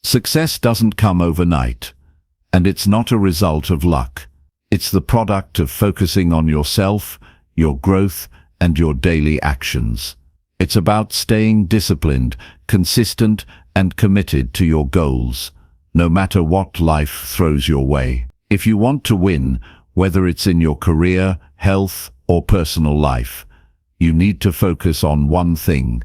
Success doesn't come overnight, and it's not a result of luck. It's the product of focusing on yourself, your growth, and your daily actions. It's about staying disciplined, consistent, and committed to your goals, no matter what life throws your way. If you want to win, whether it's in your career, health, or personal life, you need to focus on one thing.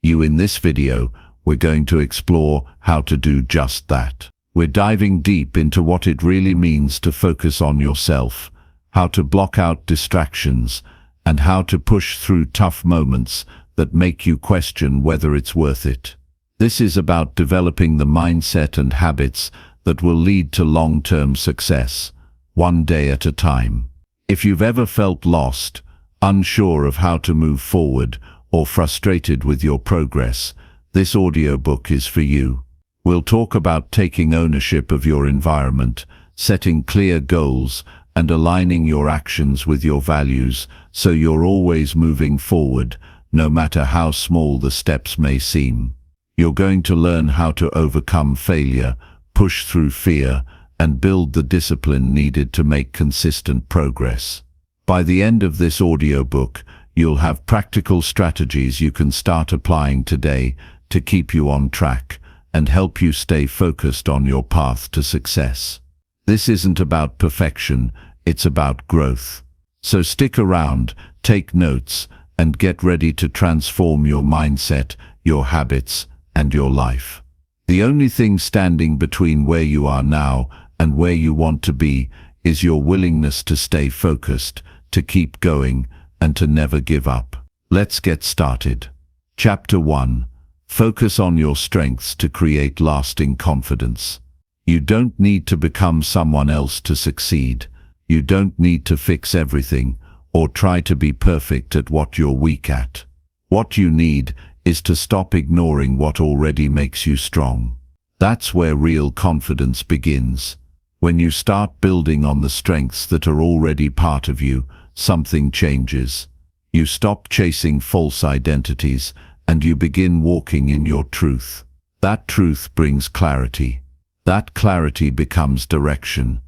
In this video, we're going to explore how to do just that. We're diving deep into what it really means to focus on yourself, how to block out distractions, and how to push through tough moments that make you question whether it's worth it. This is about developing the mindset and habits that will lead to long-term success, one day at a time. If you've ever felt lost, unsure of how to move forward, or frustrated with your progress, this audiobook is for you. We'll talk about taking ownership of your environment, setting clear goals, and aligning your actions with your values so you're always moving forward, no matter how small the steps may seem. You're going to learn how to overcome failure, push through fear, and build the discipline needed to make consistent progress. By the end of this audiobook, you'll have practical strategies you can start applying today to keep you on track and help you stay focused on your path to success. This isn't about perfection, it's about growth. So stick around, take notes, and get ready to transform your mindset, your habits, and your life. The only thing standing between where you are now and where you want to be is your willingness to stay focused, to keep going, and to never give up. Let's get started. Chapter 1. Focus on your strengths to create lasting confidence. You don't need to become someone else to succeed. You don't need to fix everything or try to be perfect at what you're weak at. What you need is to stop ignoring what already makes you strong. That's where real confidence begins. When you start building on the strengths that are already part of you, something changes. You stop chasing false identities and you begin walking in your truth. That truth brings clarity. That clarity becomes direction.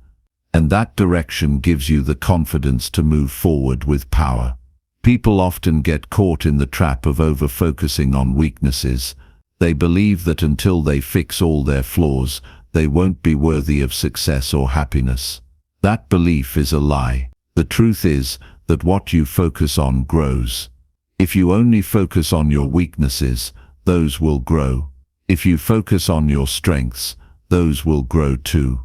And that direction gives you the confidence to move forward with power. People often get caught in the trap of over-focusing on weaknesses. They believe that until they fix all their flaws, they won't be worthy of success or happiness. That belief is a lie. The truth is that what you focus on grows. If you only focus on your weaknesses, those will grow. If you focus on your strengths, those will grow too.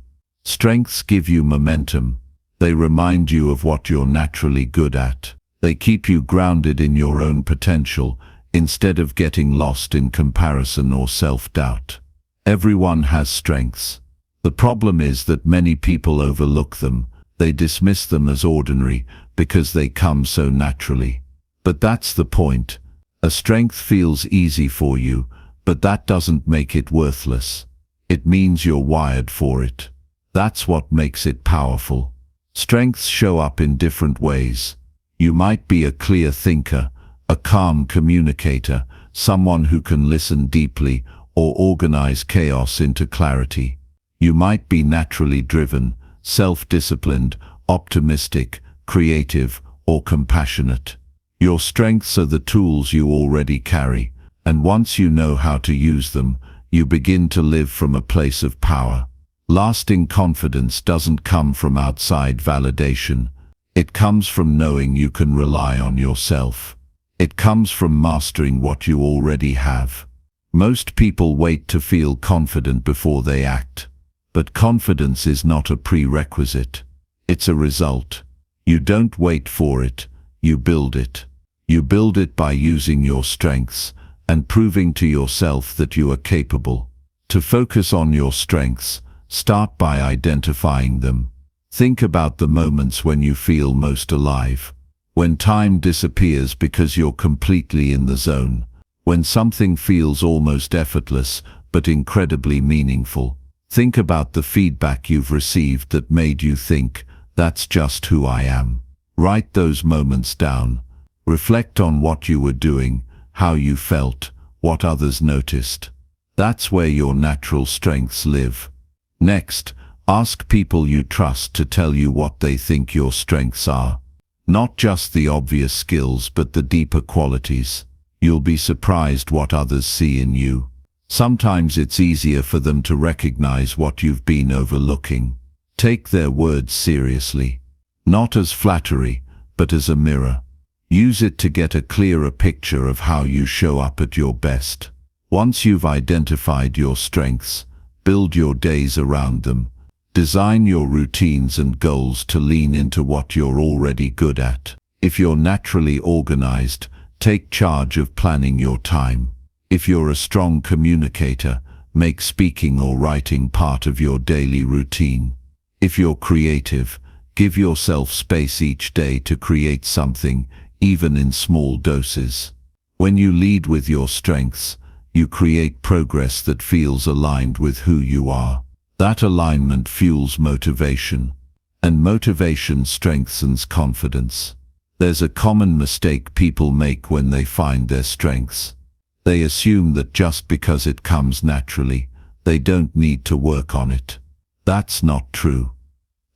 Strengths give you momentum. They remind you of what you're naturally good at. They keep you grounded in your own potential, instead of getting lost in comparison or self-doubt. Everyone has strengths. The problem is that many people overlook them. They dismiss them as ordinary because they come so naturally. But that's the point. A strength feels easy for you, but that doesn't make it worthless. It means you're wired for it. That's what makes it powerful. Strengths show up in different ways. You might be a clear thinker, a calm communicator, someone who can listen deeply or organize chaos into clarity. You might be naturally driven, self-disciplined, optimistic, creative, or compassionate. Your strengths are the tools you already carry, and once you know how to use them, you begin to live from a place of power. Lasting confidence doesn't come from outside validation. It comes from knowing you can rely on yourself. It comes from mastering what you already have. Most people wait to feel confident before they act. But confidence is not a prerequisite. It's a result. You don't wait for it, you build it. You build it by using your strengths and proving to yourself that you are capable. To focus on your strengths, start by identifying them. Think about the moments when you feel most alive. When time disappears because you're completely in the zone. When something feels almost effortless but incredibly meaningful. Think about the feedback you've received that made you think, that's just who I am. Write those moments down. Reflect on what you were doing, how you felt, what others noticed. That's where your natural strengths live. Next, ask people you trust to tell you what they think your strengths are. Not just the obvious skills, but the deeper qualities. You'll be surprised what others see in you. Sometimes it's easier for them to recognize what you've been overlooking. Take their words seriously. Not as flattery, but as a mirror. Use it to get a clearer picture of how you show up at your best. Once you've identified your strengths, build your days around them. Design your routines and goals to lean into what you're already good at. If you're naturally organized, take charge of planning your time. If you're a strong communicator, make speaking or writing part of your daily routine. If you're creative, give yourself space each day to create something, even in small doses. When you lead with your strengths, you create progress that feels aligned with who you are. That alignment fuels motivation, and motivation strengthens confidence. There's a common mistake people make when they find their strengths. They assume that just because it comes naturally, they don't need to work on it. That's not true.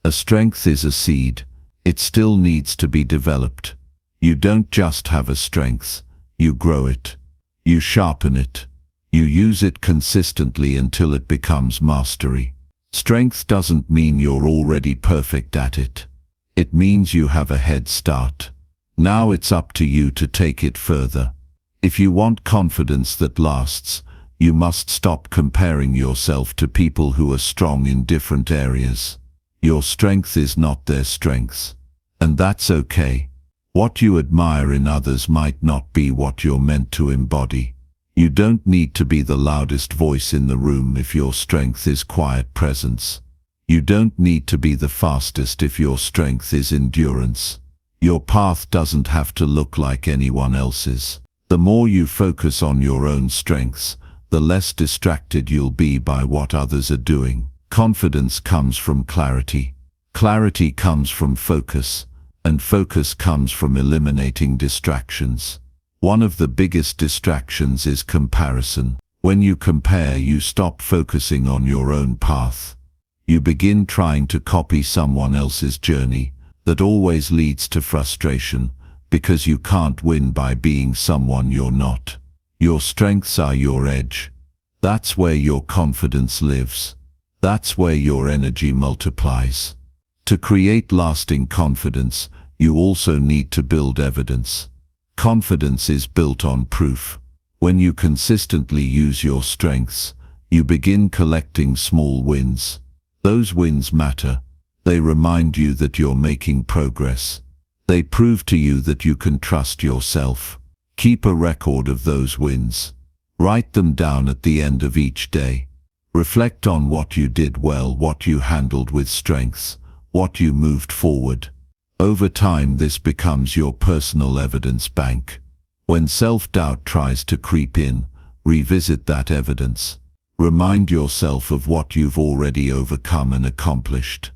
A strength is a seed. It still needs to be developed. You don't just have a strength, you grow it. You sharpen it. You use it consistently until it becomes mastery. Strength doesn't mean you're already perfect at it. It means you have a head start. Now it's up to you to take it further. If you want confidence that lasts, you must stop comparing yourself to people who are strong in different areas. Your strength is not their strengths, and that's okay. What you admire in others might not be what you're meant to embody. You don't need to be the loudest voice in the room if your strength is quiet presence. You don't need to be the fastest if your strength is endurance. Your path doesn't have to look like anyone else's. The more you focus on your own strengths, the less distracted you'll be by what others are doing. Confidence comes from clarity. Clarity comes from focus, and focus comes from eliminating distractions. One of the biggest distractions is comparison. When you compare, you stop focusing on your own path. You begin trying to copy someone else's journey. That always leads to frustration, because you can't win by being someone you're not. Your strengths are your edge. That's where your confidence lives. That's where your energy multiplies. To create lasting confidence, you also need to build evidence. Confidence is built on proof. When you consistently use your strengths, you begin collecting small wins. Those wins matter. They remind you that you're making progress. They prove to you that you can trust yourself. Keep a record of those wins. Write them down at the end of each day. Reflect on what you did well, what you handled with strengths, what you moved forward. Over time, this becomes your personal evidence bank. When self-doubt tries to creep in, revisit that evidence. Remind yourself of what you've already overcome and accomplished.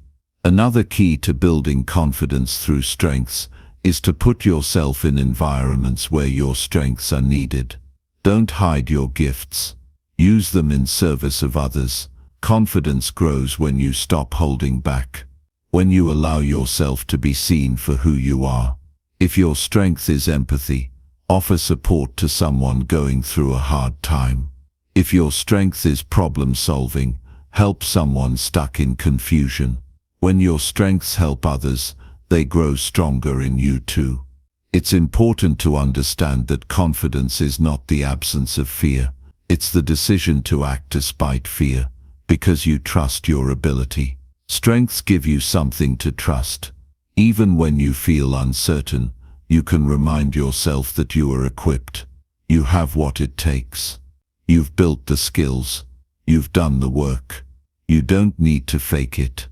Another key to building confidence through strengths is to put yourself in environments where your strengths are needed. Don't hide your gifts. Use them in service of others. Confidence grows when you stop holding back. When you allow yourself to be seen for who you are. If your strength is empathy, offer support to someone going through a hard time. If your strength is problem solving, help someone stuck in confusion. When your strengths help others, they grow stronger in you too. It's important to understand that confidence is not the absence of fear. It's the decision to act despite fear, because you trust your ability. Strengths give you something to trust. Even when you feel uncertain, you can remind yourself that you are equipped. You have what it takes. You've built the skills. You've done the work. You don't need to fake it.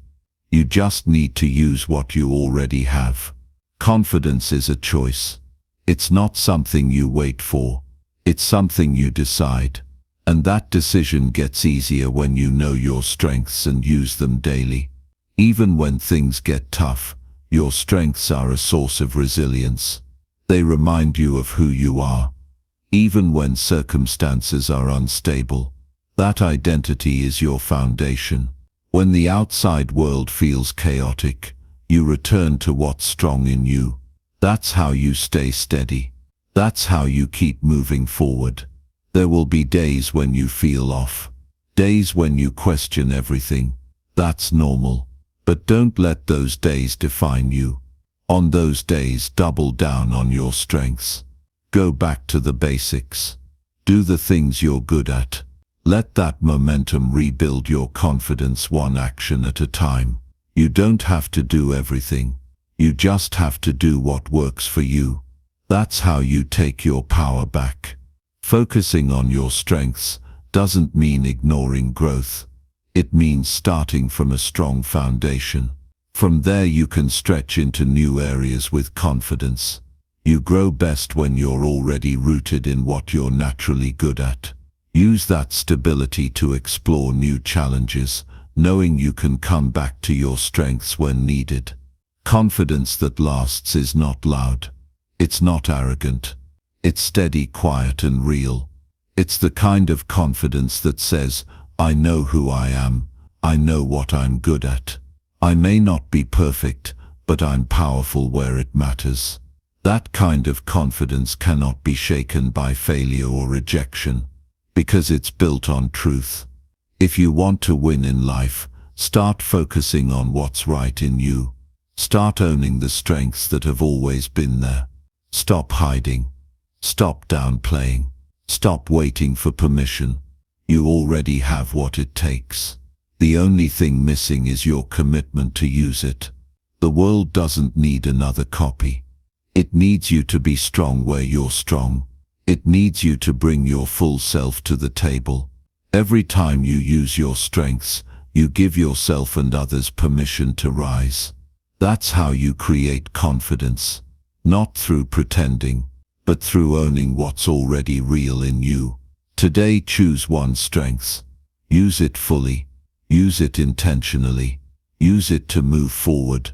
You just need to use what you already have. Confidence is a choice. It's not something you wait for. It's something you decide. And that decision gets easier when you know your strengths and use them daily. Even when things get tough, your strengths are a source of resilience. They remind you of who you are. Even when circumstances are unstable, That identity is your foundation. When the outside world feels chaotic, you return to what's strong in you. That's how you stay steady. That's how you keep moving forward. There will be days when you feel off. Days when you question everything. That's normal. But don't let those days define you. On those days, double down on your strengths. Go back to the basics. Do the things you're good at. Let that momentum rebuild your confidence one action at a time. You don't have to do everything. You just have to do what works for you. That's how you take your power back. Focusing on your strengths doesn't mean ignoring growth. It means starting from a strong foundation. From there you can stretch into new areas with confidence. You grow best when you're already rooted in what you're naturally good at. Use that stability to explore new challenges, knowing you can come back to your strengths when needed. Confidence that lasts is not loud. It's not arrogant. It's steady, quiet, and real. It's the kind of confidence that says, I know who I am. I know what I'm good at. I may not be perfect, but I'm powerful where it matters. That kind of confidence cannot be shaken by failure or rejection, because it's built on truth. If you want to win in life, start focusing on what's right in you. Start owning the strengths that have always been there. Stop hiding. Stop downplaying. Stop waiting for permission. You already have what it takes. The only thing missing is your commitment to use it. The world doesn't need another copy. It needs you to be strong where you're strong. It needs you to bring your full self to the table. Every time you use your strengths, you give yourself and others permission to rise. That's how you create confidence. Not through pretending, but through owning what's already real in you. Today choose one strength. Use it fully. Use it intentionally. Use it to move forward.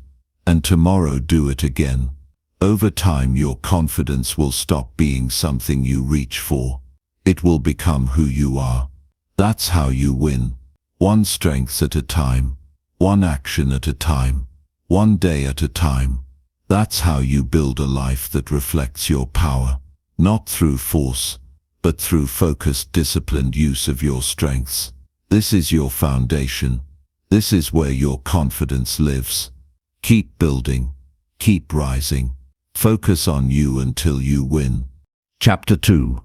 And tomorrow do it again. Over time your confidence will stop being something you reach for. It will become who you are. That's how you win. One strength at a time. One action at a time. One day at a time. That's how you build a life that reflects your power. Not through force, but through focused, disciplined use of your strengths. This is your foundation. This is where your confidence lives. Keep building. Keep rising. Focus on you until you win. Chapter 2.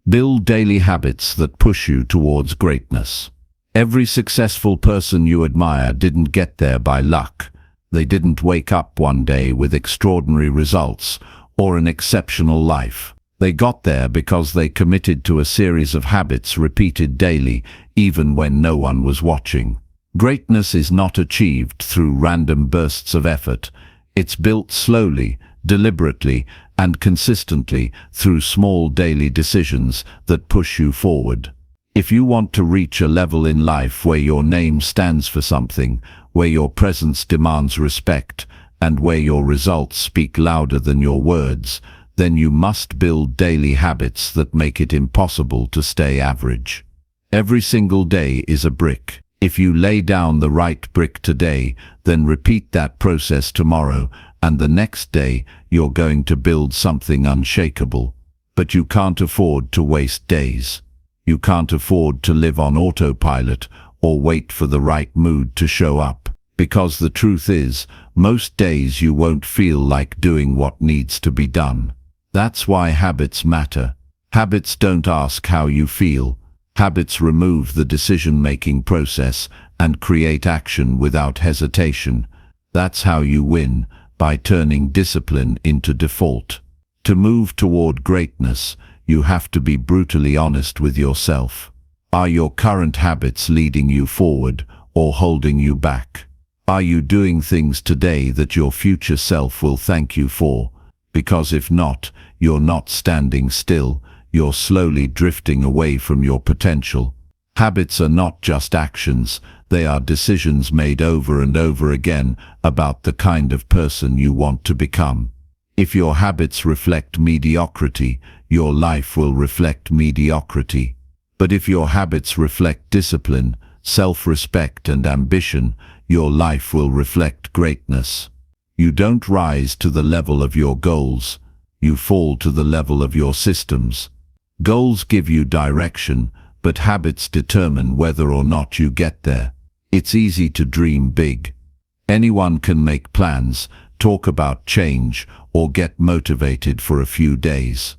Build daily habits that push you towards greatness. Every successful person you admire didn't get there by luck. They didn't wake up one day with extraordinary results or an exceptional life. They got there because they committed to a series of habits repeated daily, even when no one was watching. Greatness is not achieved through random bursts of effort. It's built slowly, deliberately, and consistently through small daily decisions that push you forward. If you want to reach a level in life where your name stands for something, where your presence demands respect, and where your results speak louder than your words, then you must build daily habits that make it impossible to stay average. Every single day is a brick. If you lay down the right brick today, then repeat that process tomorrow, and the next day you're going to build something unshakable. But you can't afford to waste days. You can't afford to live on autopilot or wait for the right mood to show up. Because the truth is, most days you won't feel like doing what needs to be done. That's why habits matter. Habits don't ask how you feel. Habits remove the decision-making process and create action without hesitation. That's how you win, by turning discipline into default. To move toward greatness, you have to be brutally honest with yourself. Are your current habits leading you forward or holding you back? Are you doing things today that your future self will thank you for? Because if not, you're not standing still, you're slowly drifting away from your potential. Habits are not just actions, they are decisions made over and over again about the kind of person you want to become. If your habits reflect mediocrity, your life will reflect mediocrity. But if your habits reflect discipline, self-respect and ambition, your life will reflect greatness. You don't rise to the level of your goals, you fall to the level of your systems. Goals give you direction, but habits determine whether or not you get there. It's easy to dream big. Anyone can make plans, talk about change, or get motivated for a few days.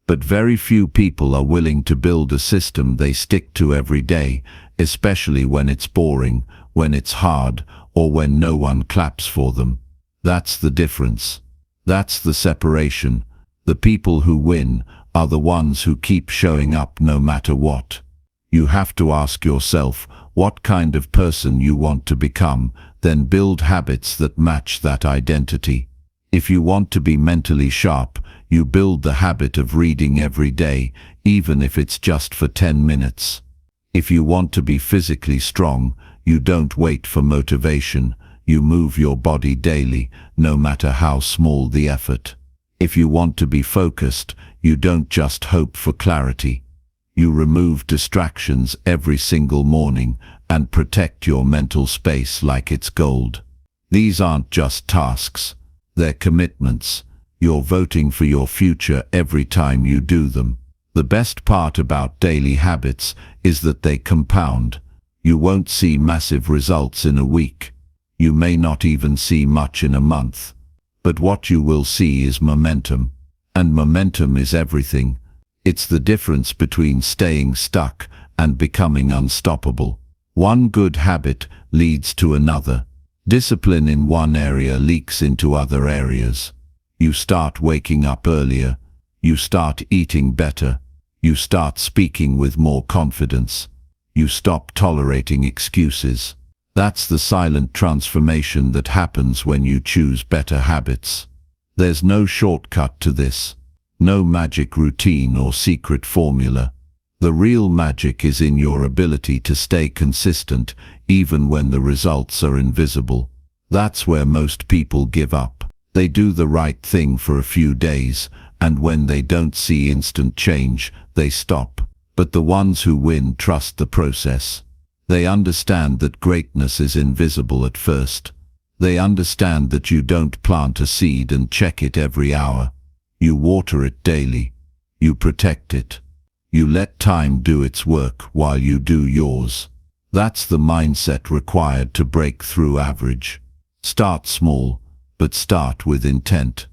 But very few people are willing to build a system they stick to every day, especially when it's boring, when it's hard, or when no one claps for them. That's the difference. That's the separation. The people who win are the ones who keep showing up no matter what. You have to ask yourself what kind of person you want to become, then build habits that match that identity. If you want to be mentally sharp, you build the habit of reading every day, even if it's just for 10 minutes. If you want to be physically strong, you don't wait for motivation, you move your body daily, no matter how small the effort. If you want to be focused, you don't just hope for clarity. You remove distractions every single morning and protect your mental space like it's gold. These aren't just tasks, they're commitments. You're voting for your future every time you do them. The best part about daily habits is that they compound. You won't see massive results in a week. You may not even see much in a month. But what you will see is momentum. And momentum is everything. It's the difference between staying stuck and becoming unstoppable. One good habit leads to another. Discipline in one area leaks into other areas. You start waking up earlier. You start eating better. You start speaking with more confidence. You stop tolerating excuses. That's the silent transformation that happens when you choose better habits. There's no shortcut to this. No magic routine or secret formula. The real magic is in your ability to stay consistent even when the results are invisible. That's where most people give up. They do the right thing for a few days, and when they don't see instant change, they stop. But the ones who win trust the process. They understand that greatness is invisible at first. They understand that you don't plant a seed and check it every hour. You water it daily. You protect it. You let time do its work while you do yours. That's the mindset required to break through average. Start small, but start with intent.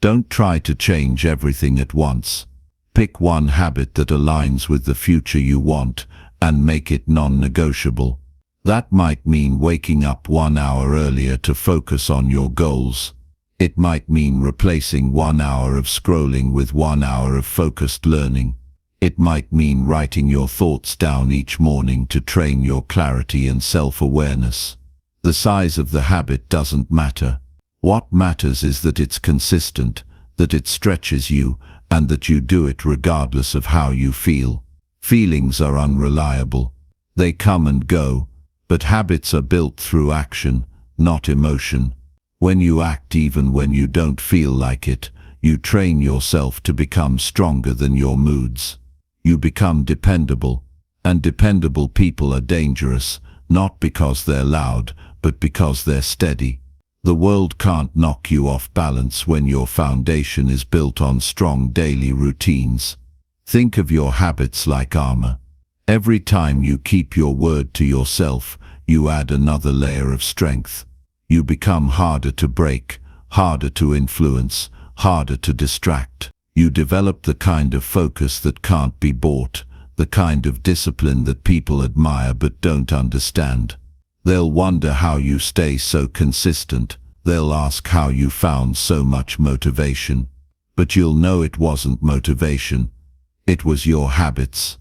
Don't try to change everything at once. Pick one habit that aligns with the future you want and make it non-negotiable. That might mean waking up 1 hour earlier to focus on your goals. It might mean replacing 1 hour of scrolling with 1 hour of focused learning. It might mean writing your thoughts down each morning to train your clarity and self-awareness. The size of the habit doesn't matter. What matters is that it's consistent, that it stretches you, and that you do it regardless of how you feel. Feelings are unreliable. They come and go, but habits are built through action, not emotion. When you act even when you don't feel like it, you train yourself to become stronger than your moods. You become dependable, and dependable people are dangerous, not because they're loud, but because they're steady. The world can't knock you off balance when your foundation is built on strong daily routines. Think of your habits like armor. Every time you keep your word to yourself, you add another layer of strength. You become harder to break, harder to influence, harder to distract. You develop the kind of focus that can't be bought, the kind of discipline that people admire but don't understand. They'll wonder how you stay so consistent. They'll ask how you found so much motivation. But you'll know it wasn't motivation. It was your habits.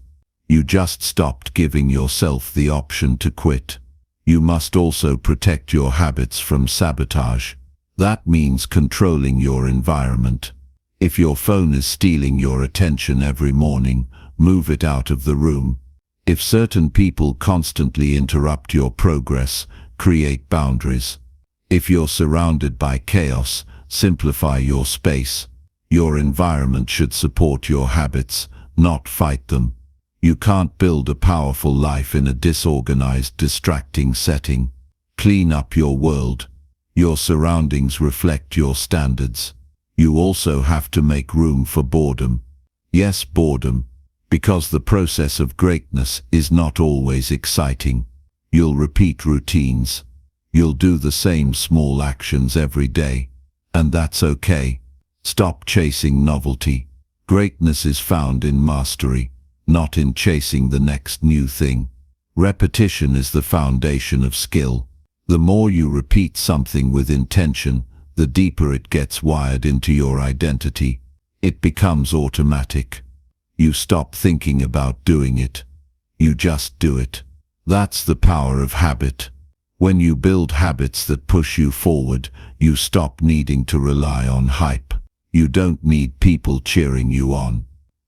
You just stopped giving yourself the option to quit. You must also protect your habits from sabotage. That means controlling your environment. If your phone is stealing your attention every morning, move it out of the room. If certain people constantly interrupt your progress, create boundaries. If you're surrounded by chaos, simplify your space. Your environment should support your habits, not fight them. You can't build a powerful life in a disorganized, distracting setting. Clean up your world. Your surroundings reflect your standards. You also have to make room for boredom. Yes, boredom, because the process of greatness is not always exciting. You'll repeat routines. You'll do the same small actions every day. And that's okay. Stop chasing novelty. Greatness is found in mastery, not in chasing the next new thing. Repetition is the foundation of skill. The more you repeat something with intention, the deeper it gets wired into your identity. It becomes automatic. You stop thinking about doing it. You just do it. That's the power of habit. When you build habits that push you forward, you stop needing to rely on hype. You don't need people cheering you on.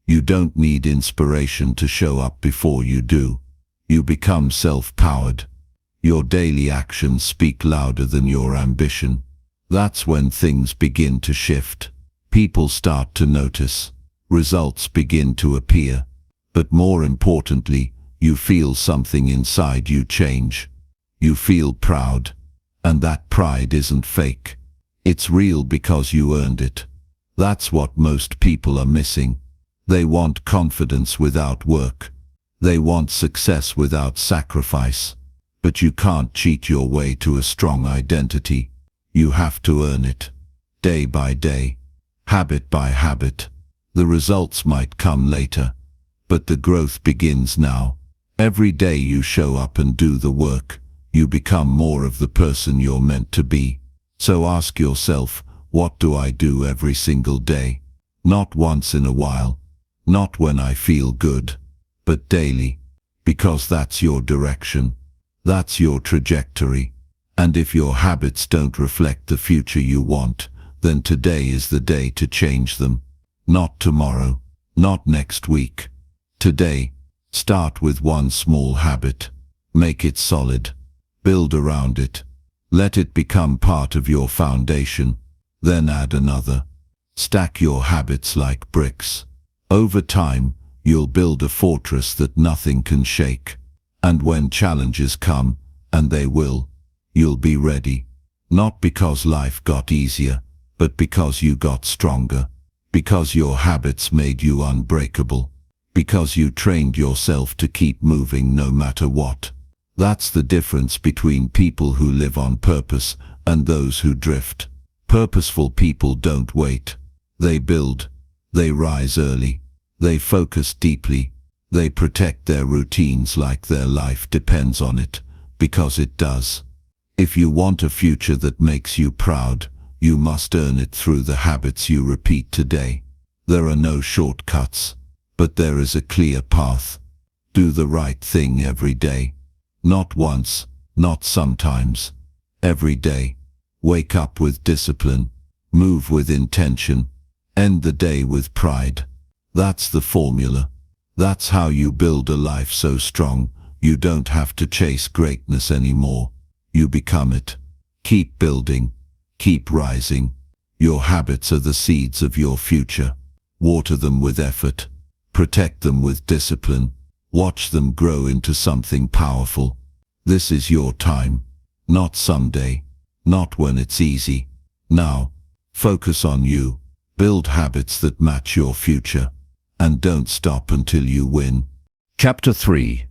You don't need inspiration to show up before you do. You become self-powered. Your daily actions speak louder than your ambition. That's when things begin to shift. People start to notice. Results begin to appear. But more importantly, you feel something inside you change. You feel proud. And that pride isn't fake. It's real because you earned it. That's what most people are missing. They want confidence without work. They want success without sacrifice. But you can't cheat your way to a strong identity. You have to earn it. Day by day. Habit by habit. The results might come later. But the growth begins now. Every day you show up and do the work, you become more of the person you're meant to be. So ask yourself, what do I do every single day? Not once in a while. Not when I feel good. But daily. Because that's your direction. That's your trajectory. And if your habits don't reflect the future you want, then today is the day to change them. Not tomorrow. Not next week. Today. Start with one small habit. Make it solid. Build around it. Let it become part of your foundation. Then add another. Stack your habits like bricks. Over time, you'll build a fortress that nothing can shake. And when challenges come, and they will, you'll be ready. Not because life got easier, but because you got stronger. Because your habits made you unbreakable. Because you trained yourself to keep moving no matter what. That's the difference between people who live on purpose and those who drift. Purposeful people don't wait. They build. They rise early. They focus deeply. They protect their routines like their life depends on it, because it does. If you want a future that makes you proud, you must earn it through the habits you repeat today. There are no shortcuts, but there is a clear path. Do the right thing every day. Not once, not sometimes. Every day. Wake up with discipline. Move with intention. End the day with pride. That's the formula. That's how you build a life so strong, you don't have to chase greatness anymore. You become it. Keep building. Keep rising. Your habits are the seeds of your future. Water them with effort. Protect them with discipline. Watch them grow into something powerful. This is your time. Not someday. Not when it's easy. Now. Focus on you. Build habits that match your future. And don't stop until you win. Chapter 3.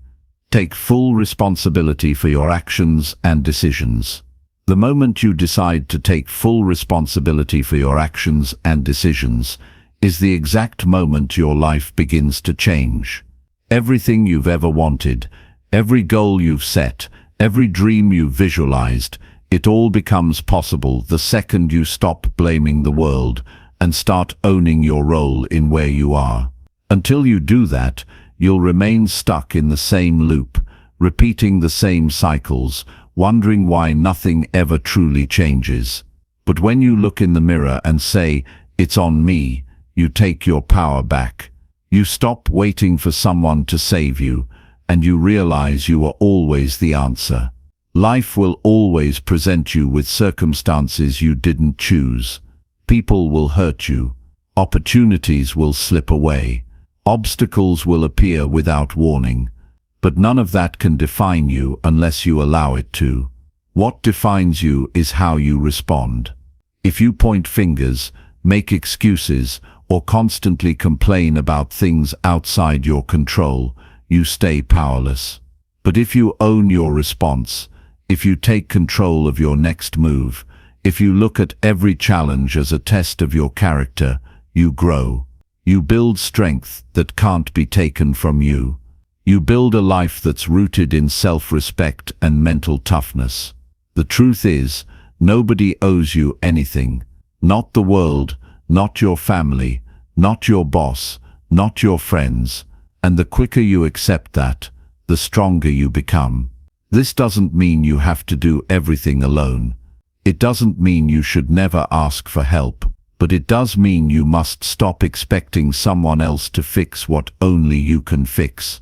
Take full responsibility for your actions and decisions. The moment you decide to take full responsibility for your actions and decisions is the exact moment your life begins to change. Everything you've ever wanted, every goal you've set, every dream you've visualized, it all becomes possible the second you stop blaming the world and start owning your role in where you are. Until you do that, you'll remain stuck in the same loop, repeating the same cycles, wondering why nothing ever truly changes. But when you look in the mirror and say, "It's on me," you take your power back. You stop waiting for someone to save you, and you realize you are always the answer. Life will always present you with circumstances you didn't choose. People will hurt you. Opportunities will slip away. Obstacles will appear without warning, but none of that can define you unless you allow it to. What defines you is how you respond. If you point fingers, make excuses, or constantly complain about things outside your control, you stay powerless. But if you own your response, if you take control of your next move, if you look at every challenge as a test of your character, you grow. You build strength that can't be taken from you. You build a life that's rooted in self-respect and mental toughness. The truth is, nobody owes you anything. Not the world, not your family, not your boss, not your friends. And the quicker you accept that, the stronger you become. This doesn't mean you have to do everything alone. It doesn't mean you should never ask for help, but it does mean you must stop expecting someone else to fix what only you can fix.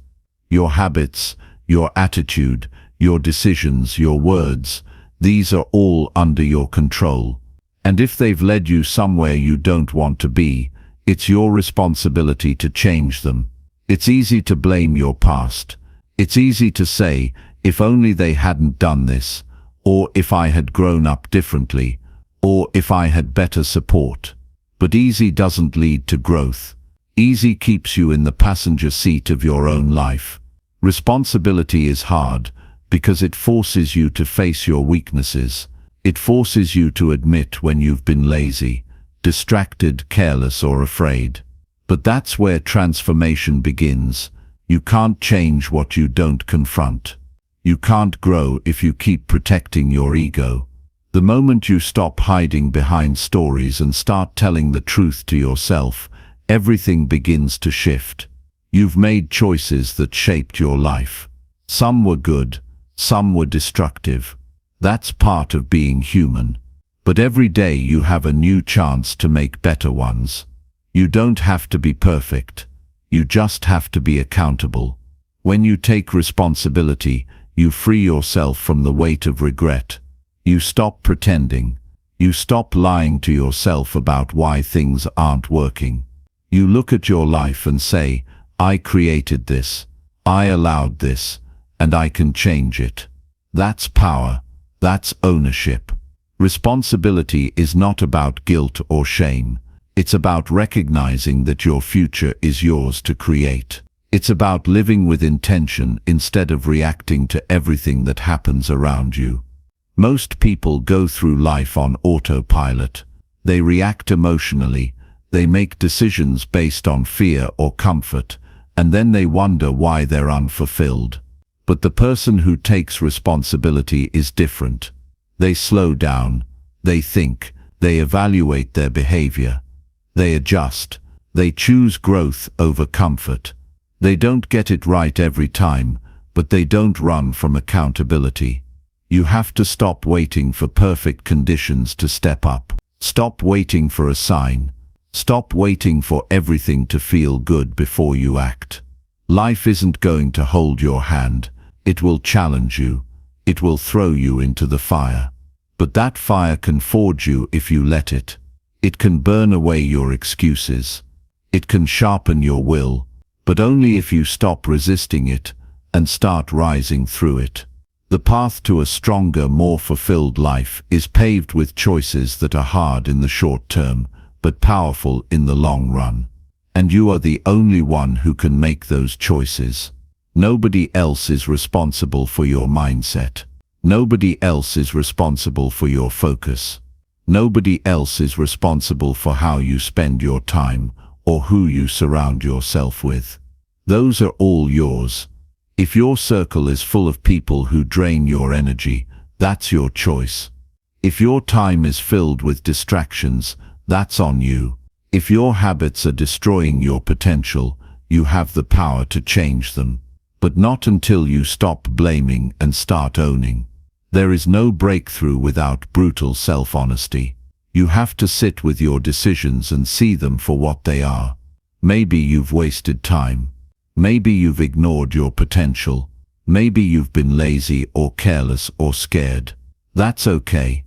Your habits, your attitude, your decisions, your words, these are all under your control. And if they've led you somewhere you don't want to be, it's your responsibility to change them. It's easy to blame your past. It's easy to say, if only they hadn't done this, or if I had grown up differently, or if I had better support. But easy doesn't lead to growth. Easy keeps you in the passenger seat of your own life. Responsibility is hard because it forces you to face your weaknesses. It forces you to admit when you've been lazy, distracted, careless, or afraid. But that's where transformation begins. You can't change what you don't confront. You can't grow if you keep protecting your ego. The moment you stop hiding behind stories and start telling the truth to yourself, everything begins to shift. You've made choices that shaped your life. Some were good, some were destructive. That's part of being human. But every day you have a new chance to make better ones. You don't have to be perfect. You just have to be accountable. When you take responsibility, you free yourself from the weight of regret. You stop pretending. You stop lying to yourself about why things aren't working. You look at your life and say, I created this, I allowed this, and I can change it. That's power. That's ownership. Responsibility is not about guilt or shame. It's about recognizing that your future is yours to create. It's about living with intention instead of reacting to everything that happens around you. Most people go through life on autopilot. They react emotionally. They make decisions based on fear or comfort, and then they wonder why they're unfulfilled. But the person who takes responsibility is different. They slow down. They think. They evaluate their behavior. They adjust. They choose growth over comfort. They don't get it right every time, but they don't run from accountability. You have to stop waiting for perfect conditions to step up. Stop waiting for a sign. Stop waiting for everything to feel good before you act. Life isn't going to hold your hand. It will challenge you. It will throw you into the fire. But that fire can forge you if you let it. It can burn away your excuses. It can sharpen your will, but only if you stop resisting it and start rising through it. The path to a stronger, more fulfilled life is paved with choices that are hard in the short term, but powerful in the long run. And you are the only one who can make those choices. Nobody else is responsible for your mindset. Nobody else is responsible for your focus. Nobody else is responsible for how you spend your time or who you surround yourself with. Those are all yours. If your circle is full of people who drain your energy, that's your choice. If your time is filled with distractions, that's on you. If your habits are destroying your potential, you have the power to change them. But not until you stop blaming and start owning. There is no breakthrough without brutal self-honesty. You have to sit with your decisions and see them for what they are. Maybe you've wasted time. Maybe you've ignored your potential. Maybe you've been lazy or careless or scared. That's okay.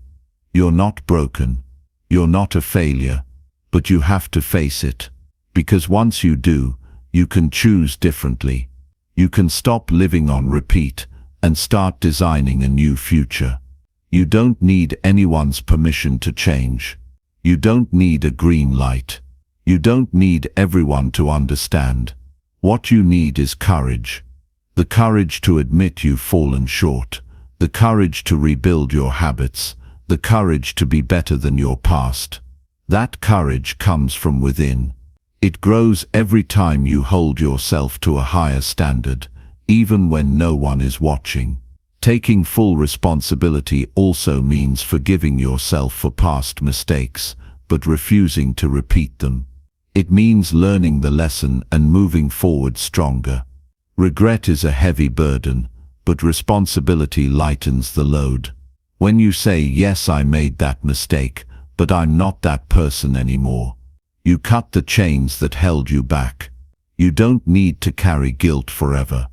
You're not broken. You're not a failure. But you have to face it. Because once you do, You can choose differently. You can stop living on repeat and start designing a new future. You don't need anyone's permission to change. You don't need a green light. You don't need everyone to understand. What you need is courage. The courage to admit you've fallen short. The courage to rebuild your habits. The courage to be better than your past. That courage comes from within. It grows every time you hold yourself to a higher standard, even when no one is watching. Taking full responsibility also means forgiving yourself for past mistakes, but refusing to repeat them. It means learning the lesson and moving forward stronger. Regret is a heavy burden, but responsibility lightens the load. When you say, yes, I made that mistake, but I'm not that person anymore, you cut the chains that held you back. You don't need to carry guilt forever,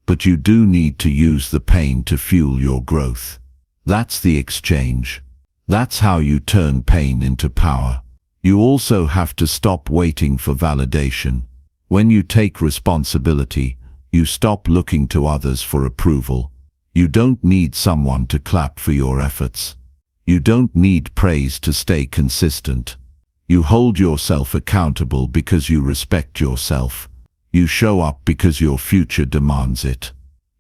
but you do need to use the pain to fuel your growth. That's the exchange. That's how you turn pain into power. You also have to stop waiting for validation. When you take responsibility, you stop looking to others for approval. You don't need someone to clap for your efforts. You don't need praise to stay consistent. You hold yourself accountable because you respect yourself. You show up because your future demands it.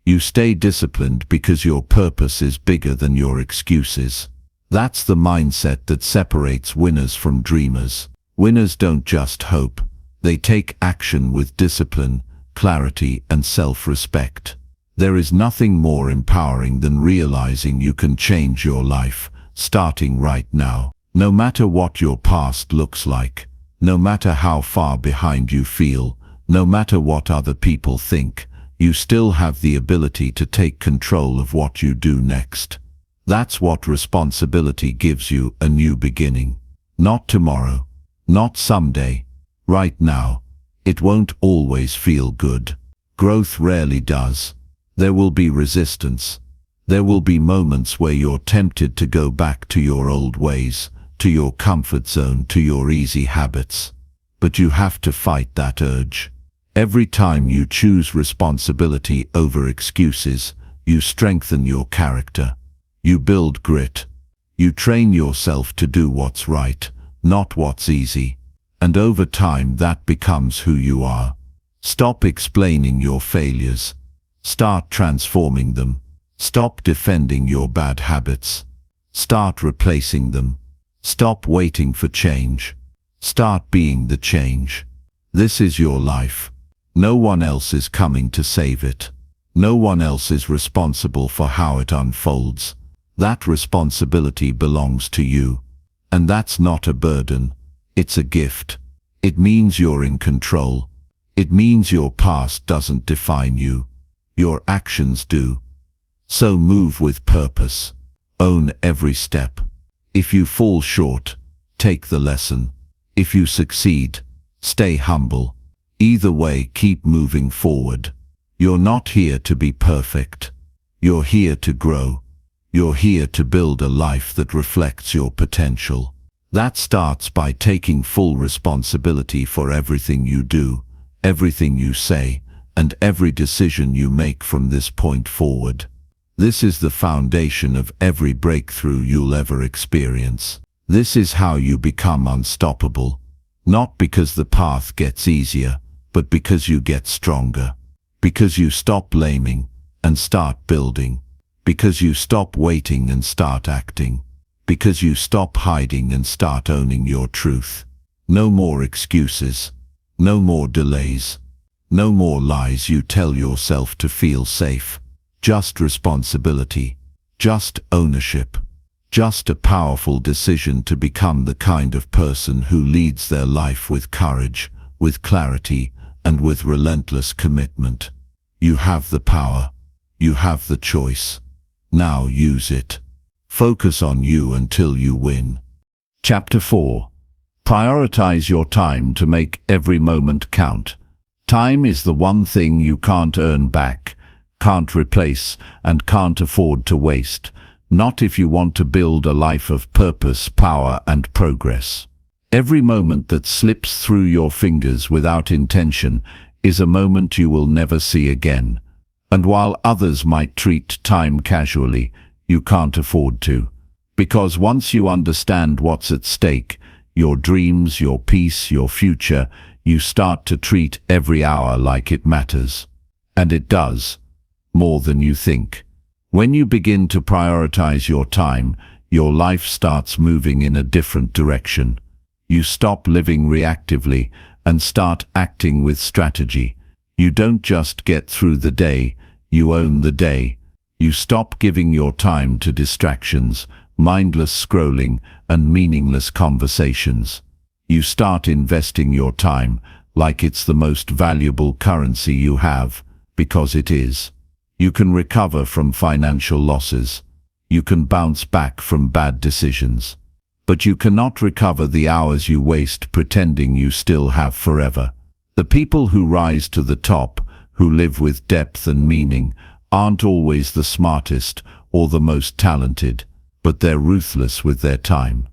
You stay disciplined because your purpose is bigger than your excuses. That's the mindset that separates winners from dreamers. Winners don't just hope. They take action with discipline, clarity, and self-respect. There is nothing more empowering than realizing you can change your life, starting right now. No matter what your past looks like, no matter how far behind you feel, no matter what other people think, you still have the ability to take control of what you do next. That's what responsibility gives you: a new beginning. Not tomorrow, not someday, right now. It won't always feel good. Growth rarely does. There will be resistance. There will be moments where you're tempted to go back to your old ways, to your comfort zone, to your easy habits. But you have to fight that urge. Every time you choose responsibility over excuses, you strengthen your character. You build grit. You train yourself to do what's right, not what's easy. And over time that becomes who you are. Stop explaining your failures. Start transforming them. Stop defending your bad habits. Start replacing them. Stop waiting for change. Start being the change. This is your life. No one else is coming to save it. No one else is responsible for how it unfolds. That responsibility belongs to you. And that's not a burden. It's a gift. It means you're in control. It means your past doesn't define you. Your actions do. So move with purpose. Own every step. If you fall short, take the lesson. If you succeed, stay humble. Either way, keep moving forward. You're not here to be perfect. You're here to grow. You're here to build a life that reflects your potential. That starts by taking full responsibility for everything you do, everything you say, and every decision you make from this point forward. This is the foundation of every breakthrough you'll ever experience. This is how you become unstoppable. Not because the path gets easier, but because you get stronger. Because you stop blaming and start building. Because you stop waiting and start acting. Because you stop hiding and start owning your truth. No more excuses. No more delays. No more lies you tell yourself to feel safe. Just responsibility. Just ownership. Just a powerful decision to become the kind of person who leads their life with courage, with clarity, and with relentless commitment. You have the power. You have the choice. Now use it. Focus on you until you win. Chapter 4. Prioritize your time to make every moment count. Time is the one thing you can't earn back, can't replace, and can't afford to waste. Not if you want to build a life of purpose, power, and progress. Every moment that slips through your fingers without intention is a moment you will never see again. And while others might treat time casually, you can't afford to. Because once you understand what's at stake, your dreams, your peace, your future, you start to treat every hour like it matters. And it does, more than you think. When you begin to prioritize your time, your life starts moving in a different direction. You stop living reactively and start acting with strategy. You don't just get through the day, you own the day. You stop giving your time to distractions, mindless scrolling, and meaningless conversations. You start investing your time like it's the most valuable currency you have, because it is. You can recover from financial losses. You can bounce back from bad decisions. But you cannot recover the hours you waste pretending you still have forever. The people who rise to the top, who live with depth and meaning, aren't always the smartest or the most talented, but they're ruthless with their time.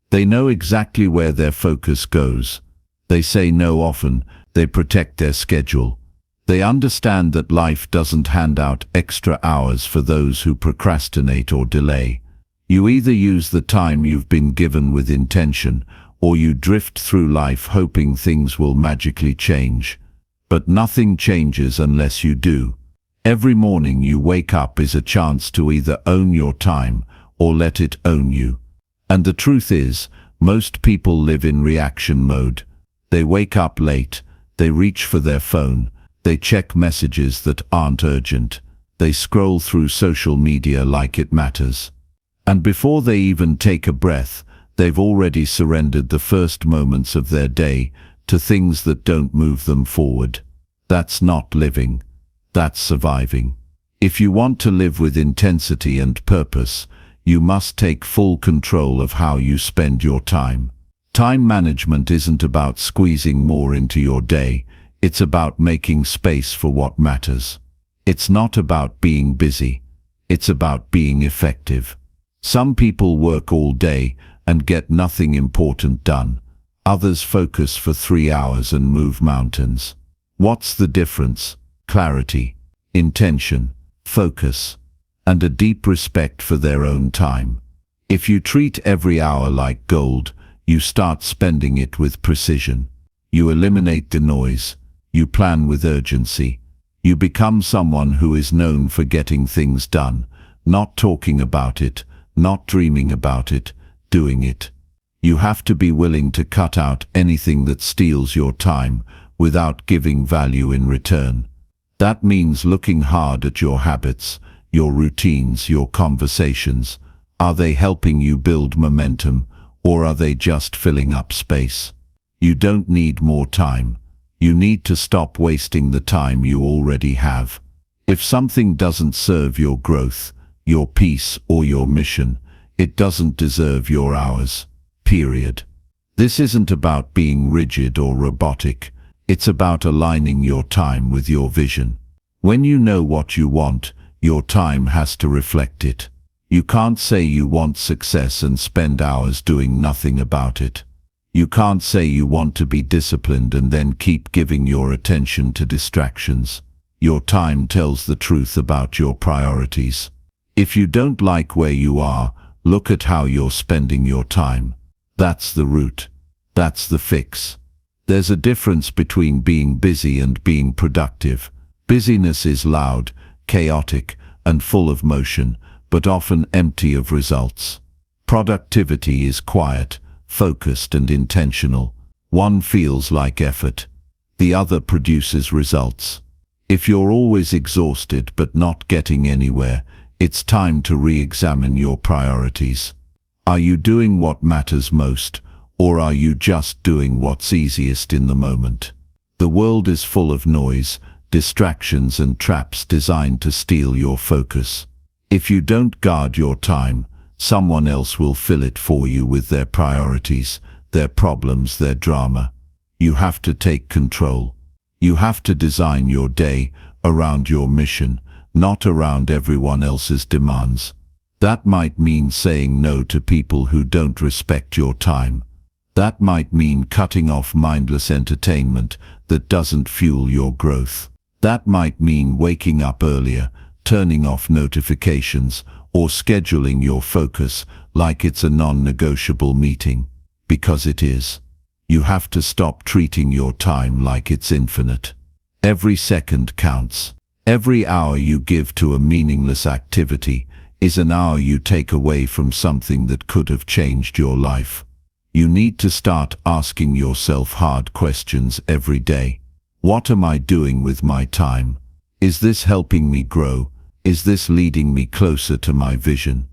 They know exactly where their focus goes. They say no often, they protect their schedule. They understand that life doesn't hand out extra hours for those who procrastinate or delay. You either use the time you've been given with intention, or you drift through life hoping things will magically change. But nothing changes unless you do. Every morning you wake up is a chance to either own your time or let it own you. And the truth is, most people live in reaction mode. They wake up late, they reach for their phone, they check messages that aren't urgent, they scroll through social media like it matters. And before they even take a breath, they've already surrendered the first moments of their day to things that don't move them forward. That's not living. That's surviving. If you want to live with intensity and purpose, you must take full control of how you spend your time. Time management isn't about squeezing more into your day, it's about making space for what matters. It's not about being busy, it's about being effective. Some people work all day and get nothing important done. Others focus for 3 hours and move mountains. What's the difference? Clarity, intention, focus, and a deep respect for their own time. If you treat every hour like gold, you start spending it with precision. You eliminate the noise. You plan with urgency. You become someone who is known for getting things done, not talking about it, not dreaming about it, doing it. You have to be willing to cut out anything that steals your time without giving value in return. That means looking hard at your habits, your routines, your conversations. Are they helping you build momentum, or are they just filling up space? You don't need more time. You need to stop wasting the time you already have. If something doesn't serve your growth, your peace, or your mission, it doesn't deserve your hours. Period. This isn't about being rigid or robotic. It's about aligning your time with your vision. When you know what you want, your time has to reflect it. You can't say you want success and spend hours doing nothing about it. You can't say you want to be disciplined and then keep giving your attention to distractions. Your time tells the truth about your priorities. If you don't like where you are, look at how you're spending your time. That's the root. That's the fix. There's a difference between being busy and being productive. Busyness is loud, chaotic, and full of motion, but often empty of results. Productivity is quiet, focused, and intentional. One feels like effort. The other produces results. If you're always exhausted but not getting anywhere, it's time to re-examine your priorities. Are you doing what matters most, or are you just doing what's easiest in the moment? The world is full of noise, distractions, and traps designed to steal your focus. If you don't guard your time, someone else will fill it for you with their priorities, their problems, their drama. You have to take control. You have to design your day around your mission, not around everyone else's demands. That might mean saying no to people who don't respect your time. That might mean cutting off mindless entertainment that doesn't fuel your growth. That might mean waking up earlier, turning off notifications, or scheduling your focus like it's a non-negotiable meeting. Because it is. You have to stop treating your time like it's infinite. Every second counts. Every hour you give to a meaningless activity is an hour you take away from something that could have changed your life. You need to start asking yourself hard questions every day. What am I doing with my time? Is this helping me grow? Is this leading me closer to my vision?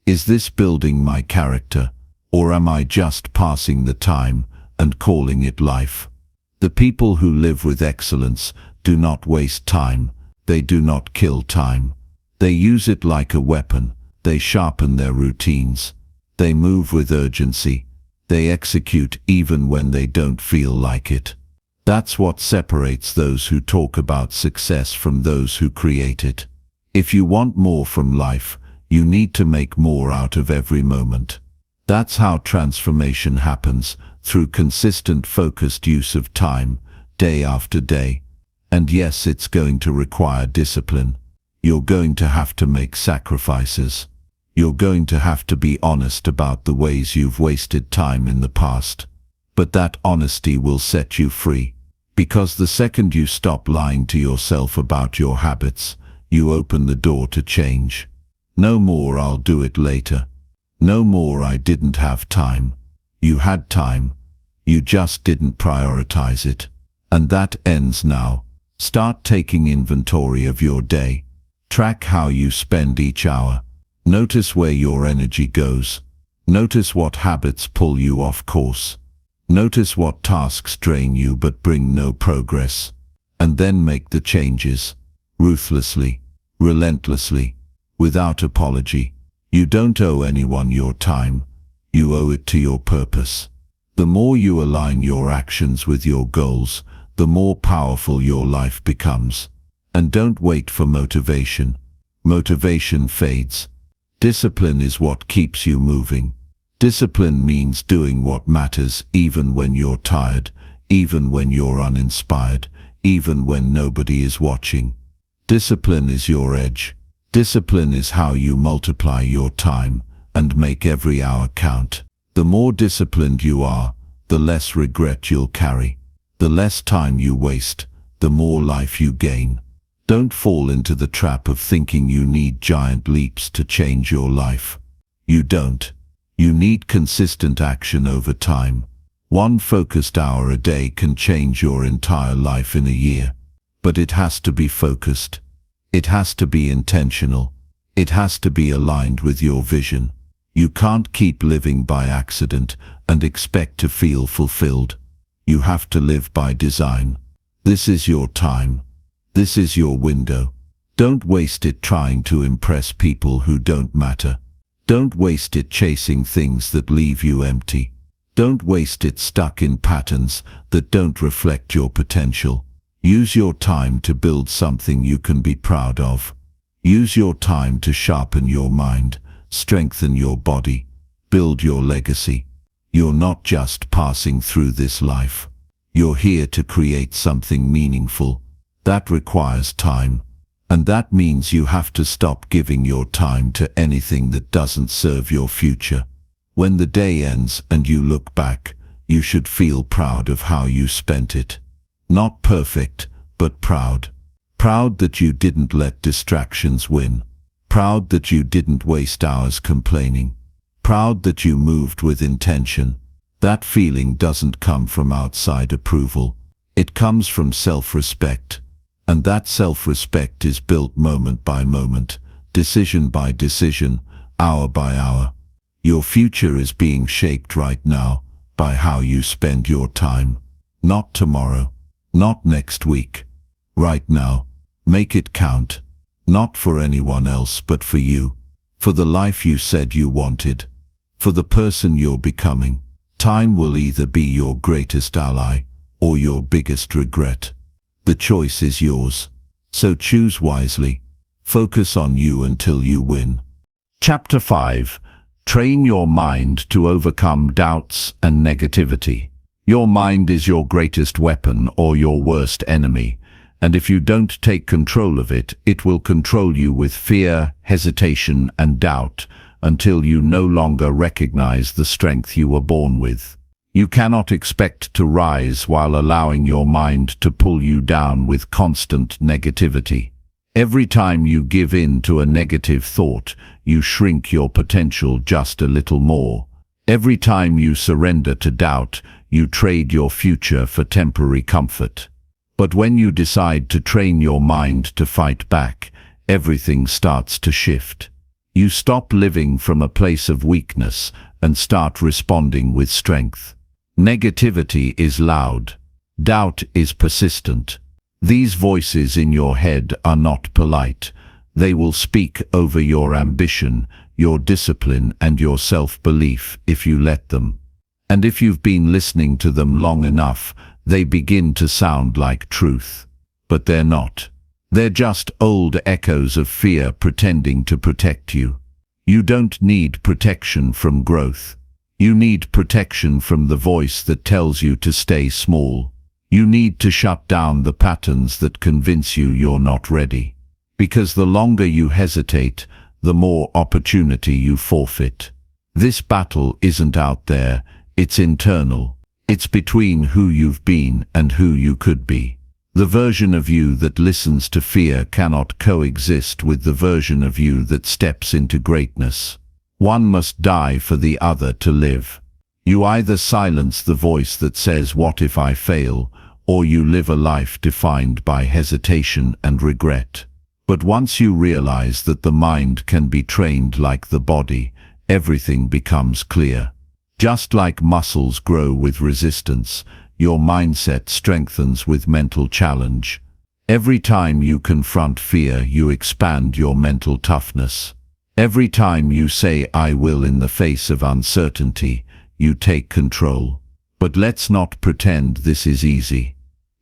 Is this building my character? Or am I just passing the time and calling it life? The people who live with excellence do not waste time. They do not kill time. They use it like a weapon. They sharpen their routines. They move with urgency. They execute even when they don't feel like it. That's what separates those who talk about success from those who create it. If you want more from life, you need to make more out of every moment. That's how transformation happens, through consistent, focused use of time, day after day. And yes, it's going to require discipline. You're going to have to make sacrifices. You're going to have to be honest about the ways you've wasted time in the past. But that honesty will set you free. Because the second you stop lying to yourself about your habits, you open the door to change. No more "I'll do it later." No more "I didn't have time." You had time. You just didn't prioritize it. And that ends now. Start taking inventory of your day. Track how you spend each hour. Notice where your energy goes. Notice what habits pull you off course. Notice what tasks drain you but bring no progress. And then make the changes. Ruthlessly, relentlessly, without apology. You don't owe anyone your time. You owe it to your purpose. The more you align your actions with your goals, the more powerful your life becomes. And don't wait for motivation. Motivation fades. Discipline is what keeps you moving. Discipline means doing what matters even when you're tired, even when you're uninspired, even when nobody is watching. Discipline is your edge. Discipline is how you multiply your time and make every hour count. The more disciplined you are, the less regret you'll carry. The less time you waste, the more life you gain. Don't fall into the trap of thinking you need giant leaps to change your life. You don't. You need consistent action over time. One focused hour a day can change your entire life in a year. But it has to be focused. It has to be intentional. It has to be aligned with your vision. You can't keep living by accident and expect to feel fulfilled. You have to live by design. This is your time. This is your window. Don't waste it trying to impress people who don't matter. Don't waste it chasing things that leave you empty. Don't waste it stuck in patterns that don't reflect your potential. Use your time to build something you can be proud of. Use your time to sharpen your mind, strengthen your body, build your legacy. You're not just passing through this life. You're here to create something meaningful. That requires time. And that means you have to stop giving your time to anything that doesn't serve your future. When the day ends and you look back, you should feel proud of how you spent it. Not perfect, but proud. Proud that you didn't let distractions win. Proud that you didn't waste hours complaining. Proud that you moved with intention. That feeling doesn't come from outside approval. It comes from self-respect. And that self-respect is built moment by moment, decision by decision, hour by hour. Your future is being shaped right now by how you spend your time. Not tomorrow, not next week. Right now, make it count. Not for anyone else but for you. For the life you said you wanted. For the person you're becoming. Time will either be your greatest ally or your biggest regret. The choice is yours. So choose wisely. Focus on you until you win. Chapter 5. Train your mind to overcome doubts and negativity. Your mind is your greatest weapon or your worst enemy, and if you don't take control of it, it will control you with fear, hesitation, and doubt until you no longer recognize the strength you were born with. You cannot expect to rise while allowing your mind to pull you down with constant negativity. Every time you give in to a negative thought, you shrink your potential just a little more. Every time you surrender to doubt, you trade your future for temporary comfort. But when you decide to train your mind to fight back, everything starts to shift. You stop living from a place of weakness and start responding with strength. Negativity is loud. Doubt is persistent. These voices in your head are not polite. They will speak over your ambition, your discipline, and your self-belief if you let them. And if you've been listening to them long enough, they begin to sound like truth. But they're not. They're just old echoes of fear pretending to protect you. You don't need protection from growth. You need protection from the voice that tells you to stay small. You need to shut down the patterns that convince you you're not ready. Because the longer you hesitate, the more opportunity you forfeit. This battle isn't out there, it's internal. It's between who you've been and who you could be. The version of you that listens to fear cannot coexist with the version of you that steps into greatness. One must die for the other to live. You either silence the voice that says, "What if I fail?" or you live a life defined by hesitation and regret. But once you realize that the mind can be trained like the body, everything becomes clear. Just like muscles grow with resistance, your mindset strengthens with mental challenge. Every time you confront fear, you expand your mental toughness. Every time you say, "I will," in the face of uncertainty, you take control. But let's not pretend this is easy.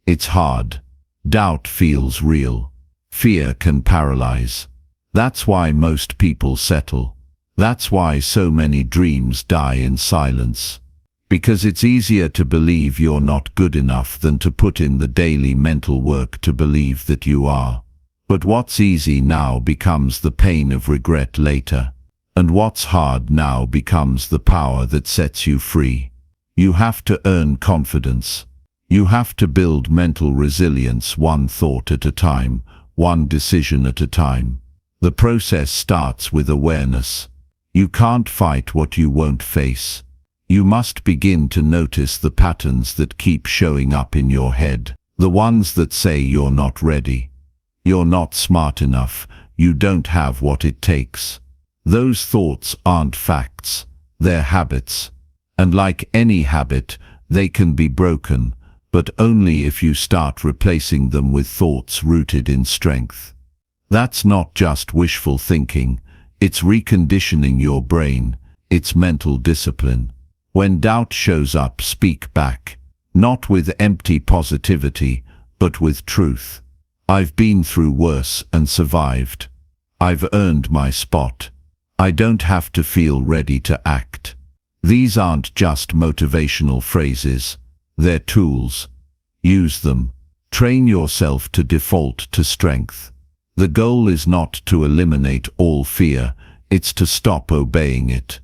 It's hard. Doubt feels real. Fear can paralyze. That's why most people settle. That's why so many dreams die in silence. Because it's easier to believe you're not good enough than to put in the daily mental work to believe that you are. But what's easy now becomes the pain of regret later. And what's hard now becomes the power that sets you free. You have to earn confidence. You have to build mental resilience, one thought at a time, one decision at a time. The process starts with awareness. You can't fight what you won't face. You must begin to notice the patterns that keep showing up in your head. The ones that say you're not ready. You're not smart enough. You don't have what it takes. Those thoughts aren't facts. They're habits. And like any habit, they can be broken, but only if you start replacing them with thoughts rooted in strength. That's not just wishful thinking. It's reconditioning your brain. It's mental discipline. When doubt shows up, speak back. Not with empty positivity, but with truth. I've been through worse and survived. I've earned my spot. I don't have to feel ready to act. These aren't just motivational phrases. They're tools. Use them. Train yourself to default to strength. The goal is not to eliminate all fear, it's to stop obeying it.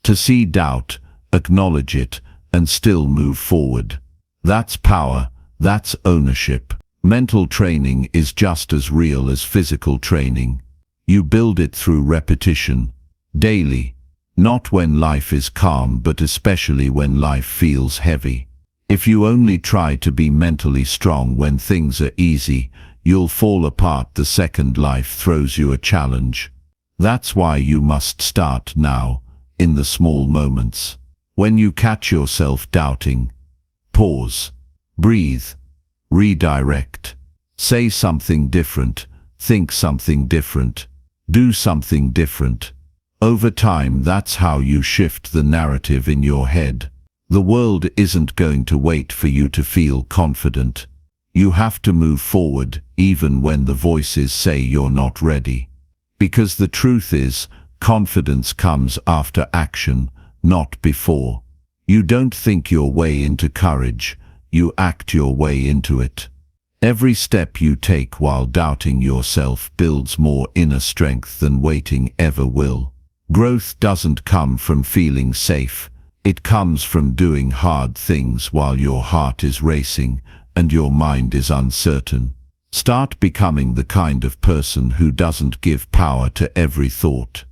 To see doubt, acknowledge it, and still move forward. That's power, that's ownership. Mental training is just as real as physical training. You build it through repetition, daily. Not when life is calm, but especially when life feels heavy. If you only try to be mentally strong when things are easy, you'll fall apart the second life throws you a challenge. That's why you must start now, in the small moments. When you catch yourself doubting, pause, breathe, redirect. Say something different, think something different, do something different. Over time, that's how you shift the narrative in your head. The world isn't going to wait for you to feel confident. You have to move forward, even when the voices say you're not ready. Because the truth is, confidence comes after action, not before. You don't think your way into courage, you act your way into it. Every step you take while doubting yourself builds more inner strength than waiting ever will. Growth doesn't come from feeling safe. It comes from doing hard things while your heart is racing and your mind is uncertain. Start becoming the kind of person who doesn't give power to every thought.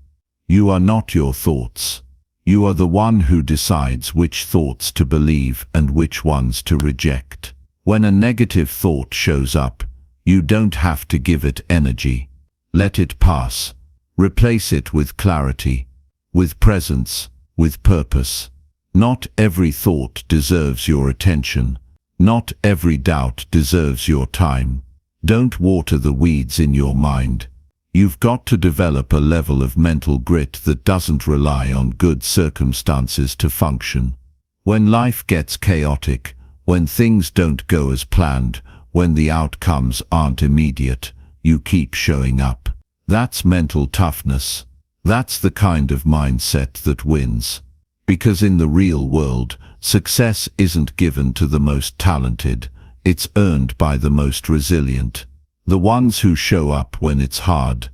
You are not your thoughts. You are the one who decides which thoughts to believe and which ones to reject. When a negative thought shows up, you don't have to give it energy. Let it pass. Replace it with clarity, with presence, with purpose. Not every thought deserves your attention. Not every doubt deserves your time. Don't water the weeds in your mind. You've got to develop a level of mental grit that doesn't rely on good circumstances to function. When life gets chaotic, when things don't go as planned, when the outcomes aren't immediate, you keep showing up. That's mental toughness. That's the kind of mindset that wins. Because in the real world, success isn't given to the most talented, it's earned by the most resilient. The ones who show up when it's hard.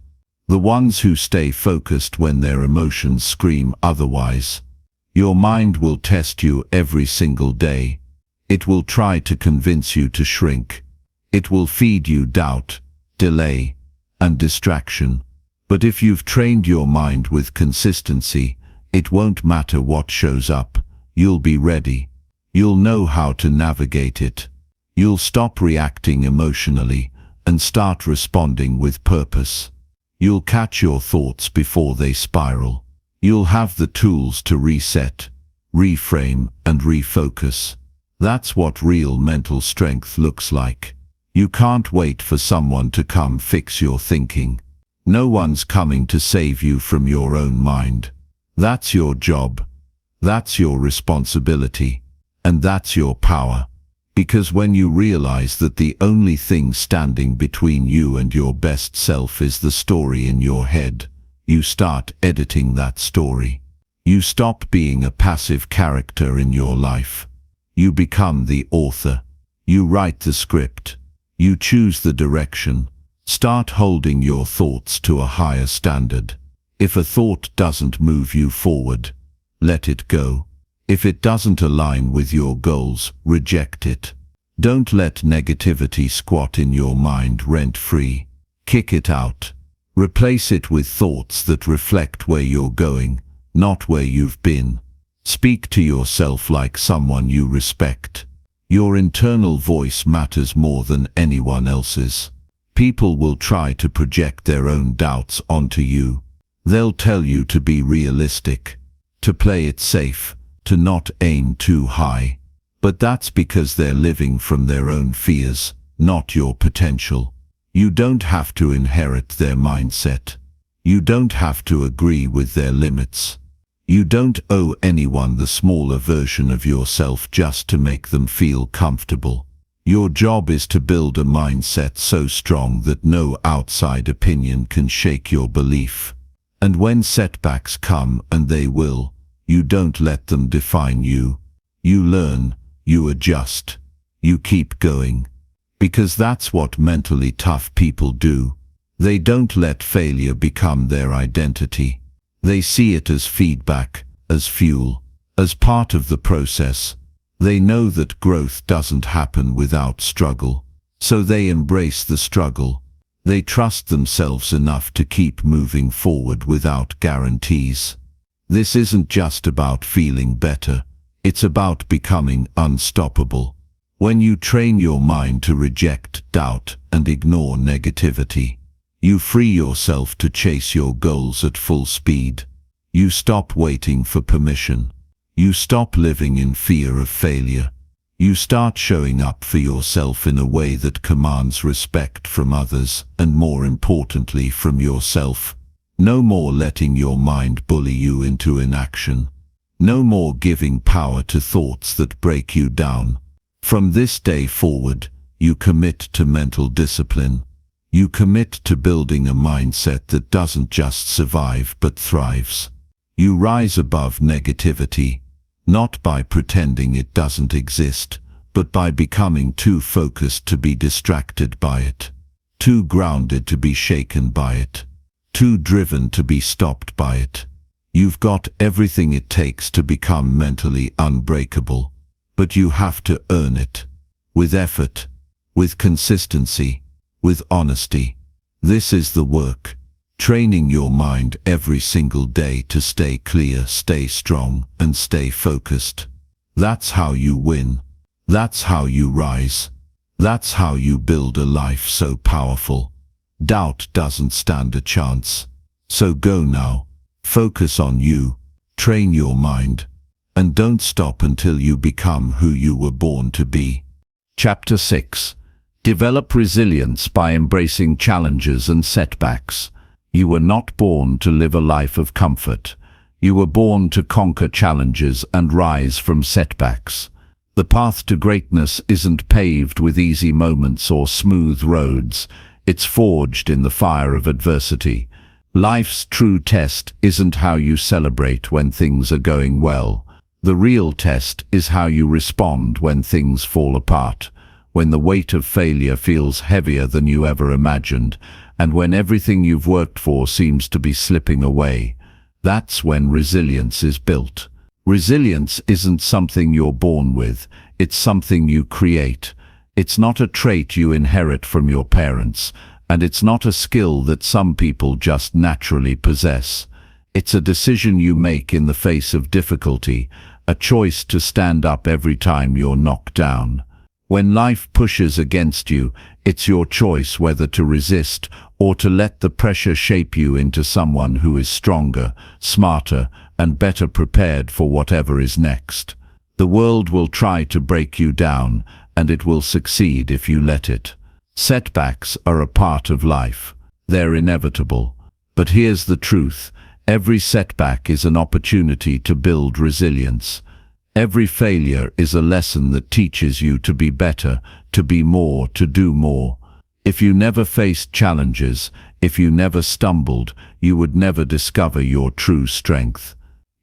The ones who stay focused when their emotions scream otherwise. Your mind will test you every single day. It will try to convince you to shrink. It will feed you doubt, delay, and distraction. But if you've trained your mind with consistency, it won't matter what shows up. You'll be ready. You'll know how to navigate it. You'll stop reacting emotionally and start responding with purpose. You'll catch your thoughts before they spiral. You'll have the tools to reset, reframe, and refocus. That's what real mental strength looks like. You can't wait for someone to come fix your thinking. No one's coming to save you from your own mind. That's your job. That's your responsibility. And that's your power. Because when you realize that the only thing standing between you and your best self is the story in your head, you start editing that story. You stop being a passive character in your life. You become the author. You write the script. You choose the direction. Start holding your thoughts to a higher standard. If a thought doesn't move you forward, let it go. If it doesn't align with your goals, reject it. Don't let negativity squat in your mind rent-free. Kick it out. Replace it with thoughts that reflect where you're going, not where you've been. Speak to yourself like someone you respect. Your internal voice matters more than anyone else's. People will try to project their own doubts onto you. They'll tell you to be realistic, to play it safe, to not aim too high. But that's because they're living from their own fears, not your potential. You don't have to inherit their mindset. You don't have to agree with their limits. You don't owe anyone the smaller version of yourself just to make them feel comfortable. Your job is to build a mindset so strong that no outside opinion can shake your belief. And when setbacks come, and they will, you don't let them define you. You learn, you adjust, you keep going. Because that's what mentally tough people do. They don't let failure become their identity. They see it as feedback, as fuel, as part of the process. They know that growth doesn't happen without struggle, so they embrace the struggle. They trust themselves enough to keep moving forward without guarantees. This isn't just about feeling better, it's about becoming unstoppable. When you train your mind to reject doubt and ignore negativity, you free yourself to chase your goals at full speed. You stop waiting for permission. You stop living in fear of failure. You start showing up for yourself in a way that commands respect from others and, more importantly, from yourself. No more letting your mind bully you into inaction. No more giving power to thoughts that break you down. From this day forward, you commit to mental discipline. You commit to building a mindset that doesn't just survive but thrives. You rise above negativity, not by pretending it doesn't exist, but by becoming too focused to be distracted by it, too grounded to be shaken by it, too driven to be stopped by it. You've got everything it takes to become mentally unbreakable, but you have to earn it. With effort, with consistency, with honesty. This is the work. Training your mind every single day to stay clear, stay strong, and stay focused. That's how you win. That's how you rise. That's how you build a life so powerful. Doubt doesn't stand a chance. So go now. Focus on you. Train your mind. And don't stop until you become who you were born to be. Chapter 6. Develop resilience by embracing challenges and setbacks. You were not born to live a life of comfort. You were born to conquer challenges and rise from setbacks. The path to greatness isn't paved with easy moments or smooth roads. It's forged in the fire of adversity. Life's true test isn't how you celebrate when things are going well. The real test is how you respond when things fall apart, when the weight of failure feels heavier than you ever imagined, and when everything you've worked for seems to be slipping away. That's when resilience is built. Resilience isn't something you're born with, it's something you create. It's not a trait you inherit from your parents, and it's not a skill that some people just naturally possess. It's a decision you make in the face of difficulty, a choice to stand up every time you're knocked down. When life pushes against you, it's your choice whether to resist or to let the pressure shape you into someone who is stronger, smarter, and better prepared for whatever is next. The world will try to break you down, and it will succeed if you let it. Setbacks are a part of life. They're inevitable. But here's the truth. Every setback is an opportunity to build resilience. Every failure is a lesson that teaches you to be better, to be more, to do more. If you never faced challenges, if you never stumbled, you would never discover your true strength.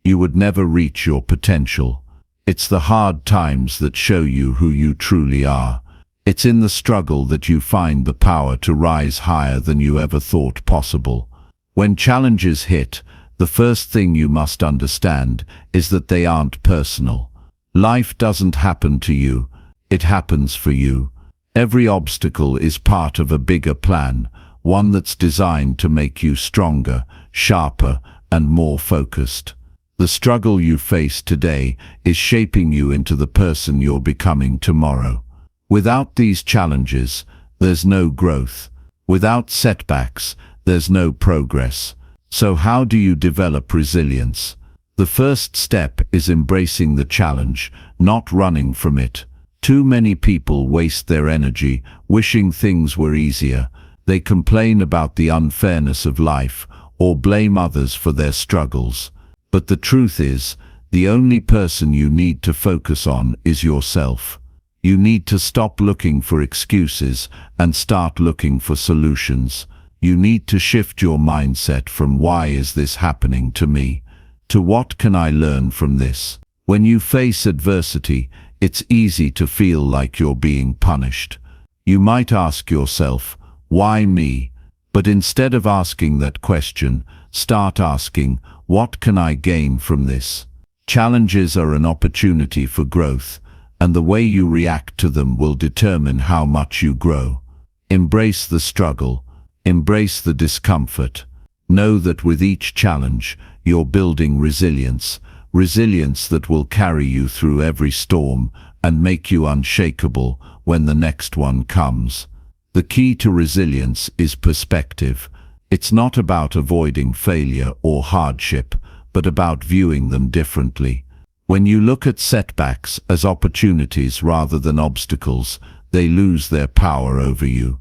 You would never reach your potential. It's the hard times that show you who you truly are. It's in the struggle that you find the power to rise higher than you ever thought possible. When challenges hit, the first thing you must understand is that they aren't personal. Life doesn't happen to you, it happens for you. Every obstacle is part of a bigger plan, one that's designed to make you stronger, sharper, and more focused. The struggle you face today is shaping you into the person you're becoming tomorrow. Without these challenges, there's no growth. Without setbacks, there's no progress. So how do you develop resilience? The first step is embracing the challenge, not running from it. Too many people waste their energy wishing things were easier. They complain about the unfairness of life or blame others for their struggles. But the truth is, the only person you need to focus on is yourself. You need to stop looking for excuses and start looking for solutions. You need to shift your mindset from "why is this happening to me?" to "what can I learn from this?" When you face adversity, it's easy to feel like you're being punished. You might ask yourself, "Why me?" But instead of asking that question, start asking, "What can I gain from this?" Challenges are an opportunity for growth, and the way you react to them will determine how much you grow. Embrace the struggle. Embrace the discomfort. Know that with each challenge, you're building resilience, resilience that will carry you through every storm and make you unshakable when the next one comes. The key to resilience is perspective. It's not about avoiding failure or hardship, but about viewing them differently. When you look at setbacks as opportunities rather than obstacles, they lose their power over you.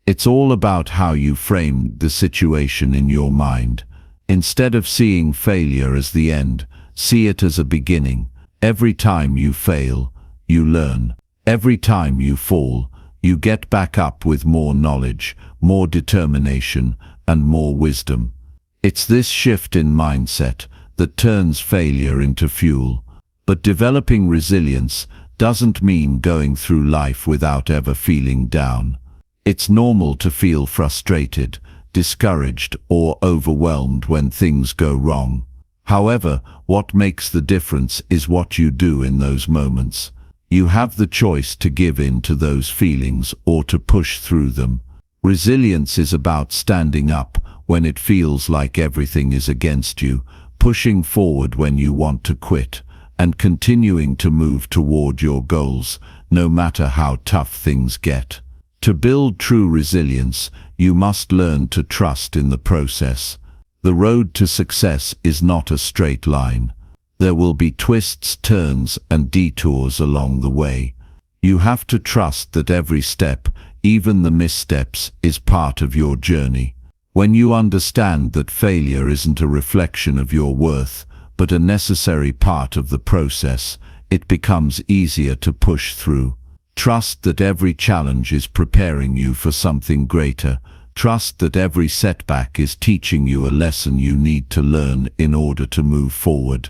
It's all about how you frame the situation in your mind. Instead of seeing failure as the end, see it as a beginning. Every time you fail, you learn. Every time you fall, you get back up with more knowledge, more determination, and more wisdom. It's this shift in mindset that turns failure into fuel. But developing resilience doesn't mean going through life without ever feeling down. It's normal to feel frustrated, discouraged, or overwhelmed when things go wrong. However, what makes the difference is what you do in those moments. You have the choice to give in to those feelings or to push through them. Resilience is about standing up when it feels like everything is against you, pushing forward when you want to quit, and continuing to move toward your goals, no matter how tough things get. To build true resilience, you must learn to trust in the process. The road to success is not a straight line. There will be twists, turns, and detours along the way. You have to trust that every step, even the missteps, is part of your journey. When you understand that failure isn't a reflection of your worth, but a necessary part of the process, it becomes easier to push through. Trust that every challenge is preparing you for something greater. Trust that every setback is teaching you a lesson you need to learn in order to move forward.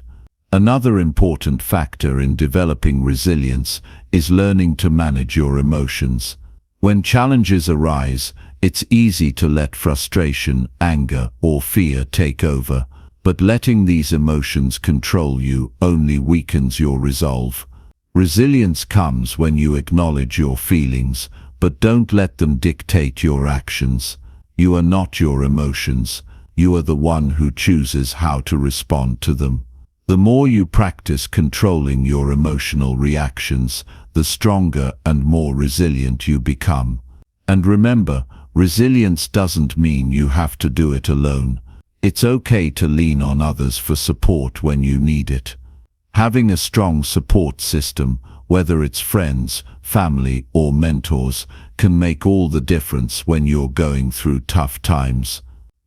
Another important factor in developing resilience is learning to manage your emotions. When challenges arise, it's easy to let frustration, anger, or fear take over, but letting these emotions control you only weakens your resolve. Resilience comes when you acknowledge your feelings, but don't let them dictate your actions. You are not your emotions. You are the one who chooses how to respond to them. The more you practice controlling your emotional reactions, the stronger and more resilient you become. And remember, resilience doesn't mean you have to do it alone. It's okay to lean on others for support when you need it. Having a strong support system, whether it's friends, family, or mentors, can make all the difference when you're going through tough times.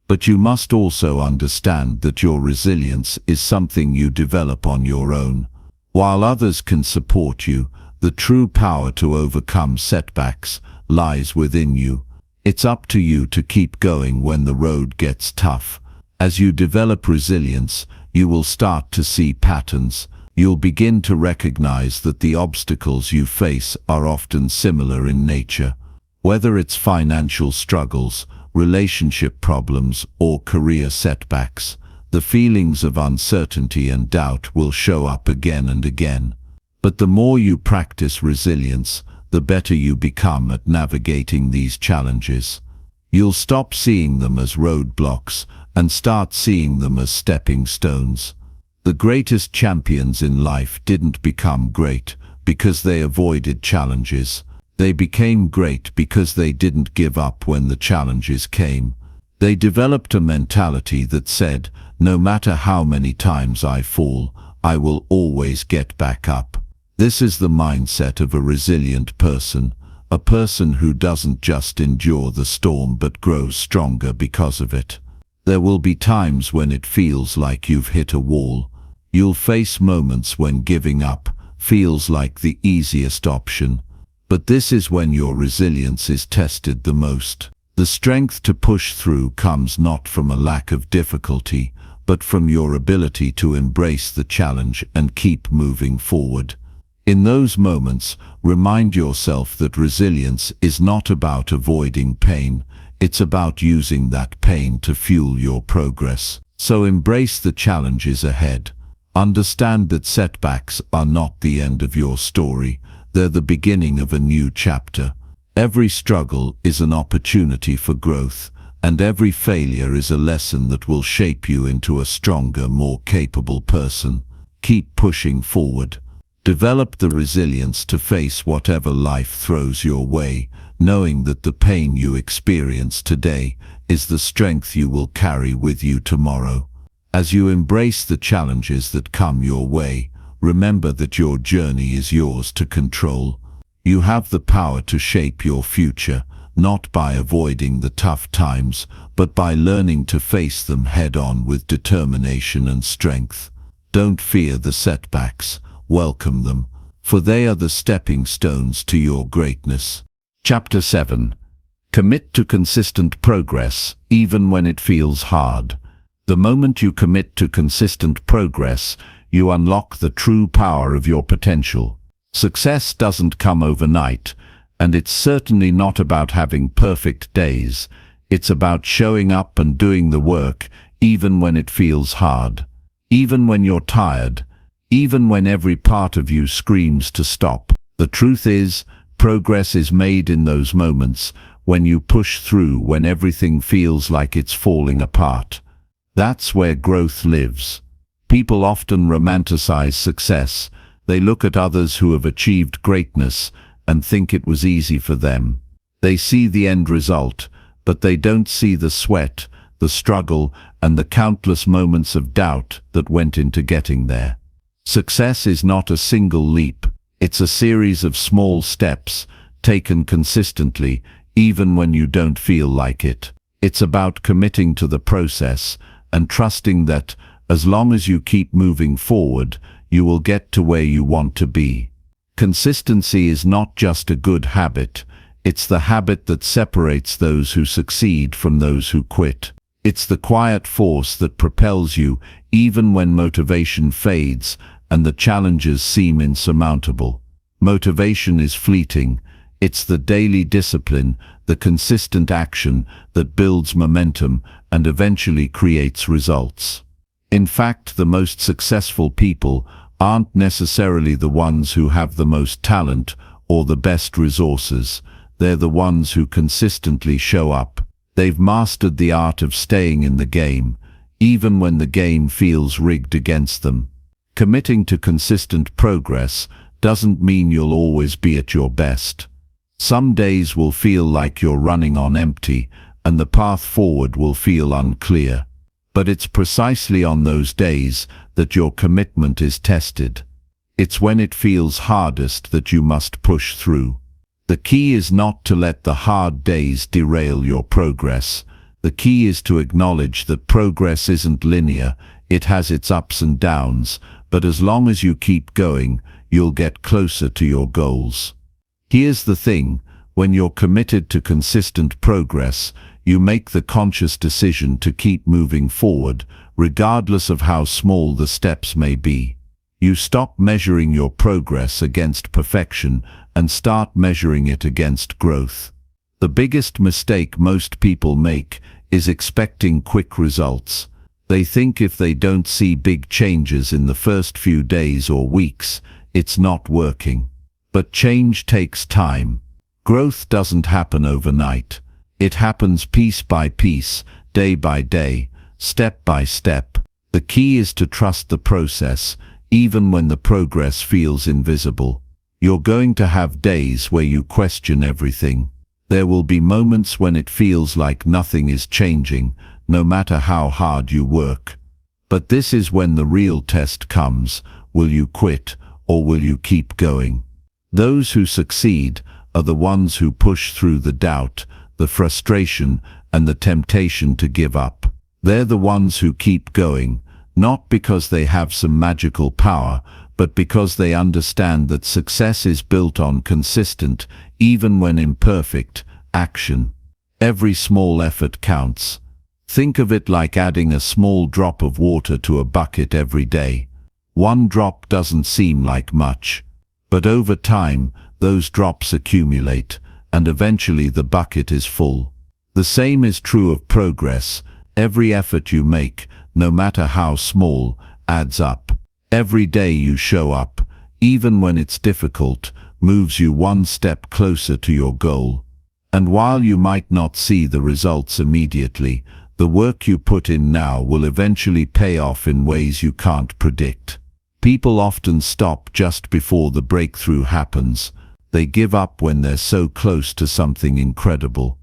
But you must also understand that your resilience is something you develop on your own. While others can support you, the true power to overcome setbacks lies within you. It's up to you to keep going when the road gets tough. As you develop resilience, you will start to see patterns. You'll begin to recognize that the obstacles you face are often similar in nature. Whether it's financial struggles, relationship problems, or career setbacks, the feelings of uncertainty and doubt will show up again and again. But the more you practice resilience, the better you become at navigating these challenges. You'll stop seeing them as roadblocks and start seeing them as stepping stones. The greatest champions in life didn't become great because they avoided challenges. They became great because they didn't give up when the challenges came. They developed a mentality that said, no matter how many times I fall, I will always get back up. This is the mindset of a resilient person, a person who doesn't just endure the storm but grows stronger because of it. There will be times when it feels like you've hit a wall. You'll face moments when giving up feels like the easiest option. But this is when your resilience is tested the most. The strength to push through comes not from a lack of difficulty, but from your ability to embrace the challenge and keep moving forward. In those moments, remind yourself that resilience is not about avoiding pain. It's about using that pain to fuel your progress. So embrace the challenges ahead. Understand that setbacks are not the end of your story. They're the beginning of a new chapter. Every struggle is an opportunity for growth, and every failure is a lesson that will shape you into a stronger, more capable person. Keep pushing forward. Develop the resilience to face whatever life throws your way, knowing that the pain you experience today is the strength you will carry with you tomorrow. As you embrace the challenges that come your way, remember that your journey is yours to control. You have the power to shape your future, not by avoiding the tough times, but by learning to face them head-on with determination and strength. Don't fear the setbacks, welcome them, for they are the stepping stones to your greatness. Chapter 7. Commit to consistent progress, even when it feels hard. The moment you commit to consistent progress, you unlock the true power of your potential. Success doesn't come overnight, and it's certainly not about having perfect days. It's about showing up and doing the work, even when it feels hard, even when you're tired, even when every part of you screams to stop. The truth is, progress is made in those moments when you push through, when everything feels like it's falling apart. That's where growth lives. People often romanticize success. They look at others who have achieved greatness and think it was easy for them. They see the end result, but they don't see the sweat, the struggle, and the countless moments of doubt that went into getting there. Success is not a single leap. It's a series of small steps, taken consistently, even when you don't feel like it. It's about committing to the process and trusting that, as long as you keep moving forward, you will get to where you want to be. Consistency is not just a good habit. It's the habit that separates those who succeed from those who quit. It's the quiet force that propels you even when motivation fades and the challenges seem insurmountable. Motivation is fleeting. It's the daily discipline, the consistent action that builds momentum and eventually creates results. In fact, the most successful people aren't necessarily the ones who have the most talent or the best resources. They're the ones who consistently show up. They've mastered the art of staying in the game, even when the game feels rigged against them. Committing to consistent progress doesn't mean you'll always be at your best. Some days will feel like you're running on empty, and the path forward will feel unclear. But it's precisely on those days that your commitment is tested. It's when it feels hardest that you must push through. The key is not to let the hard days derail your progress. The key is to acknowledge that progress isn't linear. It has its ups and downs, but as long as you keep going, you'll get closer to your goals. Here's the thing: when you're committed to consistent progress, you make the conscious decision to keep moving forward, regardless of how small the steps may be. You stop measuring your progress against perfection and start measuring it against growth. The biggest mistake most people make is expecting quick results. They think if they don't see big changes in the first few days or weeks, it's not working. But change takes time. Growth doesn't happen overnight. It happens piece by piece, day by day, step by step. The key is to trust the process, even when the progress feels invisible. You're going to have days where you question everything. There will be moments when it feels like nothing is changing, no matter how hard you work. But this is when the real test comes. Will you quit, or will you keep going? Those who succeed are the ones who push through the doubt, the frustration, and the temptation to give up. They're the ones who keep going, not because they have some magical power, but because they understand that success is built on consistent, even when imperfect, action. Every small effort counts. Think of it like adding a small drop of water to a bucket every day. One drop doesn't seem like much, but over time, those drops accumulate, and eventually the bucket is full. The same is true of progress. Every effort you make, no matter how small, adds up. Every day you show up, even when it's difficult, moves you one step closer to your goal. And while you might not see the results immediately, the work you put in now will eventually pay off in ways you can't predict. People often stop just before the breakthrough happens. They give up when they're so close to something incredible.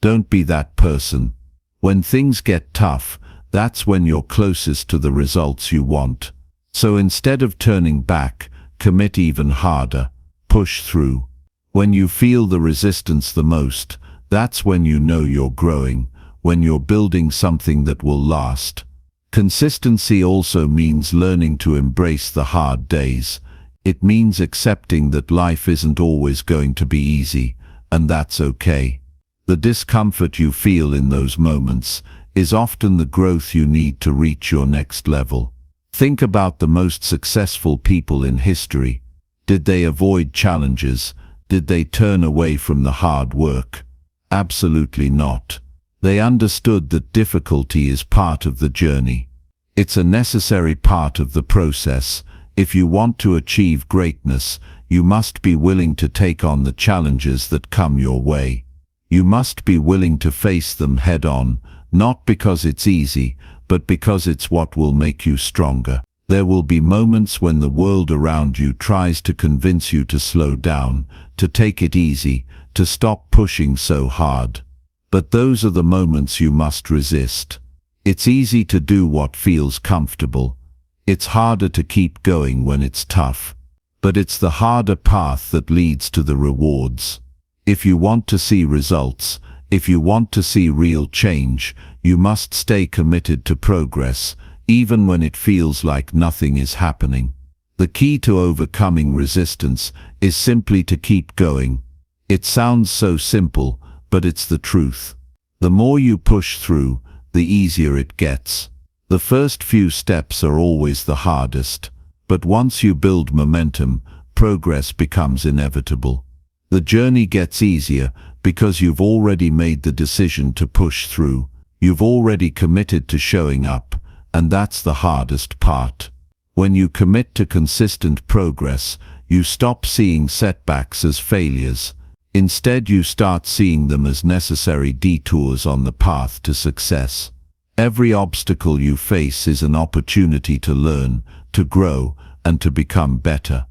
Don't be that person. When things get tough, that's when you're closest to the results you want. So instead of turning back, commit even harder. Push through. When you feel the resistance the most, that's when you know you're growing, when you're building something that will last. Consistency also means learning to embrace the hard days. It means accepting that life isn't always going to be easy, and that's okay. The discomfort you feel in those moments is often the growth you need to reach your next level. Think about the most successful people in history. Did they avoid challenges? Did they turn away from the hard work? Absolutely not. They understood that difficulty is part of the journey. It's a necessary part of the process. If you want to achieve greatness, you must be willing to take on the challenges that come your way. You must be willing to face them head on, not because it's easy, but because it's what will make you stronger. There will be moments when the world around you tries to convince you to slow down, to take it easy, to stop pushing so hard. But those are the moments you must resist. It's easy to do what feels comfortable. It's harder to keep going when it's tough. But it's the harder path that leads to the rewards. If you want to see results, if you want to see real change, you must stay committed to progress, even when it feels like nothing is happening. The key to overcoming resistance is simply to keep going. It sounds so simple, but it's the truth. The more you push through, the easier it gets. The first few steps are always the hardest, but once you build momentum, progress becomes inevitable. The journey gets easier because you've already made the decision to push through. You've already committed to showing up, and that's the hardest part. When you commit to consistent progress, you stop seeing setbacks as failures. Instead, you start seeing them as necessary detours on the path to success. Every obstacle you face is an opportunity to learn, to grow, and to become better.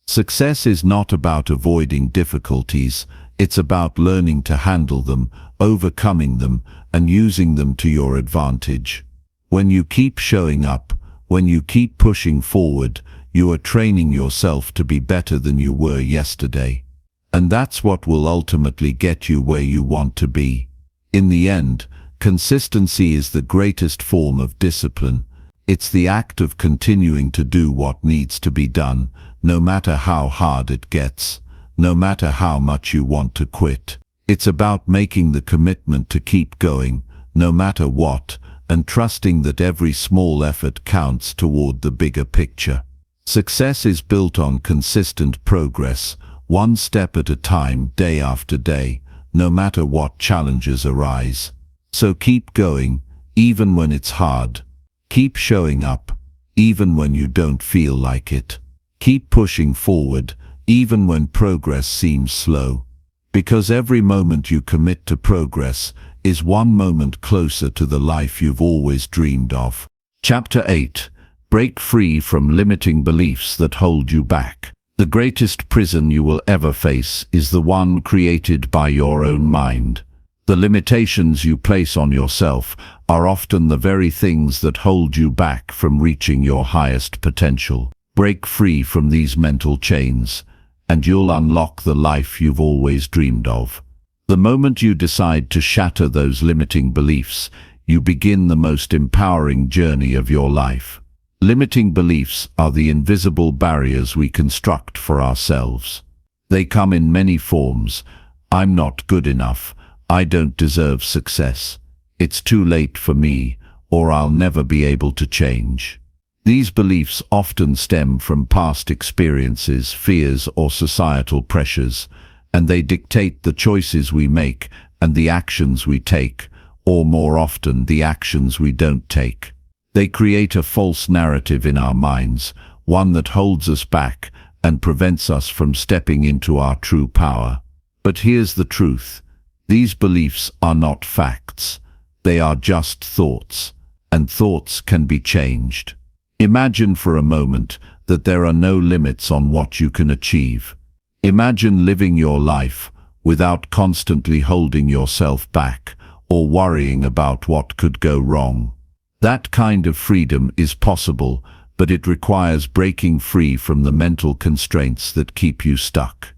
Success is not about avoiding difficulties, it's about learning to handle them, overcoming them, and using them to your advantage. When you keep showing up, when you keep pushing forward, you are training yourself to be better than you were yesterday. And that's what will ultimately get you where you want to be. In the end, consistency is the greatest form of discipline. It's the act of continuing to do what needs to be done, no matter how hard it gets, no matter how much you want to quit. It's about making the commitment to keep going, no matter what, and trusting that every small effort counts toward the bigger picture. Success is built on consistent progress, one step at a time, day after day, no matter what challenges arise. So keep going, even when it's hard. Keep showing up, even when you don't feel like it. Keep pushing forward, even when progress seems slow. Because every moment you commit to progress is one moment closer to the life you've always dreamed of. Chapter 8. Break free from limiting beliefs that hold you back. The greatest prison you will ever face is the one created by your own mind. The limitations you place on yourself are often the very things that hold you back from reaching your highest potential. Break free from these mental chains, and you'll unlock the life you've always dreamed of. The moment you decide to shatter those limiting beliefs, you begin the most empowering journey of your life. Limiting beliefs are the invisible barriers we construct for ourselves. They come in many forms. I'm not good enough. I don't deserve success. It's too late for me, or I'll never be able to change. These beliefs often stem from past experiences, fears, or societal pressures, and they dictate the choices we make and the actions we take, or more often, the actions we don't take. They create a false narrative in our minds, one that holds us back and prevents us from stepping into our true power. But here's the truth. These beliefs are not facts. They are just thoughts, and thoughts can be changed. Imagine for a moment that there are no limits on what you can achieve. Imagine living your life without constantly holding yourself back or worrying about what could go wrong. That kind of freedom is possible, but it requires breaking free from the mental constraints that keep you stuck.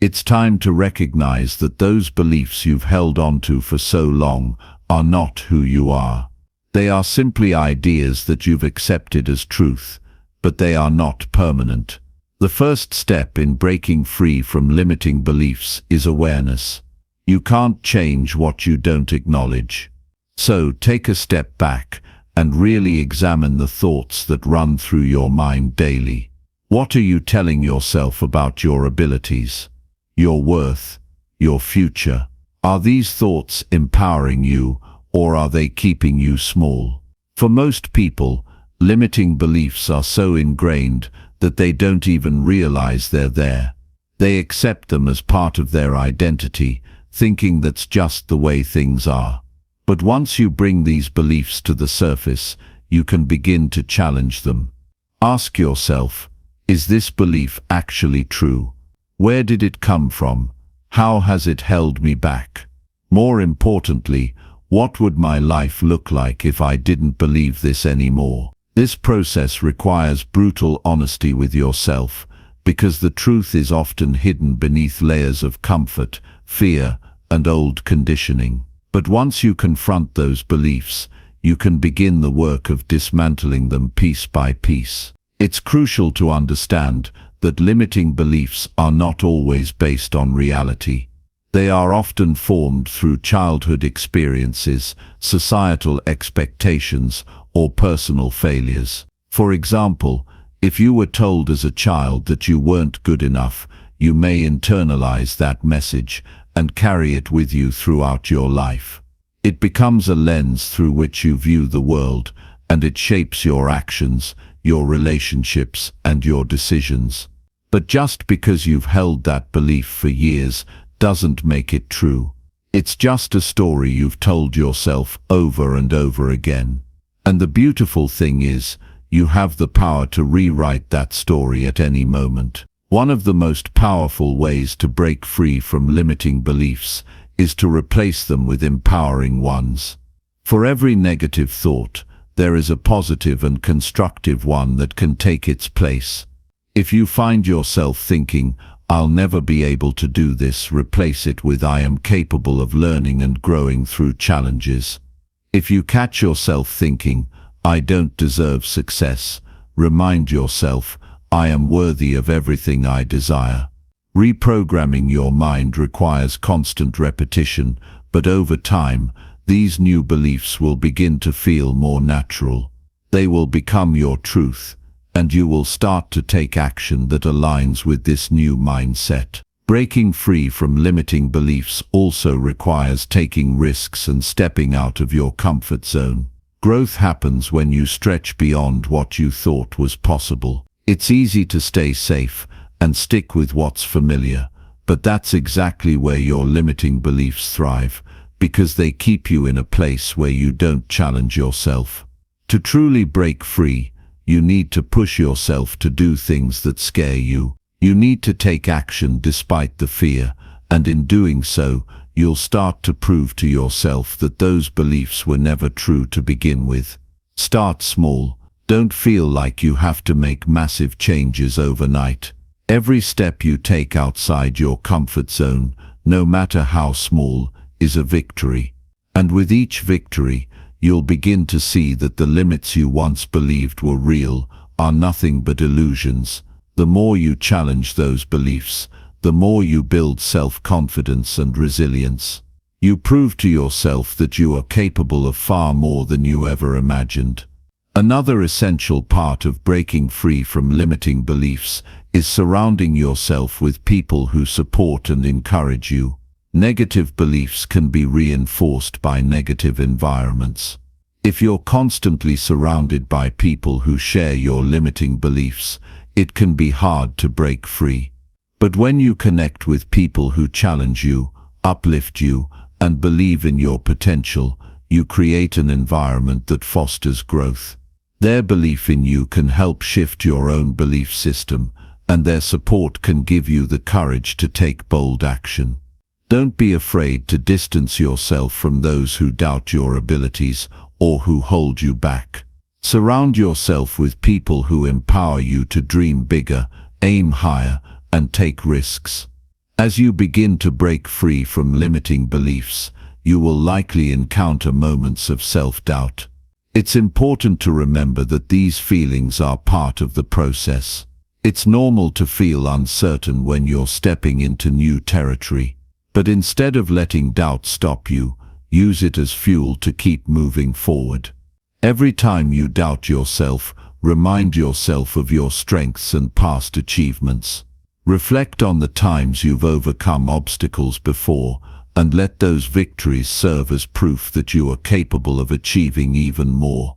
It's time to recognize that those beliefs you've held onto for so long are not who you are. They are simply ideas that you've accepted as truth, but they are not permanent. The first step in breaking free from limiting beliefs is awareness. You can't change what you don't acknowledge. So take a step back and really examine the thoughts that run through your mind daily. What are you telling yourself about your abilities, your worth, your future? Are these thoughts empowering you, or are they keeping you small? For most people, limiting beliefs are so ingrained that they don't even realize they're there. They accept them as part of their identity, thinking that's just the way things are. But once you bring these beliefs to the surface, you can begin to challenge them. Ask yourself, is this belief actually true? Where did it come from? How has it held me back? More importantly, what would my life look like if I didn't believe this anymore? This process requires brutal honesty with yourself, because the truth is often hidden beneath layers of comfort, fear, and old conditioning. But once you confront those beliefs, you can begin the work of dismantling them piece by piece. It's crucial to understand that limiting beliefs are not always based on reality. They are often formed through childhood experiences, societal expectations, or personal failures. For example, if you were told as a child that you weren't good enough, you may internalize that message and carry it with you throughout your life. It becomes a lens through which you view the world, and it shapes your actions, your relationships, and your decisions. But just because you've held that belief for years doesn't make it true. It's just a story you've told yourself over and over again. And the beautiful thing is, you have the power to rewrite that story at any moment. One of the most powerful ways to break free from limiting beliefs is to replace them with empowering ones. For every negative thought, there is a positive and constructive one that can take its place. If you find yourself thinking, "I'll never be able to do this," replace it with, "I am capable of learning and growing through challenges." If you catch yourself thinking, "I don't deserve success," remind yourself, "I am worthy of everything I desire." Reprogramming your mind requires constant repetition, but over time, these new beliefs will begin to feel more natural. They will become your truth, and you will start to take action that aligns with this new mindset. Breaking free from limiting beliefs also requires taking risks and stepping out of your comfort zone. Growth happens when you stretch beyond what you thought was possible. It's easy to stay safe and stick with what's familiar, but that's exactly where your limiting beliefs thrive, because they keep you in a place where you don't challenge yourself. To truly break free, you need to push yourself to do things that scare you. You need to take action despite the fear, and in doing so, you'll start to prove to yourself that those beliefs were never true to begin with. Start small. Don't feel like you have to make massive changes overnight. Every step you take outside your comfort zone, no matter how small, is a victory. And with each victory, you'll begin to see that the limits you once believed were real are nothing but illusions. The more you challenge those beliefs, the more you build self-confidence and resilience. You prove to yourself that you are capable of far more than you ever imagined. Another essential part of breaking free from limiting beliefs is surrounding yourself with people who support and encourage you. Negative beliefs can be reinforced by negative environments. If you're constantly surrounded by people who share your limiting beliefs, it can be hard to break free. But when you connect with people who challenge you, uplift you, and believe in your potential, you create an environment that fosters growth. Their belief in you can help shift your own belief system, and their support can give you the courage to take bold action. Don't be afraid to distance yourself from those who doubt your abilities or who hold you back. Surround yourself with people who empower you to dream bigger, aim higher, and take risks. As you begin to break free from limiting beliefs, you will likely encounter moments of self-doubt. It's important to remember that these feelings are part of the process. It's normal to feel uncertain when you're stepping into new territory. But instead of letting doubt stop you, use it as fuel to keep moving forward. Every time you doubt yourself, remind yourself of your strengths and past achievements. Reflect on the times you've overcome obstacles before, and let those victories serve as proof that you are capable of achieving even more.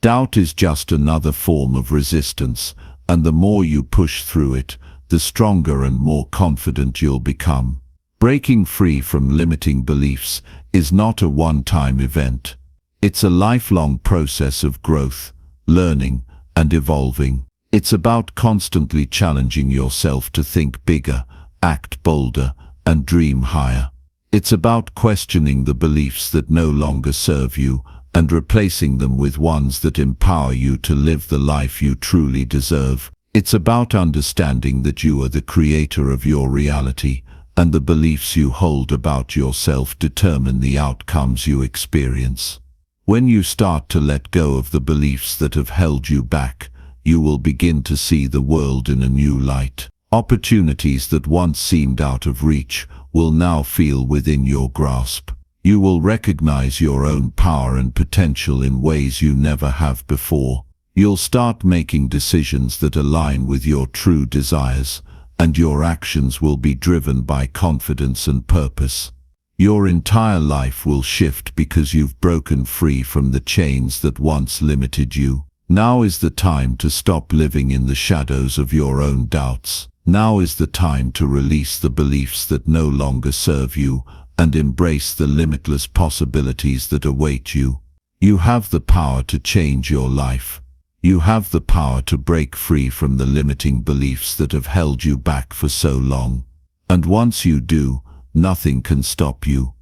Doubt is just another form of resistance, and the more you push through it, the stronger and more confident you'll become. Breaking free from limiting beliefs is not a one-time event. It's a lifelong process of growth, learning, and evolving. It's about constantly challenging yourself to think bigger, act bolder, and dream higher. It's about questioning the beliefs that no longer serve you and replacing them with ones that empower you to live the life you truly deserve. It's about understanding that you are the creator of your reality, and the beliefs you hold about yourself determine the outcomes you experience. When you start to let go of the beliefs that have held you back, you will begin to see the world in a new light. Opportunities that once seemed out of reach will now feel within your grasp. You will recognize your own power and potential in ways you never have before. You'll start making decisions that align with your true desires, and your actions will be driven by confidence and purpose. Your entire life will shift because you've broken free from the chains that once limited you. Now is the time to stop living in the shadows of your own doubts. Now is the time to release the beliefs that no longer serve you and embrace the limitless possibilities that await you. You have the power to change your life. You have the power to break free from the limiting beliefs that have held you back for so long. And once you do, nothing can stop you.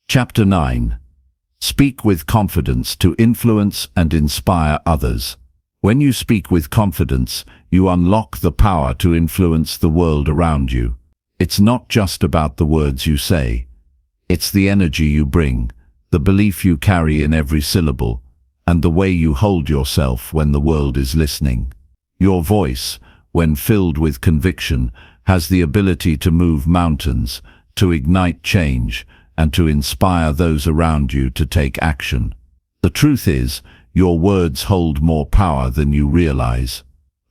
Chapter 9. Speak with confidence to influence and inspire others. When you speak with confidence, you unlock the power to influence the world around you. It's not just about the words you say. It's the energy you bring, the belief you carry in every syllable, and the way you hold yourself when the world is listening. Your voice, when filled with conviction, has the ability to move mountains, to ignite change, and to inspire those around you to take action. The truth is, your words hold more power than you realize.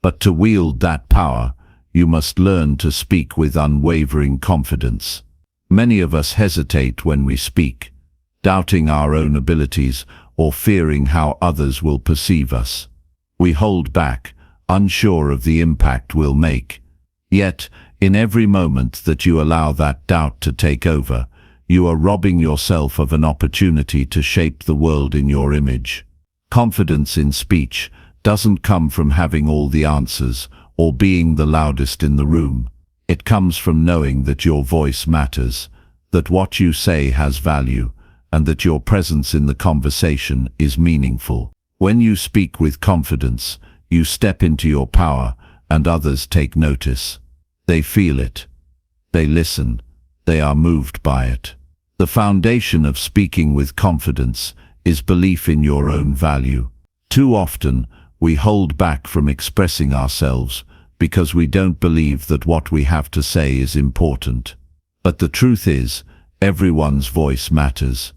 But to wield that power, you must learn to speak with unwavering confidence. Many of us hesitate when we speak, doubting our own abilities or fearing how others will perceive us. We hold back, unsure of the impact we'll make. Yet, in every moment that you allow that doubt to take over, you are robbing yourself of an opportunity to shape the world in your image. Confidence in speech doesn't come from having all the answers or being the loudest in the room. It comes from knowing that your voice matters, that what you say has value, and that your presence in the conversation is meaningful. When you speak with confidence, you step into your power, and others take notice. They feel it. They listen. They are moved by it. The foundation of speaking with confidence is belief in your own value. Too often, we hold back from expressing ourselves because we don't believe that what we have to say is important. But the truth is, everyone's voice matters.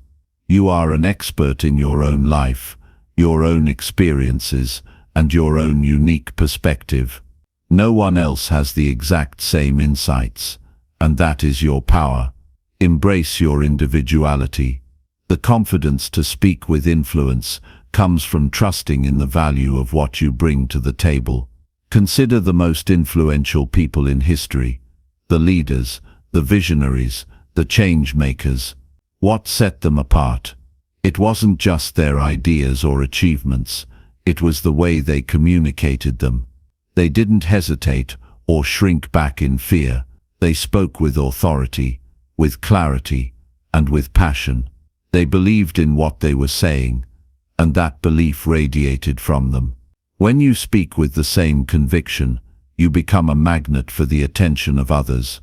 You are an expert in your own life, your own experiences, and your own unique perspective. No one else has the exact same insights, and that is your power. Embrace your individuality. The confidence to speak with influence comes from trusting in the value of what you bring to the table. Consider the most influential people in history, the leaders, the visionaries, the change makers. What set them apart? It wasn't just their ideas or achievements, it was the way they communicated them. They didn't hesitate or shrink back in fear. They spoke with authority, with clarity, and with passion. They believed in what they were saying, and that belief radiated from them. When you speak with the same conviction, you become a magnet for the attention of others.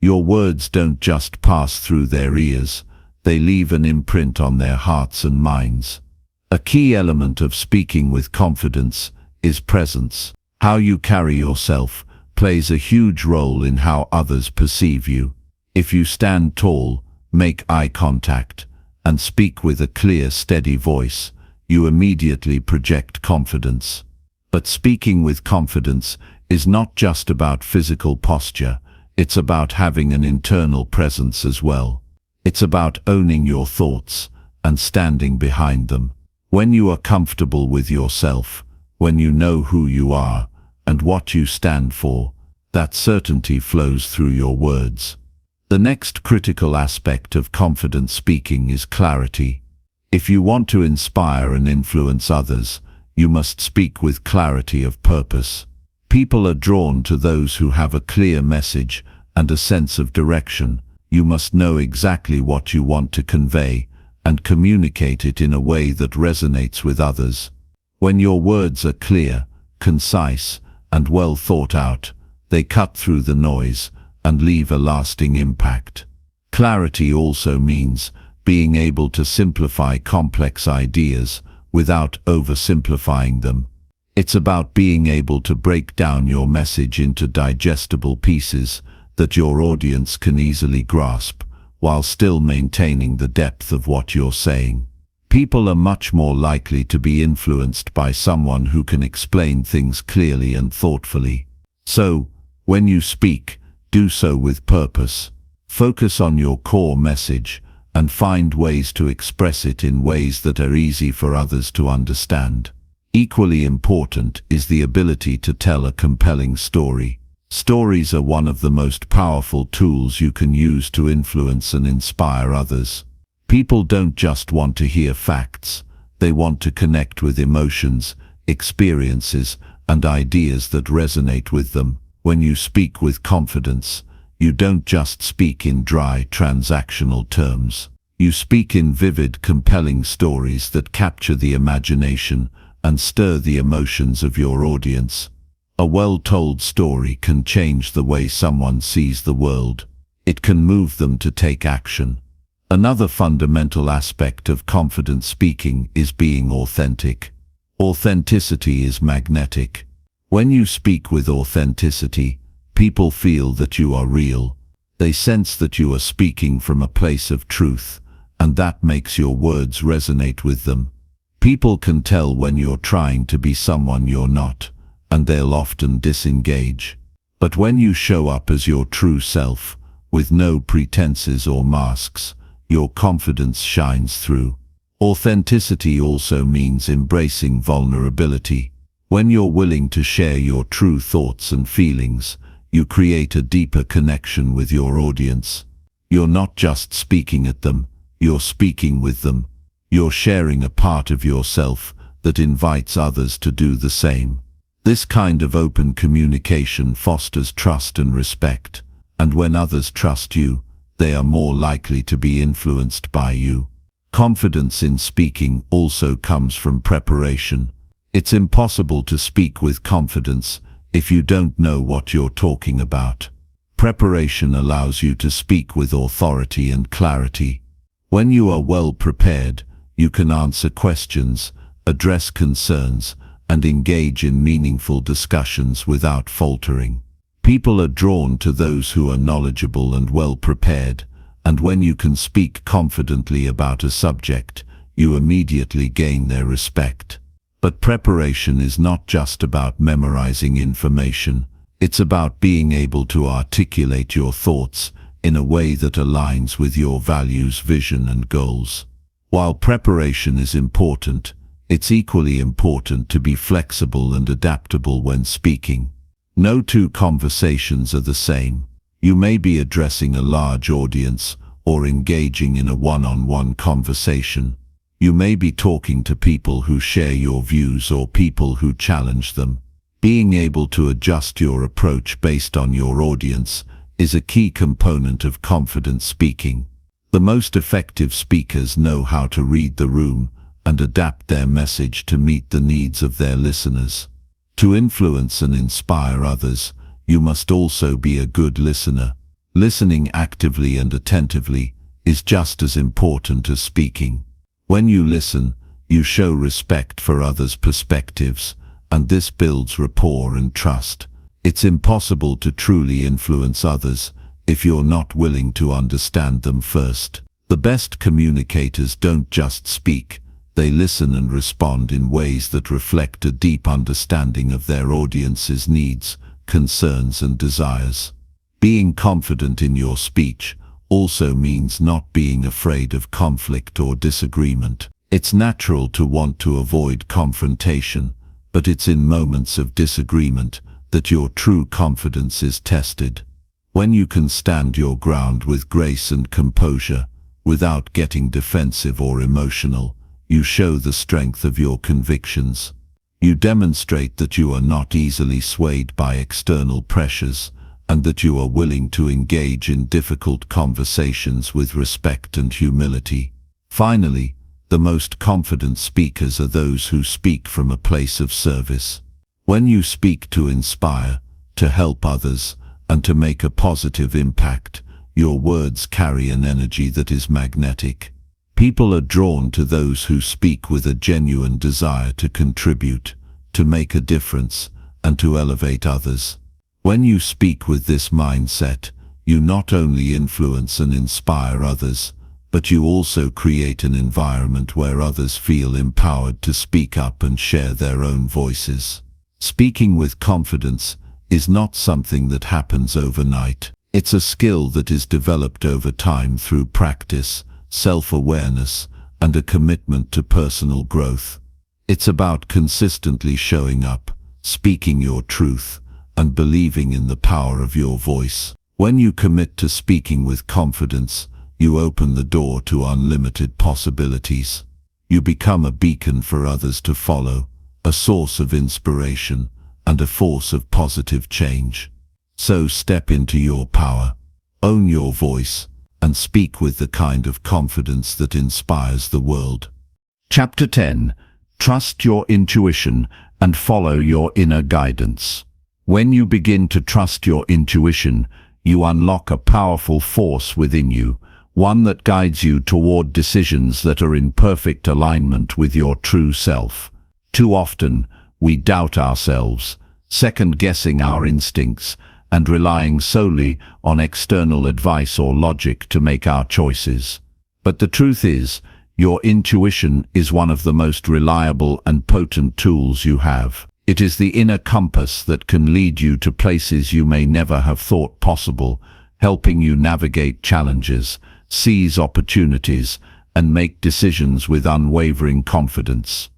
Your words don't just pass through their ears, they leave an imprint on their hearts and minds. A key element of speaking with confidence is presence. How you carry yourself plays a huge role in how others perceive you. If you stand tall, make eye contact, and speak with a clear, steady voice, you immediately project confidence. But speaking with confidence is not just about physical posture, it's about having an internal presence as well. It's about owning your thoughts and standing behind them. When you are comfortable with yourself, when you know who you are and what you stand for, that certainty flows through your words. The next critical aspect of confident speaking is clarity. If you want to inspire and influence others, you must speak with clarity of purpose. People are drawn to those who have a clear message and a sense of direction. You must know exactly what you want to convey and communicate it in a way that resonates with others. When your words are clear, concise, and well thought out, they cut through the noise and leave a lasting impact. Clarity also means being able to simplify complex ideas without oversimplifying them. It's about being able to break down your message into digestible pieces that your audience can easily grasp, while still maintaining the depth of what you're saying. People are much more likely to be influenced by someone who can explain things clearly and thoughtfully. So, when you speak, do so with purpose. Focus on your core message and find ways to express it in ways that are easy for others to understand. Equally important is the ability to tell a compelling story. Stories are one of the most powerful tools you can use to influence and inspire others. People don't just want to hear facts, they want to connect with emotions, experiences, and ideas that resonate with them. When you speak with confidence, you don't just speak in dry, transactional terms. You speak in vivid, compelling stories that capture the imagination and stir the emotions of your audience. A well-told story can change the way someone sees the world. It can move them to take action. Another fundamental aspect of confident speaking is being authentic. Authenticity is magnetic. When you speak with authenticity, people feel that you are real. They sense that you are speaking from a place of truth, and that makes your words resonate with them. People can tell when you're trying to be someone you're not, and they'll often disengage. But when you show up as your true self, with no pretenses or masks, your confidence shines through. Authenticity also means embracing vulnerability. When you're willing to share your true thoughts and feelings, you create a deeper connection with your audience. You're not just speaking at them, you're speaking with them. You're sharing a part of yourself that invites others to do the same. This kind of open communication fosters trust and respect, and when others trust you, they are more likely to be influenced by you. Confidence in speaking also comes from preparation. It's impossible to speak with confidence if you don't know what you're talking about. Preparation allows you to speak with authority and clarity. When you are well prepared, you can answer questions, address concerns, and engage in meaningful discussions without faltering. People are drawn to those who are knowledgeable and well prepared, and when you can speak confidently about a subject, you immediately gain their respect. But preparation is not just about memorizing information, it's about being able to articulate your thoughts in a way that aligns with your values, vision, and goals. While preparation is important, it's equally important to be flexible and adaptable when speaking. No two conversations are the same. You may be addressing a large audience or engaging in a one-on-one conversation. You may be talking to people who share your views or people who challenge them. Being able to adjust your approach based on your audience is a key component of confident speaking. The most effective speakers know how to read the room and adapt their message to meet the needs of their listeners. To influence and inspire others, you must also be a good listener. Listening actively and attentively is just as important as speaking. When you listen, you show respect for others' perspectives, and this builds rapport and trust. It's impossible to truly influence others if you're not willing to understand them first. The best communicators don't just speak, They listen and respond in ways that reflect a deep understanding of their audience's needs, concerns and desires. Being confident in your speech also means not being afraid of conflict or disagreement. It's natural to want to avoid confrontation, but it's in moments of disagreement that your true confidence is tested. When you can stand your ground with grace and composure, without getting defensive or emotional, you show the strength of your convictions. You demonstrate that you are not easily swayed by external pressures, and that you are willing to engage in difficult conversations with respect and humility. Finally, the most confident speakers are those who speak from a place of service. When you speak to inspire, to help others, and to make a positive impact, your words carry an energy that is magnetic. People are drawn to those who speak with a genuine desire to contribute, to make a difference, and to elevate others. When you speak with this mindset, you not only influence and inspire others, but you also create an environment where others feel empowered to speak up and share their own voices. Speaking with confidence is not something that happens overnight. It's a skill that is developed over time through practice, self-awareness, and a commitment to personal growth. It's about consistently showing up, speaking your truth, and believing in the power of your voice. When you commit to speaking with confidence, you open the door to unlimited possibilities. You become a beacon for others to follow, a source of inspiration, and a force of positive change. So step into your power, own your voice, and speak with the kind of confidence that inspires the world. Chapter 10. Trust your intuition and follow your inner guidance. When you begin to trust your intuition, you unlock a powerful force within you, one that guides you toward decisions that are in perfect alignment with your true self. Too often, we doubt ourselves, second-guessing our instincts, and relying solely on external advice or logic to make our choices. But the truth is, your intuition is one of the most reliable and potent tools you have. It is the inner compass that can lead you to places you may never have thought possible, helping you navigate challenges, seize opportunities, and make decisions with unwavering confidence.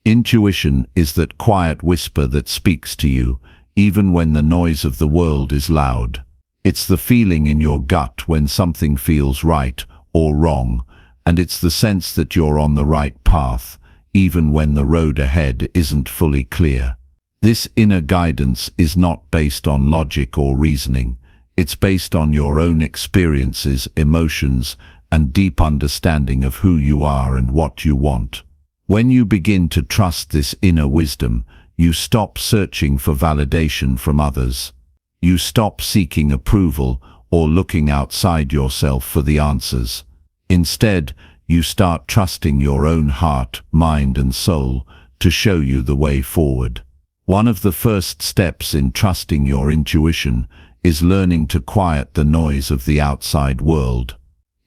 Intuition is that quiet whisper that speaks to you, even when the noise of the world is loud. It's the feeling in your gut when something feels right or wrong, and it's the sense that you're on the right path, even when the road ahead isn't fully clear. This inner guidance is not based on logic or reasoning. It's based on your own experiences, emotions, and deep understanding of who you are and what you want. When you begin to trust this inner wisdom, you stop searching for validation from others. You stop seeking approval or looking outside yourself for the answers. Instead, you start trusting your own heart, mind, and soul to show you the way forward. One of the first steps in trusting your intuition is learning to quiet the noise of the outside world.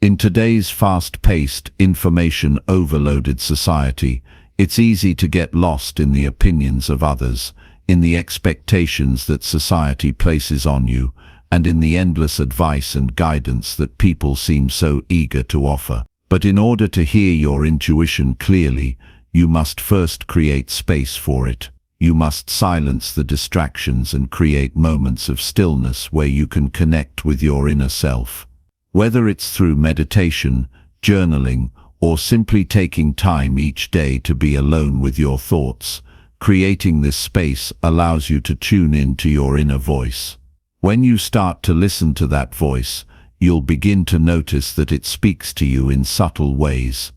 In today's fast-paced, information-overloaded society, it's easy to get lost in the opinions of others, in the expectations that society places on you, and in the endless advice and guidance that people seem so eager to offer. But in order to hear your intuition clearly, you must first create space for it. You must silence the distractions and create moments of stillness where you can connect with your inner self. Whether it's through meditation, journaling, or simply taking time each day to be alone with your thoughts, creating this space allows you to tune in to your inner voice. When you start to listen to that voice, you'll begin to notice that it speaks to you in subtle ways.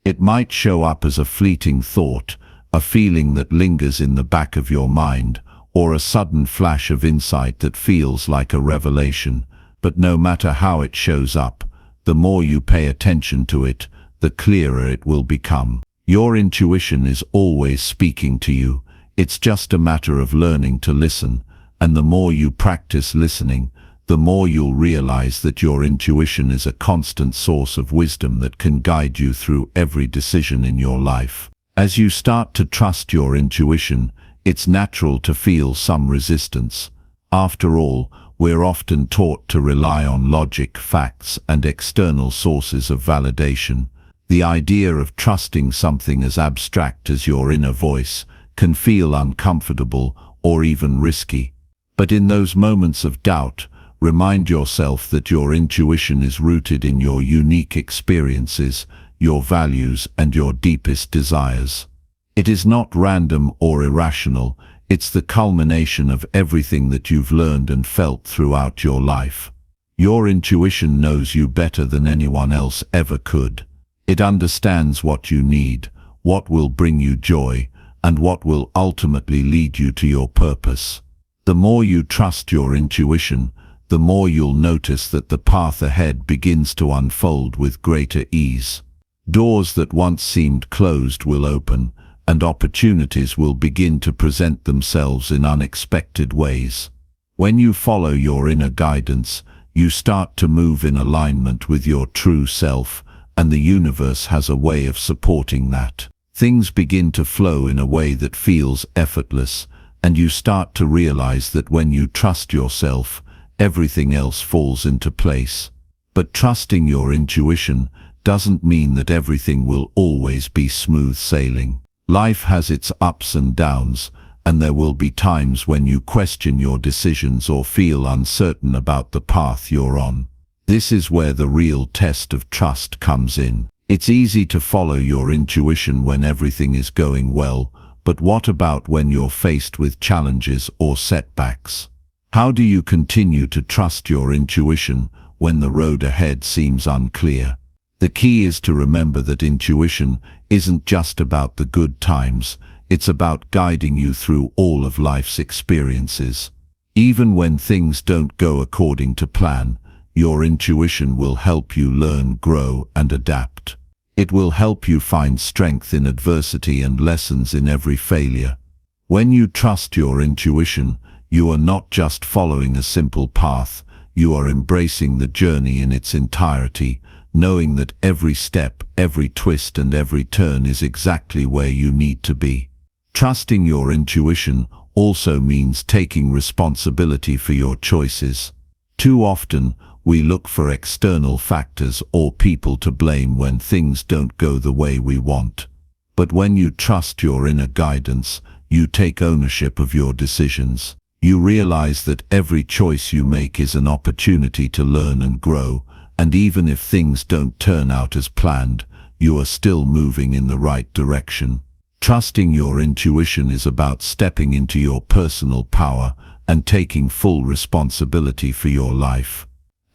It might show up as a fleeting thought, a feeling that lingers in the back of your mind, or a sudden flash of insight that feels like a revelation. But no matter how it shows up, the more you pay attention to it, the clearer it will become. Your intuition is always speaking to you. It's just a matter of learning to listen, and the more you practice listening, the more you'll realize that your intuition is a constant source of wisdom that can guide you through every decision in your life. As you start to trust your intuition, it's natural to feel some resistance. After all, we're often taught to rely on logic, facts, and external sources of validation. The idea of trusting something as abstract as your inner voice can feel uncomfortable or even risky. But in those moments of doubt, remind yourself that your intuition is rooted in your unique experiences, your values, and your deepest desires. It is not random or irrational. It's the culmination of everything that you've learned and felt throughout your life. Your intuition knows you better than anyone else ever could. It understands what you need, what will bring you joy, and what will ultimately lead you to your purpose. The more you trust your intuition, the more you'll notice that the path ahead begins to unfold with greater ease. Doors that once seemed closed will open, and opportunities will begin to present themselves in unexpected ways. When you follow your inner guidance, you start to move in alignment with your true self, and the universe has a way of supporting that. Things begin to flow in a way that feels effortless, and you start to realize that when you trust yourself, everything else falls into place. But trusting your intuition doesn't mean that everything will always be smooth sailing. Life has its ups and downs, and there will be times when you question your decisions or feel uncertain about the path you're on. This is where the real test of trust comes in. It's easy to follow your intuition when everything is going well, but what about when you're faced with challenges or setbacks? How do you continue to trust your intuition when the road ahead seems unclear? The key is to remember that intuition isn't just about the good times, it's about guiding you through all of life's experiences. Even when things don't go according to plan, your intuition will help you learn, grow, and adapt. It will help you find strength in adversity and lessons in every failure. When you trust your intuition, you are not just following a simple path, you are embracing the journey in its entirety, knowing that every step, every twist, and every turn is exactly where you need to be. Trusting your intuition also means taking responsibility for your choices. Too often, we look for external factors or people to blame when things don't go the way we want. But when you trust your inner guidance, you take ownership of your decisions. You realize that every choice you make is an opportunity to learn and grow, and even if things don't turn out as planned, you are still moving in the right direction. Trusting your intuition is about stepping into your personal power and taking full responsibility for your life.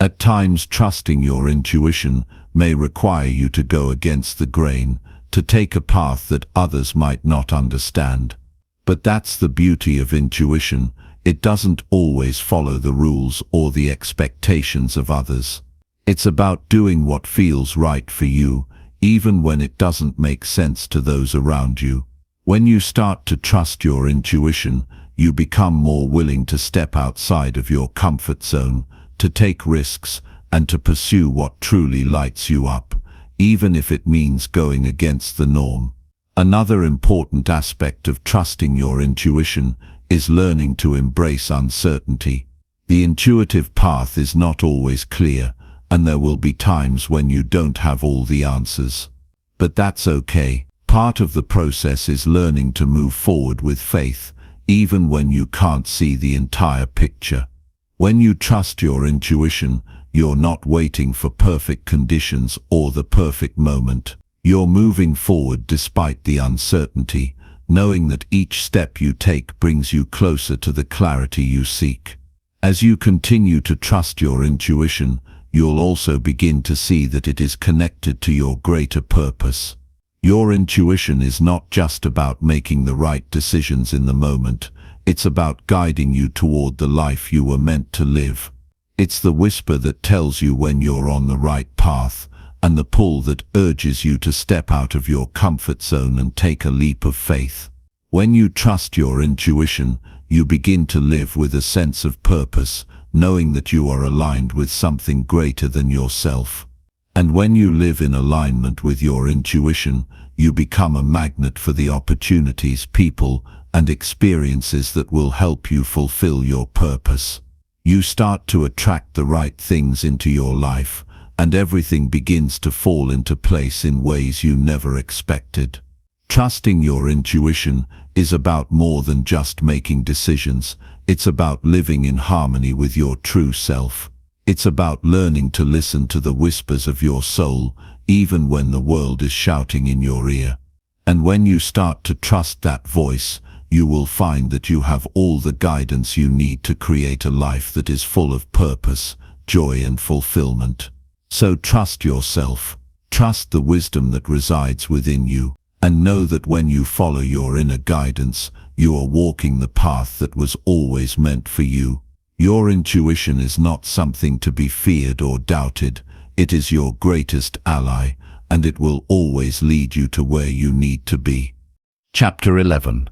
At times, trusting your intuition may require you to go against the grain, to take a path that others might not understand. But that's the beauty of intuition. It doesn't always follow the rules or the expectations of others. It's about doing what feels right for you, even when it doesn't make sense to those around you. When you start to trust your intuition, you become more willing to step outside of your comfort zone, to take risks, and to pursue what truly lights you up, even if it means going against the norm. Another important aspect of trusting your intuition is learning to embrace uncertainty. The intuitive path is not always clear, and there will be times when you don't have all the answers. But that's okay. Part of the process is learning to move forward with faith, even when you can't see the entire picture. When you trust your intuition, you're not waiting for perfect conditions or the perfect moment. You're moving forward despite the uncertainty, knowing that each step you take brings you closer to the clarity you seek. As you continue to trust your intuition, you'll also begin to see that it is connected to your greater purpose. Your intuition is not just about making the right decisions in the moment, it's about guiding you toward the life you were meant to live. It's the whisper that tells you when you're on the right path, and the pull that urges you to step out of your comfort zone and take a leap of faith. When you trust your intuition, you begin to live with a sense of purpose, knowing that you are aligned with something greater than yourself. And when you live in alignment with your intuition, you become a magnet for the opportunities, people, and experiences that will help you fulfill your purpose. You start to attract the right things into your life, and everything begins to fall into place in ways you never expected. Trusting your intuition is about more than just making decisions. It's about living in harmony with your true self. It's about learning to listen to the whispers of your soul, even when the world is shouting in your ear. And when you start to trust that voice, you will find that you have all the guidance you need to create a life that is full of purpose, joy, and fulfillment. So trust yourself, trust the wisdom that resides within you, and know that when you follow your inner guidance, you are walking the path that was always meant for you. Your intuition is not something to be feared or doubted. It is your greatest ally, and it will always lead you to where you need to be. Chapter 11.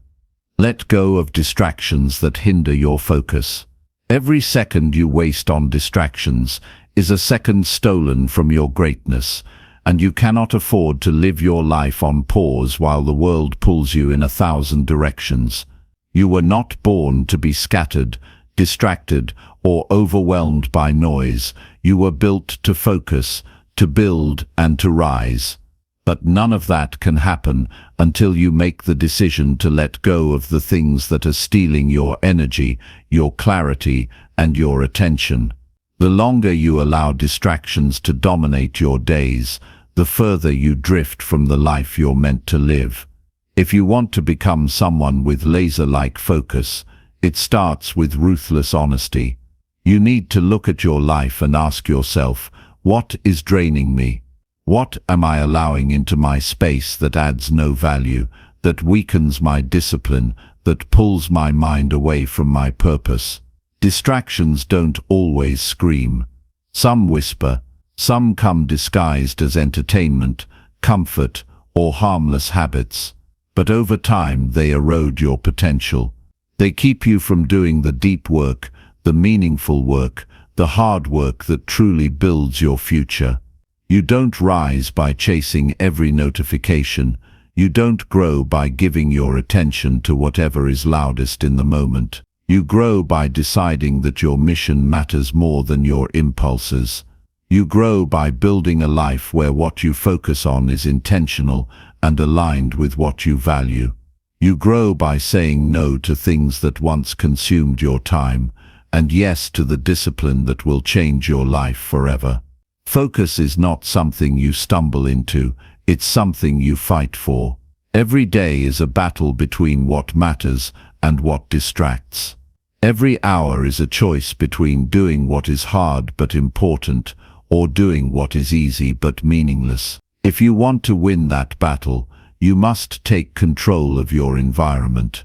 Let go of distractions that hinder your focus. Every second you waste on distractions is a second stolen from your greatness, and you cannot afford to live your life on pause while the world pulls you in 1,000 directions. You were not born to be scattered, distracted, or overwhelmed by noise. You were built to focus, to build, and to rise. But none of that can happen until you make the decision to let go of the things that are stealing your energy, your clarity, and your attention. The longer you allow distractions to dominate your days, the further you drift from the life you're meant to live. If you want to become someone with laser-like focus, it starts with ruthless honesty. You need to look at your life and ask yourself, what is draining me? What am I allowing into my space that adds no value, that weakens my discipline, that pulls my mind away from my purpose? Distractions don't always scream. Some whisper, some come disguised as entertainment, comfort, or harmless habits. But over time they erode your potential. They keep you from doing the deep work, the meaningful work, the hard work that truly builds your future. You don't rise by chasing every notification. You don't grow by giving your attention to whatever is loudest in the moment. You grow by deciding that your mission matters more than your impulses. You grow by building a life where what you focus on is intentional and aligned with what you value. You grow by saying no to things that once consumed your time, and yes to the discipline that will change your life forever. Focus is not something you stumble into, it's something you fight for. Every day is a battle between what matters and what distracts. Every hour is a choice between doing what is hard but important, or doing what is easy but meaningless. If you want to win that battle, you must take control of your environment.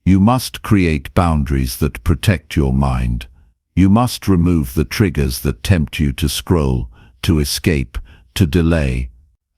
You must create boundaries that protect your mind. You must remove the triggers that tempt you to scroll, to escape, to delay.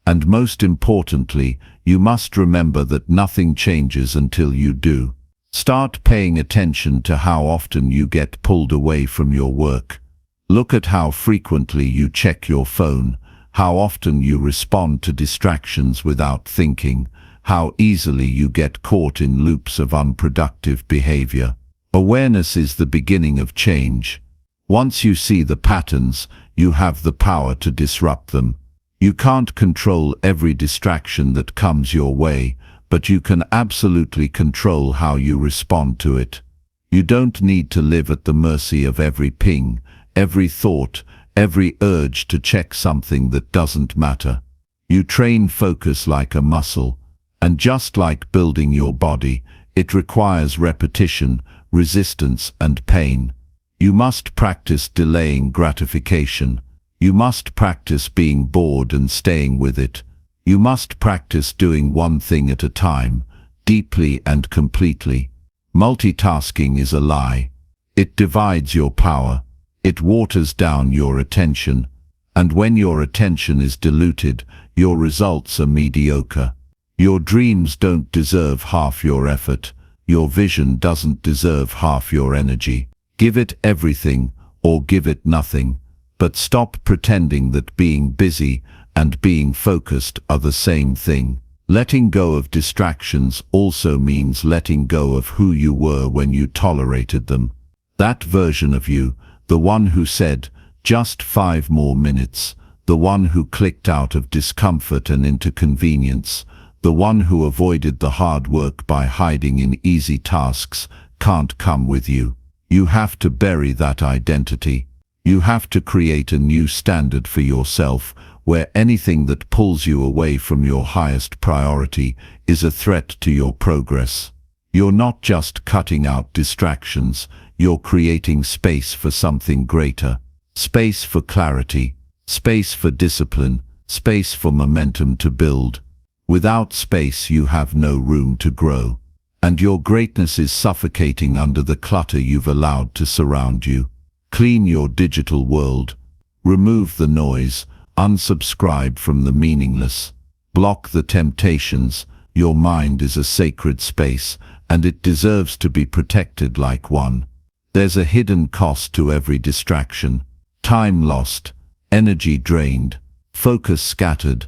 And most importantly, you must remember that nothing changes until you do. Start paying attention to how often you get pulled away from your work. Look at how frequently you check your phone, how often you respond to distractions without thinking, how easily you get caught in loops of unproductive behavior. Awareness is the beginning of change. Once you see the patterns, you have the power to disrupt them. You can't control every distraction that comes your way, but you can absolutely control how you respond to it. You don't need to live at the mercy of every ping, every thought, every urge to check something that doesn't matter. You train focus like a muscle, and just like building your body, it requires repetition, resistance, and pain. You must practice delaying gratification. You must practice being bored and staying with it. You must practice doing one thing at a time, deeply and completely. Multitasking is a lie. It divides your power. It waters down your attention. And when your attention is diluted, your results are mediocre. Your dreams don't deserve half your effort. Your vision doesn't deserve half your energy. Give it everything, or give it nothing, but stop pretending that being busy and being focused are the same thing. Letting go of distractions also means letting go of who you were when you tolerated them. That version of you, the one who said, "Just 5 more minutes," the one who clicked out of discomfort and into convenience, the one who avoided the hard work by hiding in easy tasks, can't come with you. You have to bury that identity. You have to create a new standard for yourself, where anything that pulls you away from your highest priority is a threat to your progress. You're not just cutting out distractions, you're creating space for something greater. Space for clarity, space for discipline, space for momentum to build. Without space, you have no room to grow. And your greatness is suffocating under the clutter you've allowed to surround you. Clean your digital world. Remove the noise. Unsubscribe from the meaningless. Block the temptations. Your mind is a sacred space, and it deserves to be protected like one. There's a hidden cost to every distraction. Time lost, energy drained, focus scattered,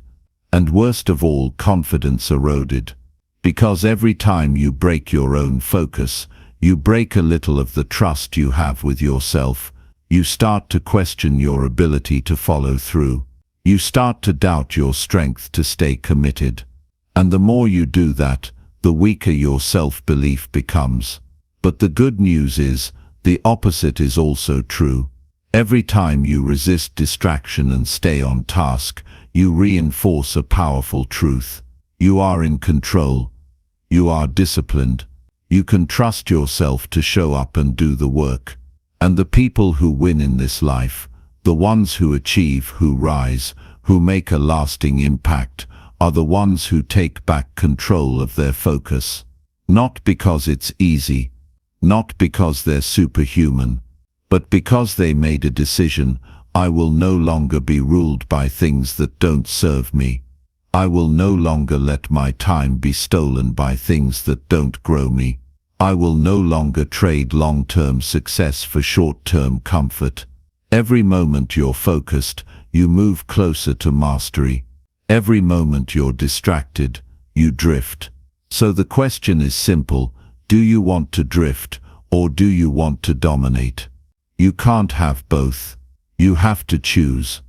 and worst of all, confidence eroded. Because every time you break your own focus, you break a little of the trust you have with yourself. You start to question your ability to follow through. You start to doubt your strength to stay committed. And the more you do that, the weaker your self-belief becomes. But the good news is, the opposite is also true. Every time you resist distraction and stay on task, you reinforce a powerful truth. You are in control. You are disciplined. You can trust yourself to show up and do the work. And the people who win in this life, the ones who achieve, who rise, who make a lasting impact, are the ones who take back control of their focus. Not because it's easy, not because they're superhuman, but because they made a decision: I will no longer be ruled by things that don't serve me. I will no longer let my time be stolen by things that don't grow me. I will no longer trade long-term success for short-term comfort. Every moment you're focused, you move closer to mastery. Every moment you're distracted, you drift. So the question is simple: do you want to drift, or do you want to dominate? You can't have both. You have to choose.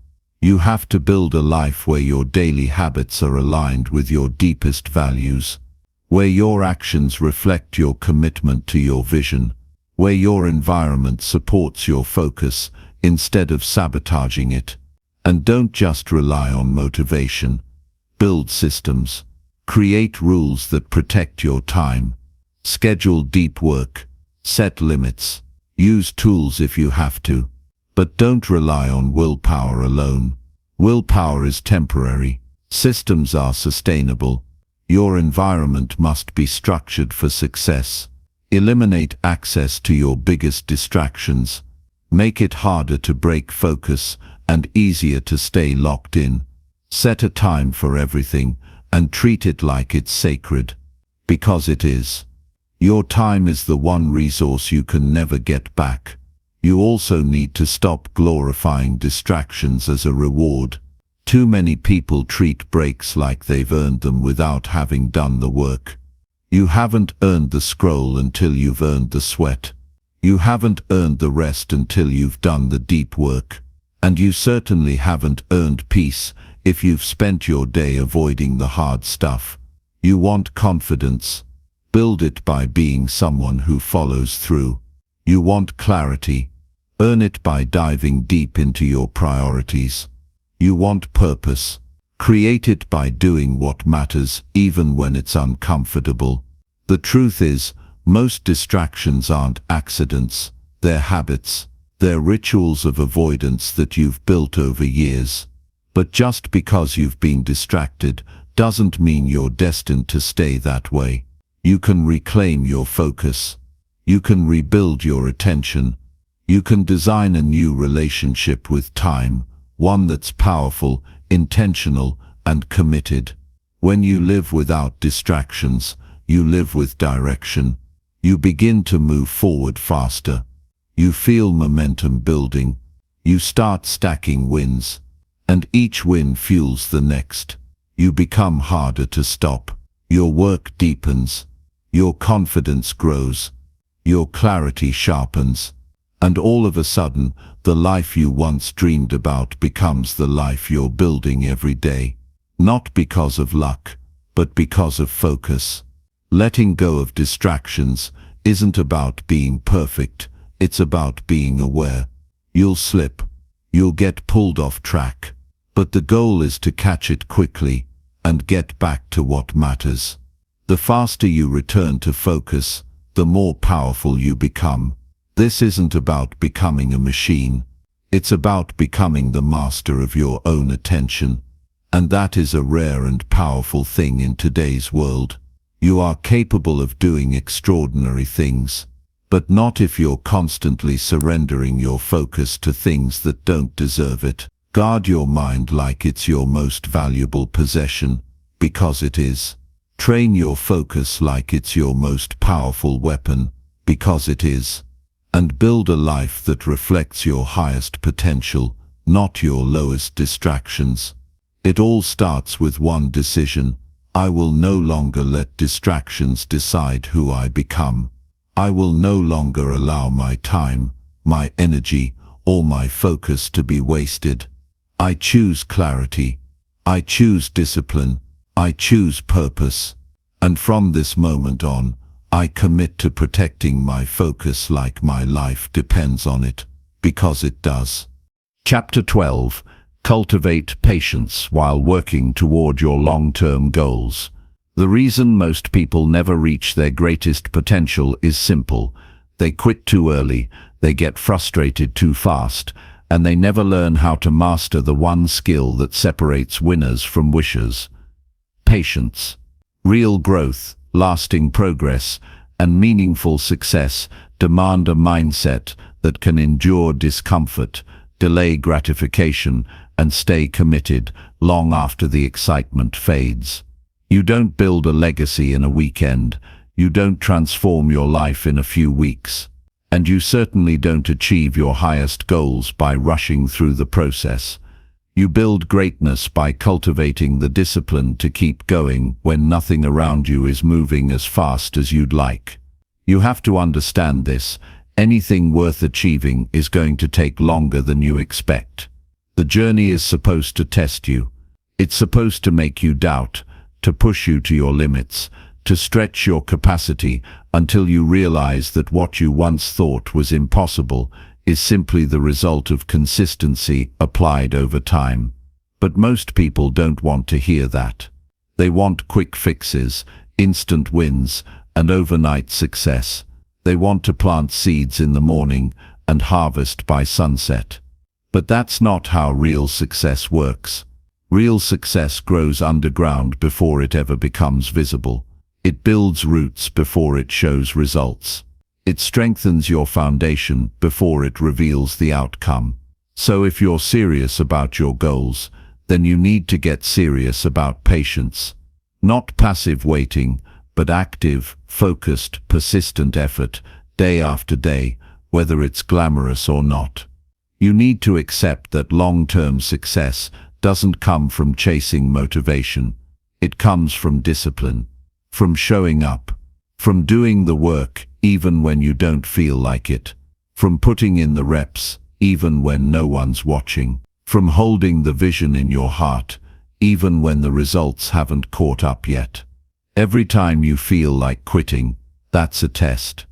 You have to build a life where your daily habits are aligned with your deepest values, where your actions reflect your commitment to your vision, where your environment supports your focus instead of sabotaging it. And don't just rely on motivation. Build systems. Create rules that protect your time. Schedule deep work. Set limits. Use tools if you have to. But don't rely on willpower alone. Willpower is temporary. Systems are sustainable. Your environment must be structured for success. Eliminate access to your biggest distractions. Make it harder to break focus and easier to stay locked in. Set a time for everything and treat it like it's sacred. Because it is. Your time is the one resource you can never get back. You also need to stop glorifying distractions as a reward. Too many people treat breaks like they've earned them without having done the work. You haven't earned the scroll until you've earned the sweat. You haven't earned the rest until you've done the deep work. And you certainly haven't earned peace if you've spent your day avoiding the hard stuff. You want confidence. Build it by being someone who follows through. You want clarity. Earn it by diving deep into your priorities. You want purpose. Create it by doing what matters even when it's uncomfortable. The truth is, most distractions aren't accidents, they're habits. They're rituals of avoidance that you've built over years. But just because you've been distracted doesn't mean you're destined to stay that way. You can reclaim your focus. You can rebuild your attention. You can design a new relationship with time, one that's powerful, intentional, and committed. When you live without distractions, you live with direction. You begin to move forward faster. You feel momentum building. You start stacking wins, and each win fuels the next. You become harder to stop. Your work deepens. Your confidence grows. Your clarity sharpens. And all of a sudden, the life you once dreamed about becomes the life you're building every day. Not because of luck, but because of focus. Letting go of distractions isn't about being perfect, it's about being aware. You'll slip, you'll get pulled off track, but the goal is to catch it quickly and get back to what matters. The faster you return to focus, the more powerful you become. This isn't about becoming a machine. It's about becoming the master of your own attention. And that is a rare and powerful thing in today's world. You are capable of doing extraordinary things, but not if you're constantly surrendering your focus to things that don't deserve it. Guard your mind like it's your most valuable possession, because it is. Train your focus like it's your most powerful weapon, because it is. And build a life that reflects your highest potential, not your lowest distractions. It all starts with one decision. I will no longer let distractions decide who I become. I will no longer allow my time, my energy, or my focus to be wasted. I choose clarity. I choose discipline. I choose purpose. And from this moment on, I commit to protecting my focus like my life depends on it, because it does. Chapter 12. Cultivate patience while working toward your long-term goals. The reason most people never reach their greatest potential is simple. They quit too early, they get frustrated too fast, and they never learn how to master the one skill that separates winners from wishers. Patience. Real growth, lasting progress, and meaningful success demand a mindset that can endure discomfort, delay gratification, and stay committed long after the excitement fades. You don't build a legacy in a weekend, you don't transform your life in a few weeks, and you certainly don't achieve your highest goals by rushing through the process. You build greatness by cultivating the discipline to keep going when nothing around you is moving as fast as you'd like. You have to understand this. Anything worth achieving is going to take longer than you expect. The journey is supposed to test you. It's supposed to make you doubt, to push you to your limits, to stretch your capacity until you realize that what you once thought was impossible is simply the result of consistency applied over time. But most people don't want to hear that. They want quick fixes, instant wins, and overnight success. They want to plant seeds in the morning and harvest by sunset. But that's not how real success works. Real success grows underground before it ever becomes visible. It builds roots before it shows results. It strengthens your foundation before it reveals the outcome. So if you're serious about your goals, then you need to get serious about patience. Not passive waiting, but active, focused, persistent effort, day after day, whether it's glamorous or not. You need to accept that long-term success doesn't come from chasing motivation. It comes from discipline, from showing up, from doing the work even when you don't feel like it, from putting in the reps even when no one's watching, from holding the vision in your heart even when the results haven't caught up yet. Every time you feel like quitting, that's a test.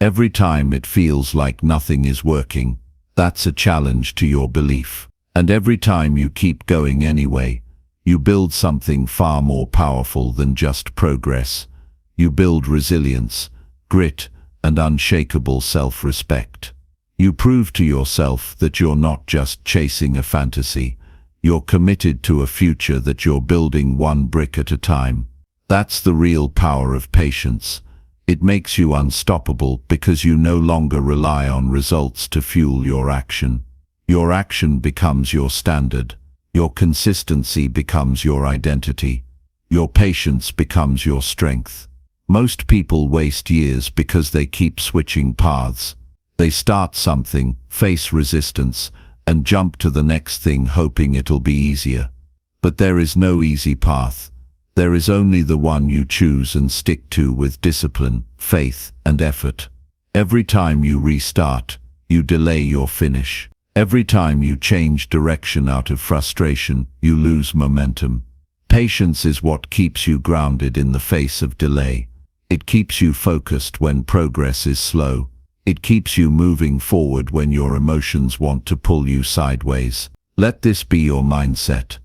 Every time it feels like nothing is working, that's a challenge to your belief. And every time you keep going anyway, you build something far more powerful than just progress. You build resilience, grit, and unshakable self-respect. You prove to yourself that you're not just chasing a fantasy. You're committed to a future that you're building one brick at a time. That's the real power of patience. It makes you unstoppable because you no longer rely on results to fuel your action. Your action becomes your standard. Your consistency becomes your identity. Your patience becomes your strength. Most people waste years because they keep switching paths. They start something, face resistance, and jump to the next thing hoping it'll be easier. But there is no easy path. There is only the one you choose and stick to with discipline, faith, and effort. Every time you restart, you delay your finish. Every time you change direction out of frustration, you lose momentum. Patience is what keeps you grounded in the face of delay. It keeps you focused when progress is slow. It keeps you moving forward when your emotions want to pull you sideways. Let this be your mindset.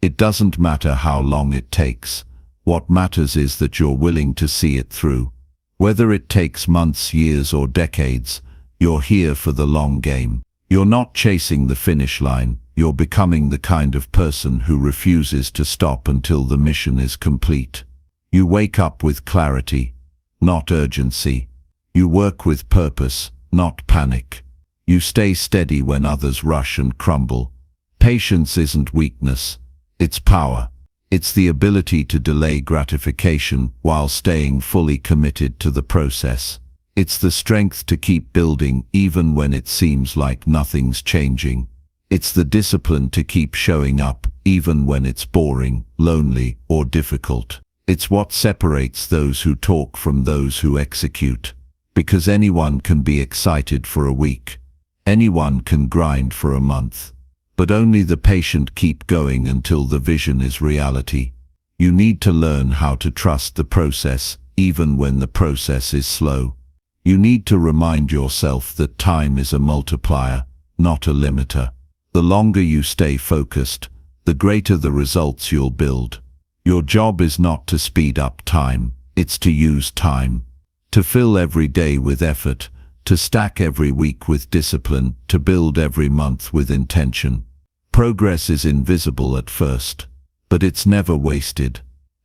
It doesn't matter how long it takes. What matters is that you're willing to see it through. Whether it takes months, years, or decades, you're here for the long game. You're not chasing the finish line. You're becoming the kind of person who refuses to stop until the mission is complete. You wake up with clarity, not urgency. You work with purpose, not panic. You stay steady when others rush and crumble. Patience isn't weakness, it's power. It's the ability to delay gratification while staying fully committed to the process. It's the strength to keep building even when it seems like nothing's changing. It's the discipline to keep showing up even when it's boring, lonely, or difficult. It's what separates those who talk from those who execute. Because anyone can be excited for a week. Anyone can grind for a month. But only the patient keep going until the vision is reality. You need to learn how to trust the process, even when the process is slow. You need to remind yourself that time is a multiplier, not a limiter. The longer you stay focused, the greater the results you'll build. Your job is not to speed up time, it's to use time. To fill every day with effort, to stack every week with discipline, to build every month with intention. Progress is invisible at first, but it's never wasted.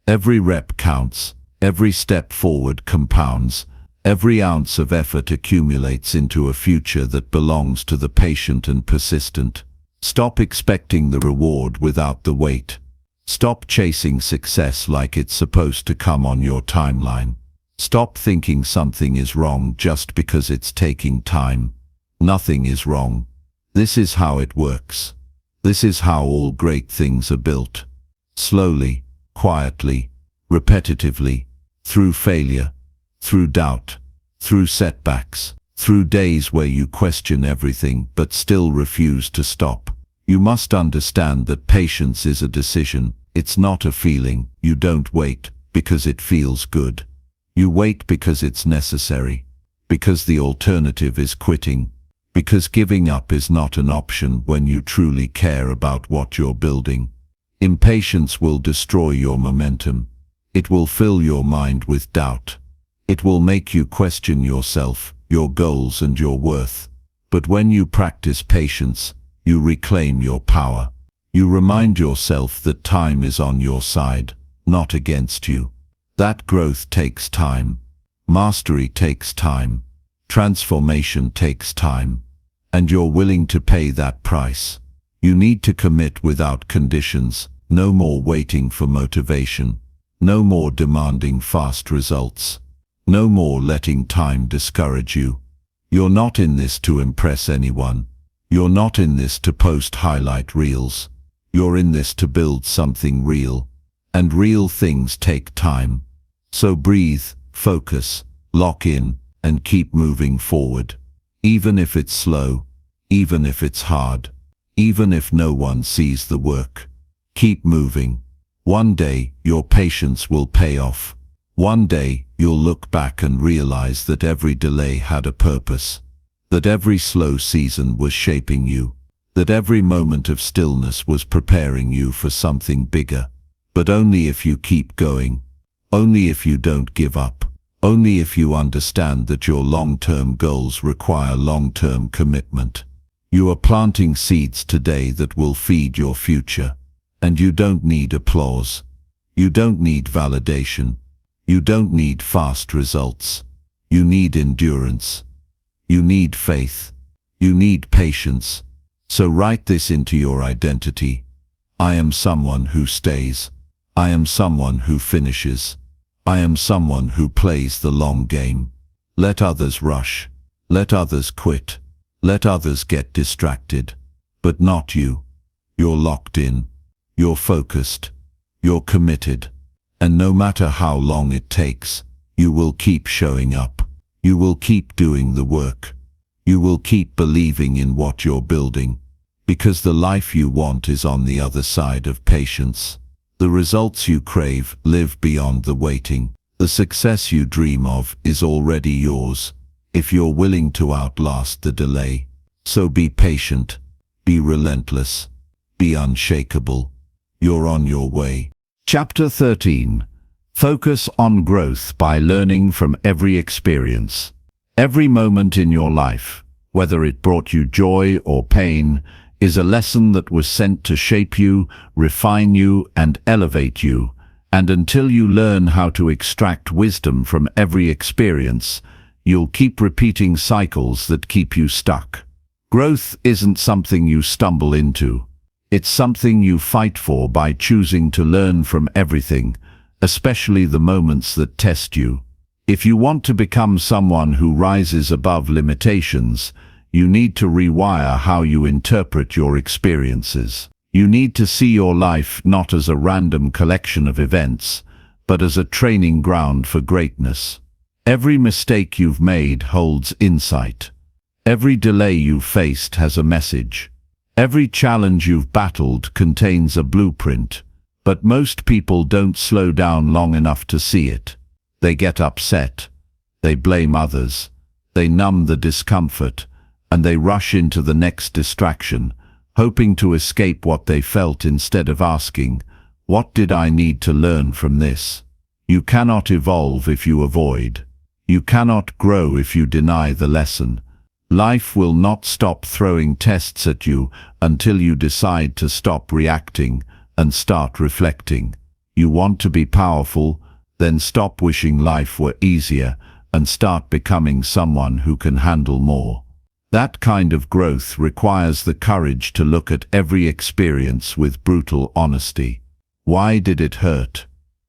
Every rep counts, every step forward compounds, every ounce of effort accumulates into a future that belongs to the patient and persistent. Stop expecting the reward without the wait. Stop chasing success like it's supposed to come on your timeline. Stop thinking something is wrong just because it's taking time. Nothing is wrong. This is how it works. This is how all great things are built. Slowly, quietly, repetitively, through failure, through doubt, through setbacks, through days where you question everything but still refuse to stop. You must understand that patience is a decision. It's not a feeling. You don't wait because it feels good. You wait because it's necessary, because the alternative is quitting, because giving up is not an option when you truly care about what you're building. Impatience will destroy your momentum. It will fill your mind with doubt. It will make you question yourself, your goals, and your worth. But when you practice patience, you reclaim your power. You remind yourself that time is on your side, not against you. That growth takes time. Mastery takes time. Transformation takes time. And you're willing to pay that price. You need to commit without conditions. No more waiting for motivation. No more demanding fast results. No more letting time discourage you. You're not in this to impress anyone. You're not in this to post highlight reels. You're in this to build something real. And real things take time. So breathe, focus, lock in, and keep moving forward. Even if it's slow, even if it's hard, even if no one sees the work. Keep moving. One day, your patience will pay off. One day, you'll look back and realize that every delay had a purpose. That every slow season was shaping you. That every moment of stillness was preparing you for something bigger. But only if you keep going. Only if you don't give up. Only if you understand that your long-term goals require long-term commitment. You are planting seeds today that will feed your future. And you don't need applause. You don't need validation. You don't need fast results. You need endurance. You need faith. You need patience. So write this into your identity. I am someone who stays. I am someone who finishes. I am someone who plays the long game. Let others rush. Let others quit. Let others get distracted. But not you. You're locked in. You're focused. You're committed. And no matter how long it takes, you will keep showing up. You will keep doing the work. You will keep believing in what you're building. Because the life you want is on the other side of patience. The results you crave live beyond the waiting. The success you dream of is already yours, if you're willing to outlast the delay. So be patient, be relentless, be unshakable. You're on your way. Chapter 13. Focus on growth by learning from every experience. Every moment in your life, whether it brought you joy or pain, is a lesson that was sent to shape you, refine you, and elevate you. And until you learn how to extract wisdom from every experience, you'll keep repeating cycles that keep you stuck. Growth isn't something you stumble into. It's something you fight for by choosing to learn from everything, especially the moments that test you. If you want to become someone who rises above limitations, you need to rewire how you interpret your experiences. You need to see your life not as a random collection of events, but as a training ground for greatness. Every mistake you've made holds insight. Every delay you've faced has a message. Every challenge you've battled contains a blueprint, but most people don't slow down long enough to see it. They get upset. They blame others. They numb the discomfort, and they rush into the next distraction, hoping to escape what they felt instead of asking, what did I need to learn from this? You cannot evolve if you avoid. You cannot grow if you deny the lesson. Life will not stop throwing tests at you until you decide to stop reacting and start reflecting. You want to be powerful? Then stop wishing life were easier and start becoming someone who can handle more. That kind of growth requires the courage to look at every experience with brutal honesty. Why did it hurt?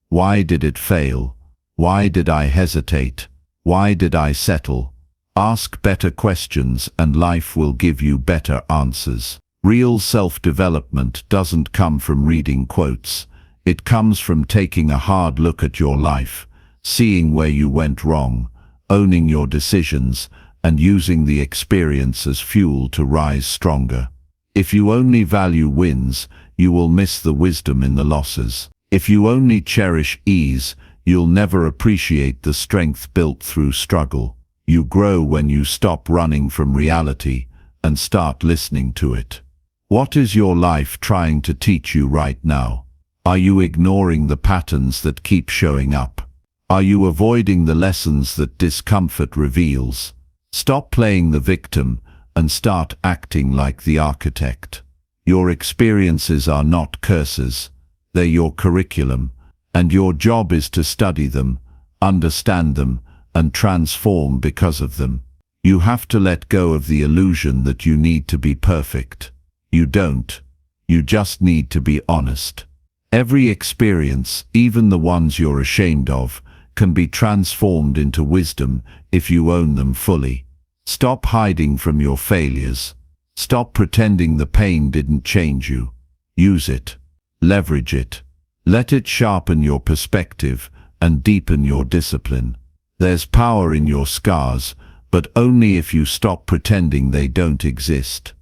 Why did it fail? Why did I hesitate? Why did I settle? Ask better questions and life will give you better answers. Real self-development doesn't come from reading quotes. It comes from taking a hard look at your life, seeing where you went wrong, owning your decisions, and using the experience as fuel to rise stronger. If you only value wins, you will miss the wisdom in the losses. If you only cherish ease, you'll never appreciate the strength built through struggle. You grow when you stop running from reality and start listening to it. What is your life trying to teach you right now? Are you ignoring the patterns that keep showing up? Are you avoiding the lessons that discomfort reveals? Stop playing the victim and start acting like the architect. Your experiences are not curses. They're your curriculum, and your job is to study them, understand them, and transform because of them. You have to let go of the illusion that you need to be perfect. You don't. You just need to be honest. Every experience, even the ones you're ashamed of, can be transformed into wisdom if you own them fully. Stop hiding from your failures. Stop pretending the pain didn't change you. Use it. Leverage it. Let it sharpen your perspective and deepen your discipline. There's power in your scars, but only if you stop pretending they don't exist.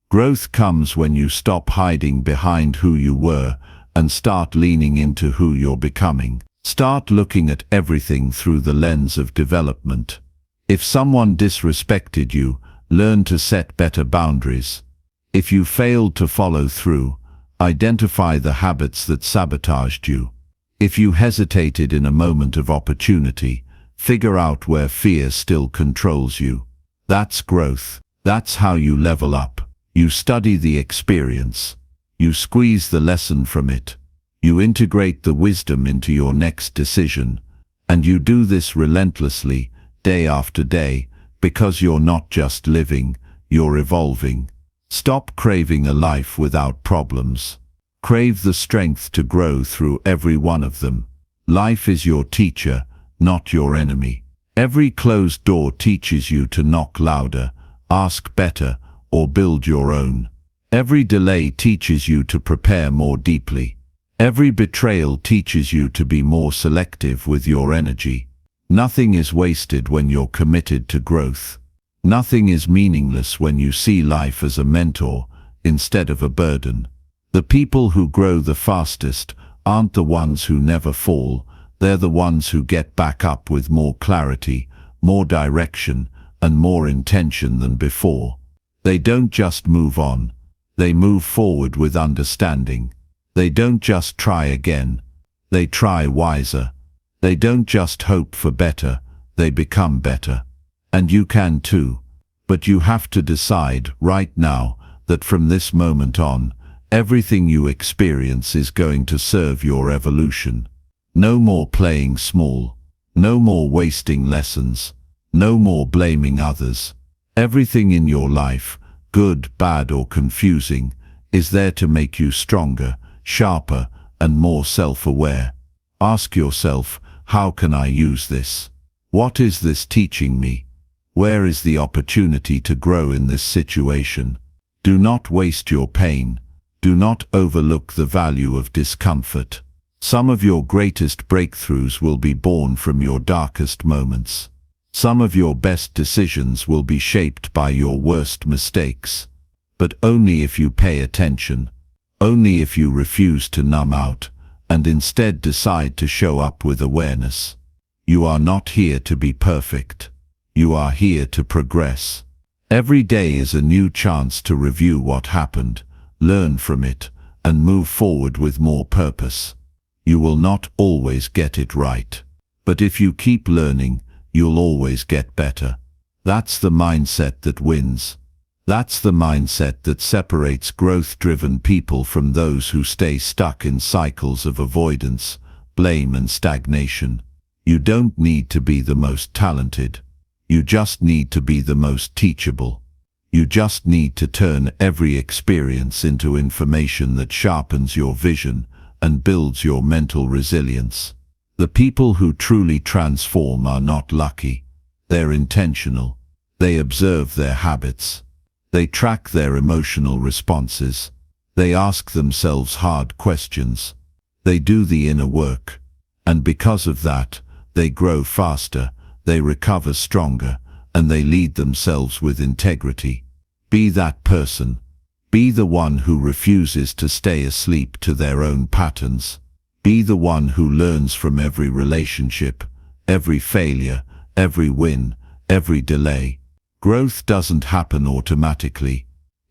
Growth comes when you stop hiding behind who you were and start leaning into who you're becoming. Start looking at everything through the lens of development. If someone disrespected you, learn to set better boundaries. If you failed to follow through, identify the habits that sabotaged you. If you hesitated in a moment of opportunity, figure out where fear still controls you. That's growth. That's how you level up. You study the experience. You squeeze the lesson from it. You integrate the wisdom into your next decision. And you do this relentlessly, day after day, because you're not just living, you're evolving. Stop craving a life without problems. Crave the strength to grow through every one of them. Life is your teacher, not your enemy. Every closed door teaches you to knock louder, ask better, or build your own. Every delay teaches you to prepare more deeply. Every betrayal teaches you to be more selective with your energy. Nothing is wasted when you're committed to growth. Nothing is meaningless when you see life as a mentor instead of a burden. The people who grow the fastest aren't the ones who never fall, they're the ones who get back up with more clarity, more direction, and more intention than before. They don't just move on, they move forward with understanding. They don't just try again, they try wiser. They don't just hope for better, they become better. And you can too. But you have to decide right now that from this moment on, everything you experience is going to serve your evolution. No more playing small. No more wasting lessons. No more blaming others. Everything in your life, good, bad, or confusing, is there to make you stronger, sharper, and more self-aware. Ask yourself, how can I use this? What is this teaching me? Where is the opportunity to grow in this situation? Do not waste your pain. Do not overlook the value of discomfort. Some of your greatest breakthroughs will be born from your darkest moments. Some of your best decisions will be shaped by your worst mistakes. But only if you pay attention. Only if you refuse to numb out, and instead decide to show up with awareness. You are not here to be perfect. You are here to progress. Every day is a new chance to review what happened, learn from it, and move forward with more purpose. You will not always get it right. But if you keep learning, you'll always get better. That's the mindset that wins. That's the mindset that separates growth-driven people from those who stay stuck in cycles of avoidance, blame, and stagnation. You don't need to be the most talented. You just need to be the most teachable. You just need to turn every experience into information that sharpens your vision and builds your mental resilience. The people who truly transform are not lucky. They're intentional. They observe their habits. They track their emotional responses. They ask themselves hard questions. They do the inner work. And because of that, they grow faster, they recover stronger, and they lead themselves with integrity. Be that person. Be the one who refuses to stay asleep to their own patterns. Be the one who learns from every relationship, every failure, every win, every delay. Growth doesn't happen automatically.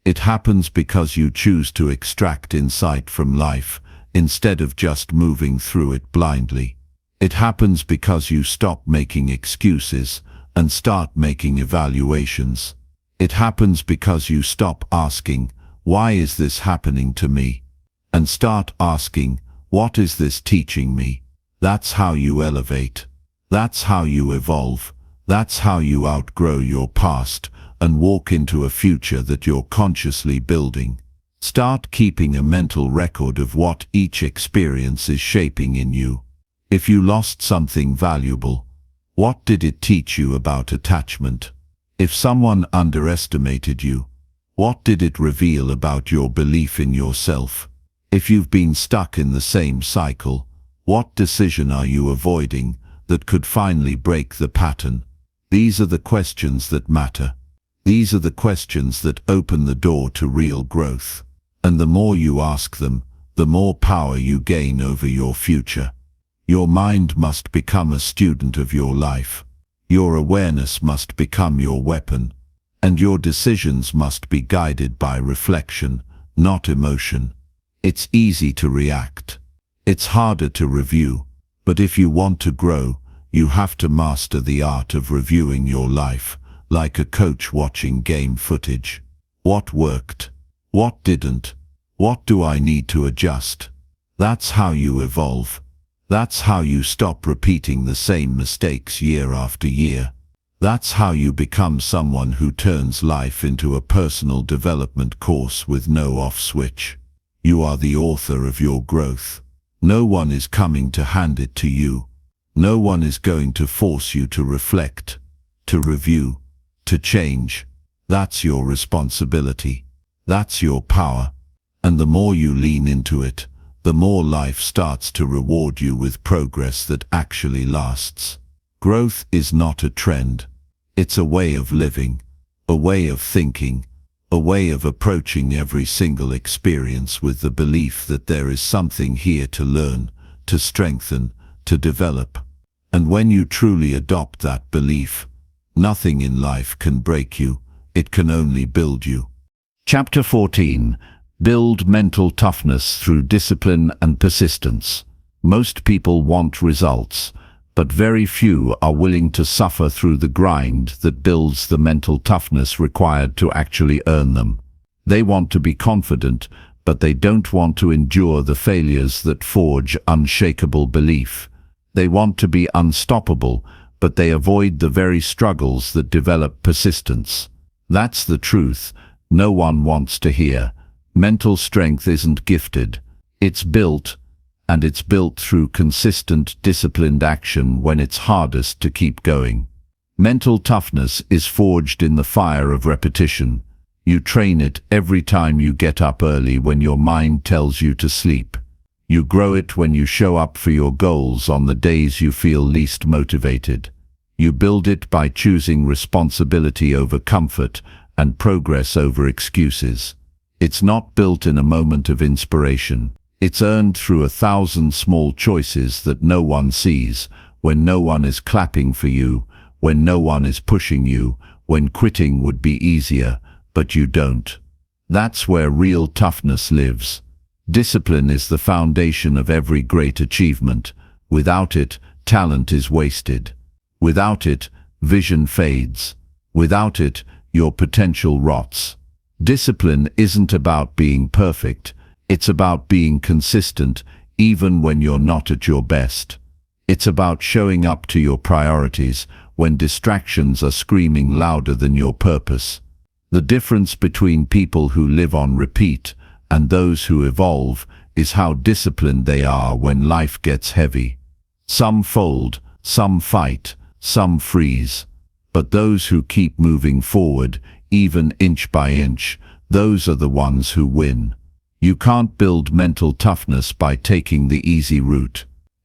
It happens because you choose to extract insight from life, instead of just moving through it blindly. It happens because you stop making excuses and start making evaluations. It happens because you stop asking, why is this happening to me? And start asking, what is this teaching me? That's how you elevate. That's how you evolve. That's how you outgrow your past and walk into a future that you're consciously building. Start keeping a mental record of what each experience is shaping in you. If you lost something valuable, what did it teach you about attachment? If someone underestimated you, what did it reveal about your belief in yourself? If you've been stuck in the same cycle, what decision are you avoiding that could finally break the pattern? These are the questions that matter. These are the questions that open the door to real growth. And the more you ask them, the more power you gain over your future. Your mind must become a student of your life. Your awareness must become your weapon. And your decisions must be guided by reflection, not emotion. It's easy to react. It's harder to review. But if you want to grow, you have to master the art of reviewing your life, like a coach watching game footage. What worked? What didn't? What do I need to adjust? That's how you evolve. That's how you stop repeating the same mistakes year after year. That's how you become someone who turns life into a personal development course with no off switch. You are the author of your growth. No one is coming to hand it to you. No one is going to force you to reflect, to review, to change. That's your responsibility. That's your power. And the more you lean into it, the more life starts to reward you with progress that actually lasts. Growth is not a trend. It's a way of living, a way of thinking, a way of approaching every single experience with the belief that there is something here to learn, to strengthen, to develop. And when you truly adopt that belief, nothing in life can break you, it can only build you. Chapter 14. Build mental toughness through discipline and persistence. Most people want results, but very few are willing to suffer through the grind that builds the mental toughness required to actually earn them. They want to be confident, but they don't want to endure the failures that forge unshakable belief. They want to be unstoppable, but they avoid the very struggles that develop persistence. That's the truth no one wants to hear. Mental strength isn't gifted. It's built, and it's built through consistent, disciplined action when it's hardest to keep going. Mental toughness is forged in the fire of repetition. You train it every time you get up early when your mind tells you to sleep. You grow it when you show up for your goals on the days you feel least motivated. You build it by choosing responsibility over comfort and progress over excuses. It's not built in a moment of inspiration. It's earned through 1,000 small choices that no one sees, when no one is clapping for you, when no one is pushing you, when quitting would be easier, but you don't. That's where real toughness lives. Discipline is the foundation of every great achievement. Without it, talent is wasted. Without it, vision fades. Without it, your potential rots. Discipline isn't about being perfect. It's about being consistent, even when you're not at your best. It's about showing up to your priorities when distractions are screaming louder than your purpose. The difference between people who live on repeat and those who evolve is how disciplined they are when life gets heavy. Some fold, some fight, some freeze. But those who keep moving forward, even inch by inch, those are the ones who win. You can't build mental toughness by taking the easy route.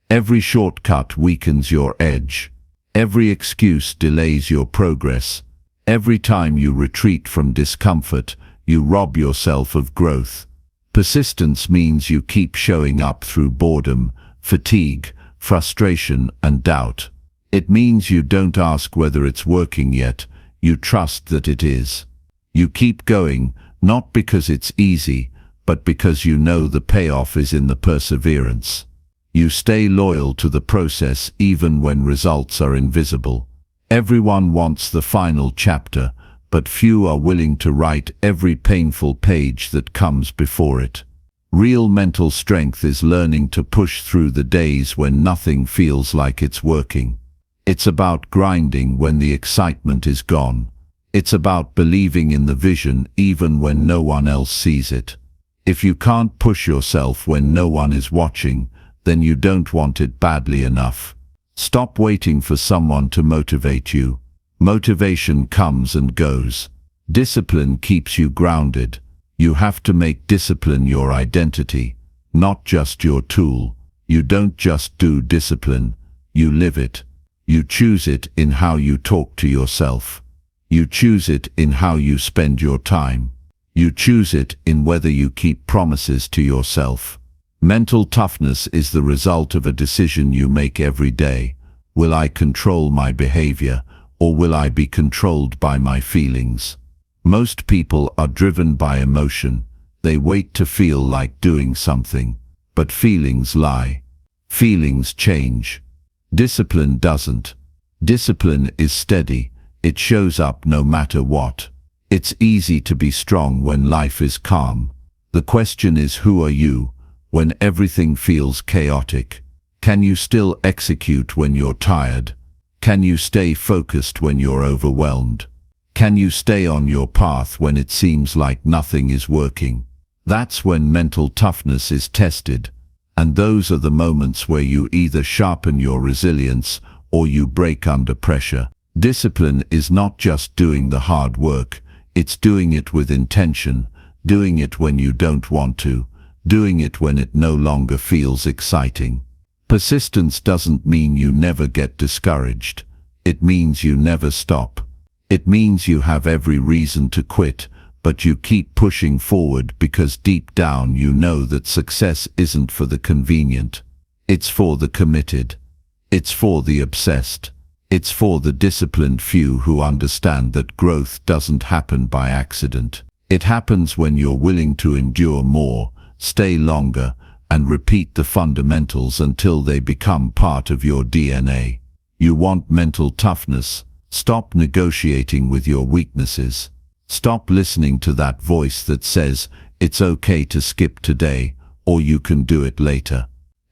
Every shortcut weakens your edge. Every excuse delays your progress. Every time you retreat from discomfort, you rob yourself of growth. Persistence means you keep showing up through boredom, fatigue, frustration, and doubt. It means you don't ask whether it's working yet, you trust that it is. You keep going, not because it's easy, but because you know the payoff is in the perseverance. You stay loyal to the process even when results are invisible. Everyone wants the final chapter, but few are willing to write every painful page that comes before it. Real mental strength is learning to push through the days when nothing feels like it's working. It's about grinding when the excitement is gone. It's about believing in the vision even when no one else sees it. If you can't push yourself when no one is watching, then you don't want it badly enough. Stop waiting for someone to motivate you. Motivation comes and goes. Discipline keeps you grounded. You have to make discipline your identity, not just your tool. You don't just do discipline, you live it. You choose it in how you talk to yourself. You choose it in how you spend your time. You choose it in whether you keep promises to yourself. Mental toughness is the result of a decision you make every day. Will I control my behavior, or will I be controlled by my feelings? Most people are driven by emotion. They wait to feel like doing something. But feelings lie. Feelings change. Discipline doesn't. Discipline is steady. It shows up no matter what. It's easy to be strong when life is calm. The question is, who are you when everything feels chaotic? Can you still execute when you're tired? Can you stay focused when you're overwhelmed? Can you stay on your path when it seems like nothing is working? That's when mental toughness is tested. And those are the moments where you either sharpen your resilience or you break under pressure. Discipline is not just doing the hard work, it's doing it with intention, doing it when you don't want to, doing it when it no longer feels exciting. Persistence doesn't mean you never get discouraged. It means you never stop. It means you have every reason to quit, but you keep pushing forward because deep down you know that success isn't for the convenient. It's for the committed. It's for the obsessed. It's for the disciplined few who understand that growth doesn't happen by accident. It happens when you're willing to endure more, stay longer, and repeat the fundamentals until they become part of your DNA. You want mental toughness? Stop negotiating with your weaknesses. Stop listening to that voice that says, it's okay to skip today, or you can do it later.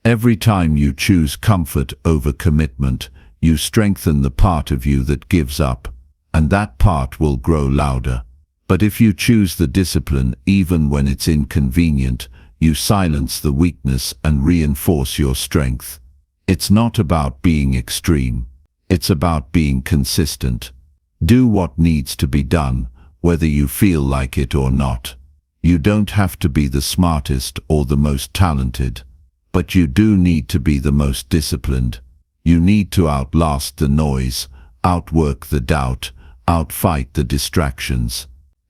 Every time you choose comfort over commitment, you strengthen the part of you that gives up, and that part will grow louder. But if you choose the discipline even when it's inconvenient, you silence the weakness and reinforce your strength. It's not about being extreme. It's about being consistent. Do what needs to be done, whether you feel like it or not. You don't have to be the smartest or the most talented, but you do need to be the most disciplined. You need to outlast the noise, outwork the doubt, outfight the distractions.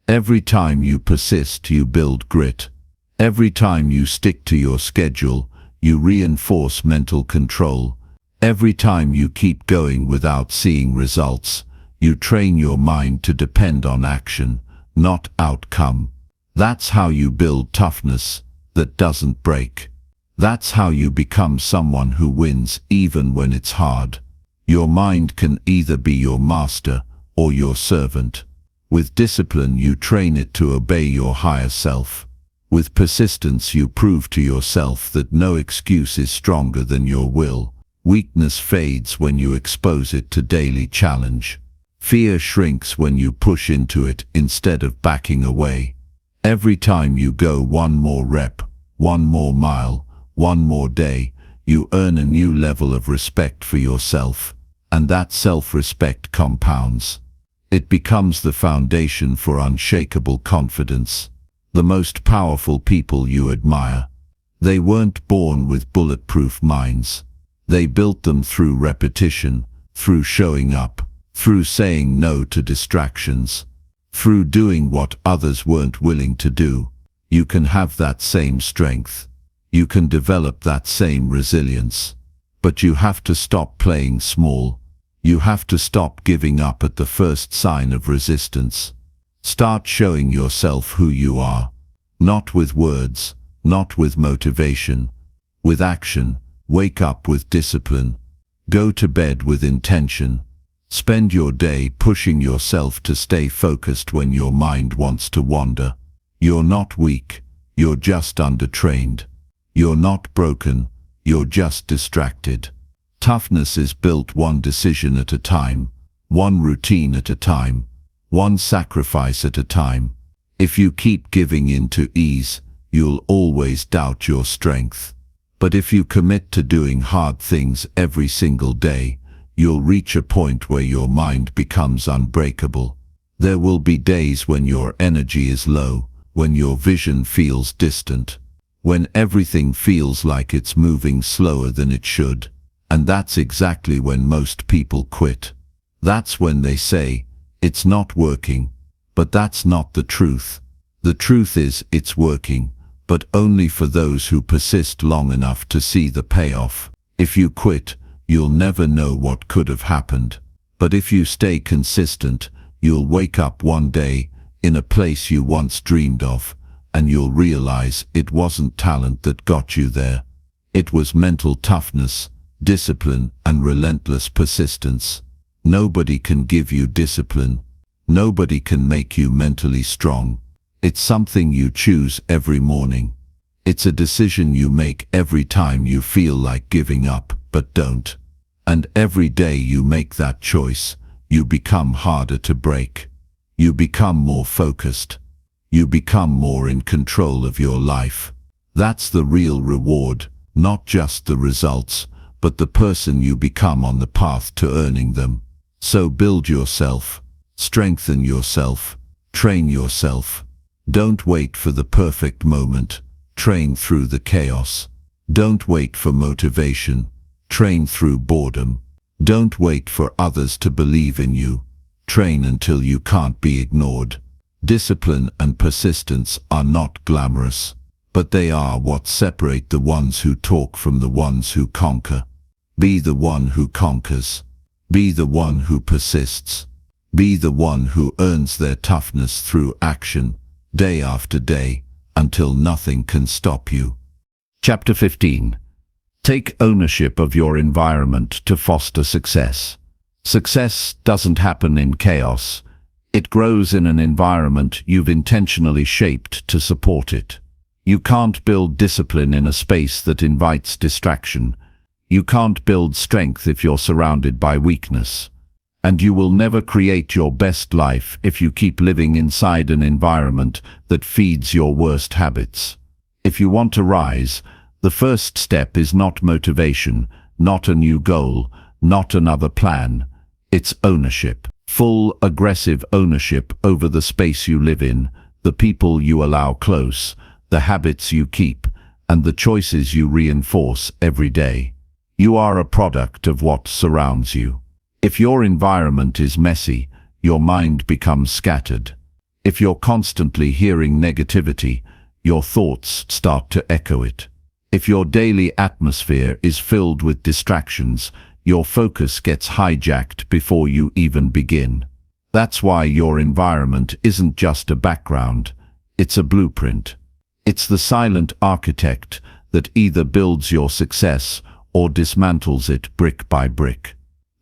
Every time you persist, you build grit. Every time you stick to your schedule, you reinforce mental control. Every time you keep going without seeing results, you train your mind to depend on action, not outcome. That's how you build toughness that doesn't break. That's how you become someone who wins even when it's hard. Your mind can either be your master or your servant. With discipline, you train it to obey your higher self. With persistence, you prove to yourself that no excuse is stronger than your will. Weakness fades when you expose it to daily challenge. Fear shrinks when you push into it instead of backing away. Every time you go one more rep, one more mile, one more day, you earn a new level of respect for yourself, and that self-respect compounds. It becomes the foundation for unshakable confidence. The most powerful people you admire, they weren't born with bulletproof minds. They built them through repetition, through showing up, through saying no to distractions, through doing what others weren't willing to do. You can have that same strength. You can develop that same resilience. But you have to stop playing small. You have to stop giving up at the first sign of resistance. Start showing yourself who you are. Not with words, not with motivation, with action. Wake up with discipline. Go to bed with intention. Spend your day pushing yourself to stay focused when your mind wants to wander. You're not weak, you're just undertrained. You're not broken, you're just distracted. Toughness is built one decision at a time, one routine at a time, one sacrifice at a time. If you keep giving in to ease, you'll always doubt your strength. But if you commit to doing hard things every single day, you'll reach a point where your mind becomes unbreakable. There will be days when your energy is low, when your vision feels distant, when everything feels like it's moving slower than it should. And that's exactly when most people quit. That's when they say, it's not working. But that's not the truth. The truth is, it's working, but only for those who persist long enough to see the payoff. If you quit, you'll never know what could have happened. But if you stay consistent, you'll wake up one day in a place you once dreamed of, and you'll realize it wasn't talent that got you there. It was mental toughness, discipline, and relentless persistence. Nobody can give you discipline. Nobody can make you mentally strong. It's something you choose every morning. It's a decision you make every time you feel like giving up, but don't. And every day you make that choice, you become harder to break. You become more focused. You become more in control of your life. That's the real reward, not just the results, but the person you become on the path to earning them. So build yourself, strengthen yourself, train yourself. Don't wait for the perfect moment, train through the chaos. Don't wait for motivation, train through boredom. Don't wait for others to believe in you, train until you can't be ignored. Discipline and persistence are not glamorous, but they are what separate the ones who talk from the ones who conquer. Be the one who conquers. Be the one who persists. Be the one who earns their toughness through action, day after day, until nothing can stop you. Chapter 15. Take ownership of your environment to foster success. Success doesn't happen in chaos. It grows in an environment you've intentionally shaped to support it. You can't build discipline in a space that invites distraction. You can't build strength if you're surrounded by weakness. And you will never create your best life if you keep living inside an environment that feeds your worst habits. If you want to rise, the first step is not motivation, not a new goal, not another plan. It's ownership. Full, aggressive ownership over the space you live in, the people you allow close, the habits you keep, and the choices you reinforce every day. You are a product of what surrounds you. If your environment is messy, your mind becomes scattered. If you're constantly hearing negativity, your thoughts start to echo it. If your daily atmosphere is filled with distractions, your focus gets hijacked before you even begin. That's why your environment isn't just a background, it's a blueprint. It's the silent architect that either builds your success or dismantles it brick by brick.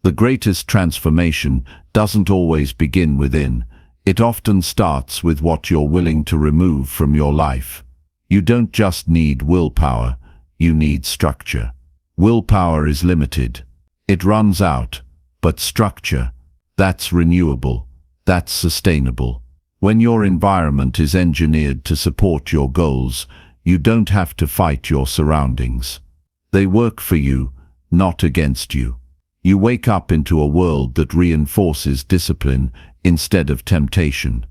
The greatest transformation doesn't always begin within. It often starts with what you're willing to remove from your life. You don't just need willpower, you need structure. Willpower is limited. It runs out, but structure, that's renewable, that's sustainable. When your environment is engineered to support your goals, you don't have to fight your surroundings. They work for you, not against you. You wake up into a world that reinforces discipline instead of temptation.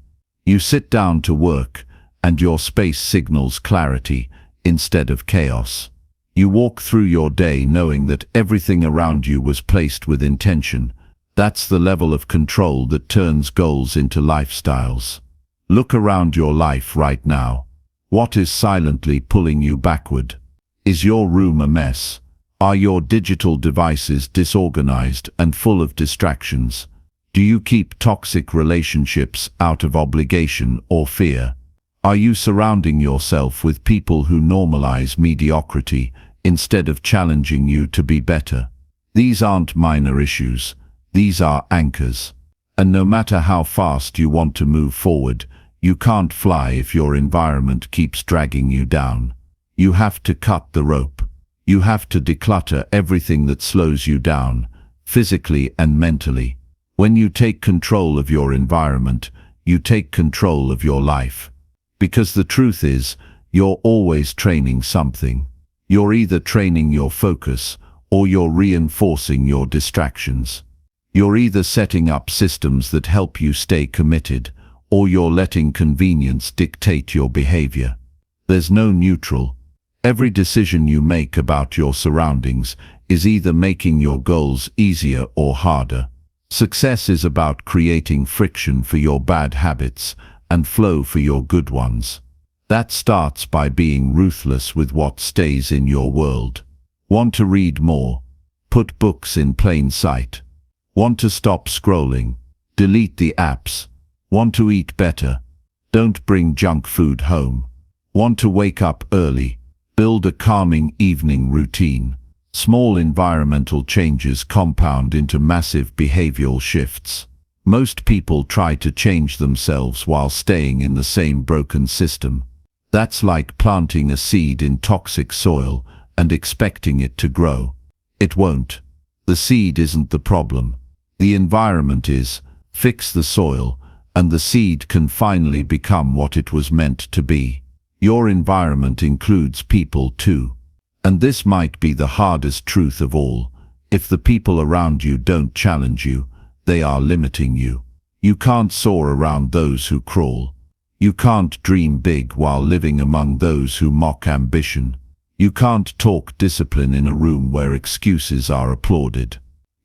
You sit down to work, and your space signals clarity instead of chaos. You walk through your day knowing that everything around you was placed with intention. That's the level of control that turns goals into lifestyles. Look around your life right now. What is silently pulling you backward? Is your room a mess? Are your digital devices disorganized and full of distractions? Do you keep toxic relationships out of obligation or fear? Are you surrounding yourself with people who normalize mediocrity instead of challenging you to be better? These aren't minor issues. These are anchors. And no matter how fast you want to move forward, you can't fly if your environment keeps dragging you down. You have to cut the rope. You have to declutter everything that slows you down, physically and mentally. When you take control of your environment, you take control of your life. Because the truth is, you're always training something. You're either training your focus, or you're reinforcing your distractions. You're either setting up systems that help you stay committed, or you're letting convenience dictate your behavior. There's no neutral. Every decision you make about your surroundings is either making your goals easier or harder. Success is about creating friction for your bad habits and flow for your good ones. That starts by being ruthless with what stays in your world. Want to read more? Put books in plain sight. Want to stop scrolling? Delete the apps. Want to eat better? Don't bring junk food home. Want to wake up early? Build a calming evening routine. Small environmental changes compound into massive behavioral shifts. Most people try to change themselves while staying in the same broken system. That's like planting a seed in toxic soil and expecting it to grow. It won't. The seed isn't the problem. The environment is. Fix the soil, and the seed can finally become what it was meant to be. Your environment includes people too. And this might be the hardest truth of all. If the people around you don't challenge you, they are limiting you. You can't soar around those who crawl. You can't dream big while living among those who mock ambition. You can't talk discipline in a room where excuses are applauded.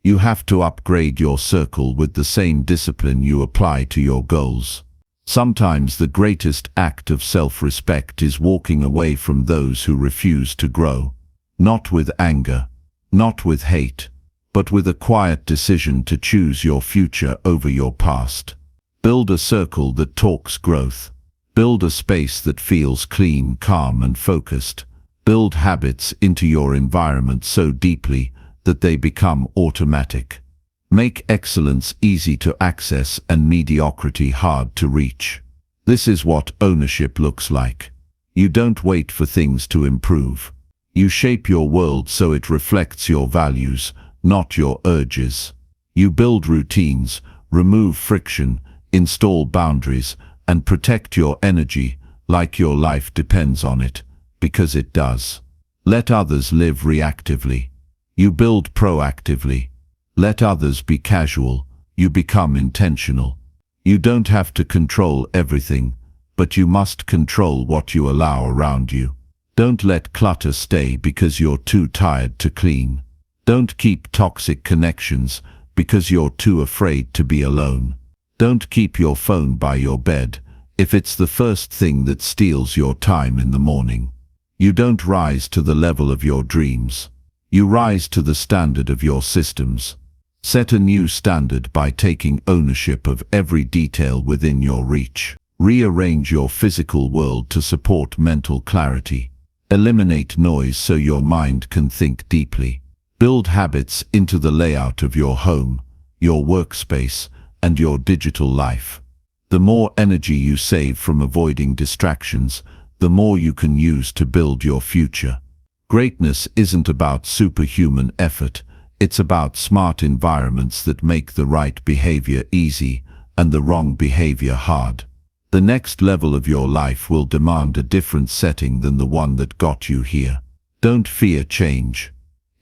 You have to upgrade your circle with the same discipline you apply to your goals. Sometimes the greatest act of self-respect is walking away from those who refuse to grow. Not with anger, not with hate, but with a quiet decision to choose your future over your past. Build a circle that talks growth. Build a space that feels clean, calm, and focused. Build habits into your environment so deeply that they become automatic. Make excellence easy to access and mediocrity hard to reach. This is what ownership looks like. You don't wait for things to improve. You shape your world so it reflects your values, not your urges. You build routines, remove friction, install boundaries, and protect your energy like your life depends on it, because it does. Let others live reactively. You build proactively. Let others be casual. You become intentional. You don't have to control everything, but you must control what you allow around you. Don't let clutter stay because you're too tired to clean. Don't keep toxic connections because you're too afraid to be alone. Don't keep your phone by your bed if it's the first thing that steals your time in the morning. You don't rise to the level of your dreams. You rise to the standard of your systems. Set a new standard by taking ownership of every detail within your reach. Rearrange your physical world to support mental clarity. Eliminate noise so your mind can think deeply. Build habits into the layout of your home, your workspace, and your digital life. The more energy you save from avoiding distractions, the more you can use to build your future. Greatness isn't about superhuman effort. It's about smart environments that make the right behavior easy and the wrong behavior hard. The next level of your life will demand a different setting than the one that got you here. Don't fear change.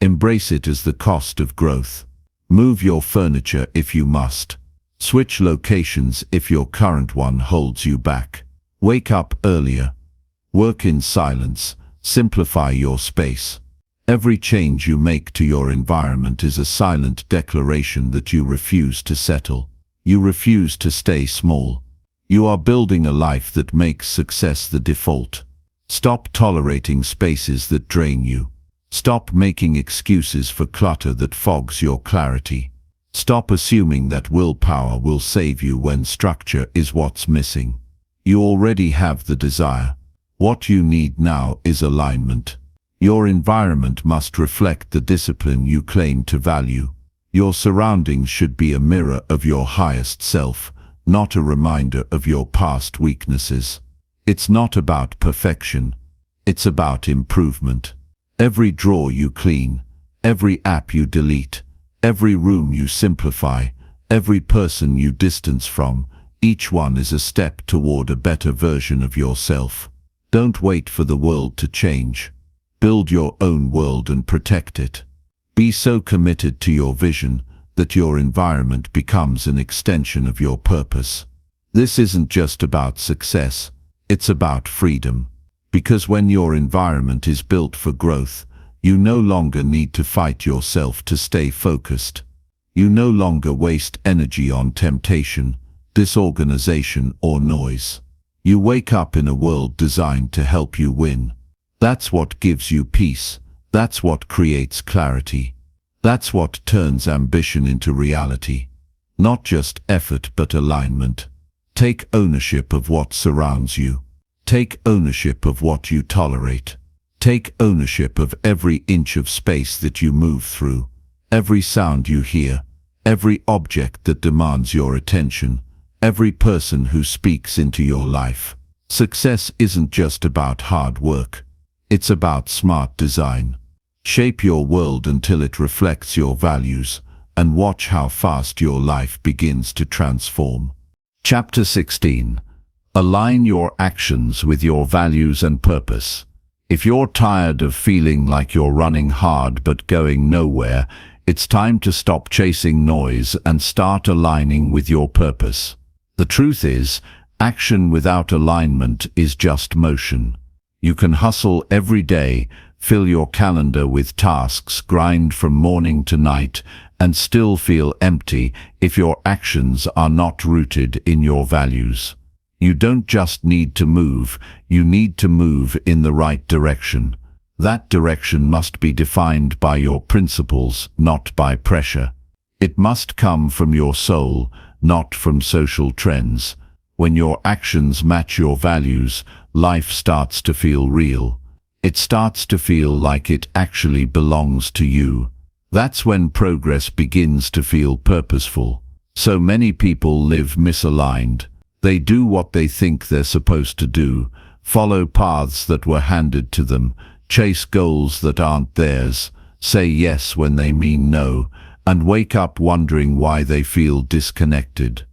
Embrace it as the cost of growth. Move your furniture if you must. Switch locations if your current one holds you back. Wake up earlier. Work in silence. Simplify your space. Every change you make to your environment is a silent declaration that you refuse to settle. You refuse to stay small. You are building a life that makes success the default. Stop tolerating spaces that drain you. Stop making excuses for clutter that fogs your clarity. Stop assuming that willpower will save you when structure is what's missing. You already have the desire. What you need now is alignment. Your environment must reflect the discipline you claim to value. Your surroundings should be a mirror of your highest self, not a reminder of your past weaknesses. It's not about perfection. It's about improvement. Every drawer you clean, every app you delete, every room you simplify, every person you distance from, each one is a step toward a better version of yourself. Don't wait for the world to change. Build your own world and protect it. Be so committed to your vision that your environment becomes an extension of your purpose. This isn't just about success, it's about freedom. Because when your environment is built for growth, you no longer need to fight yourself to stay focused. You no longer waste energy on temptation, disorganization, or noise. You wake up in a world designed to help you win. That's what gives you peace. That's what creates clarity. That's what turns ambition into reality. Not just effort, but alignment. Take ownership of what surrounds you. Take ownership of what you tolerate. Take ownership of every inch of space that you move through, every sound you hear, every object that demands your attention, every person who speaks into your life. Success isn't just about hard work. It's about smart design. Shape your world until it reflects your values, and watch how fast your life begins to transform. Chapter 16. Align your actions with your values and purpose. If you're tired of feeling like you're running hard but going nowhere, it's time to stop chasing noise and start aligning with your purpose. The truth is, action without alignment is just motion. You can hustle every day, fill your calendar with tasks, grind from morning to night, and still feel empty if your actions are not rooted in your values. You don't just need to move, you need to move in the right direction. That direction must be defined by your principles, not by pressure. It must come from your soul, not from social trends. When your actions match your values, life starts to feel real. It starts to feel like it actually belongs to you. That's when progress begins to feel purposeful. So many people live misaligned. They do what they think they're supposed to do, follow paths that were handed to them, chase goals that aren't theirs, say yes when they mean no, and wake up wondering why they feel disconnected.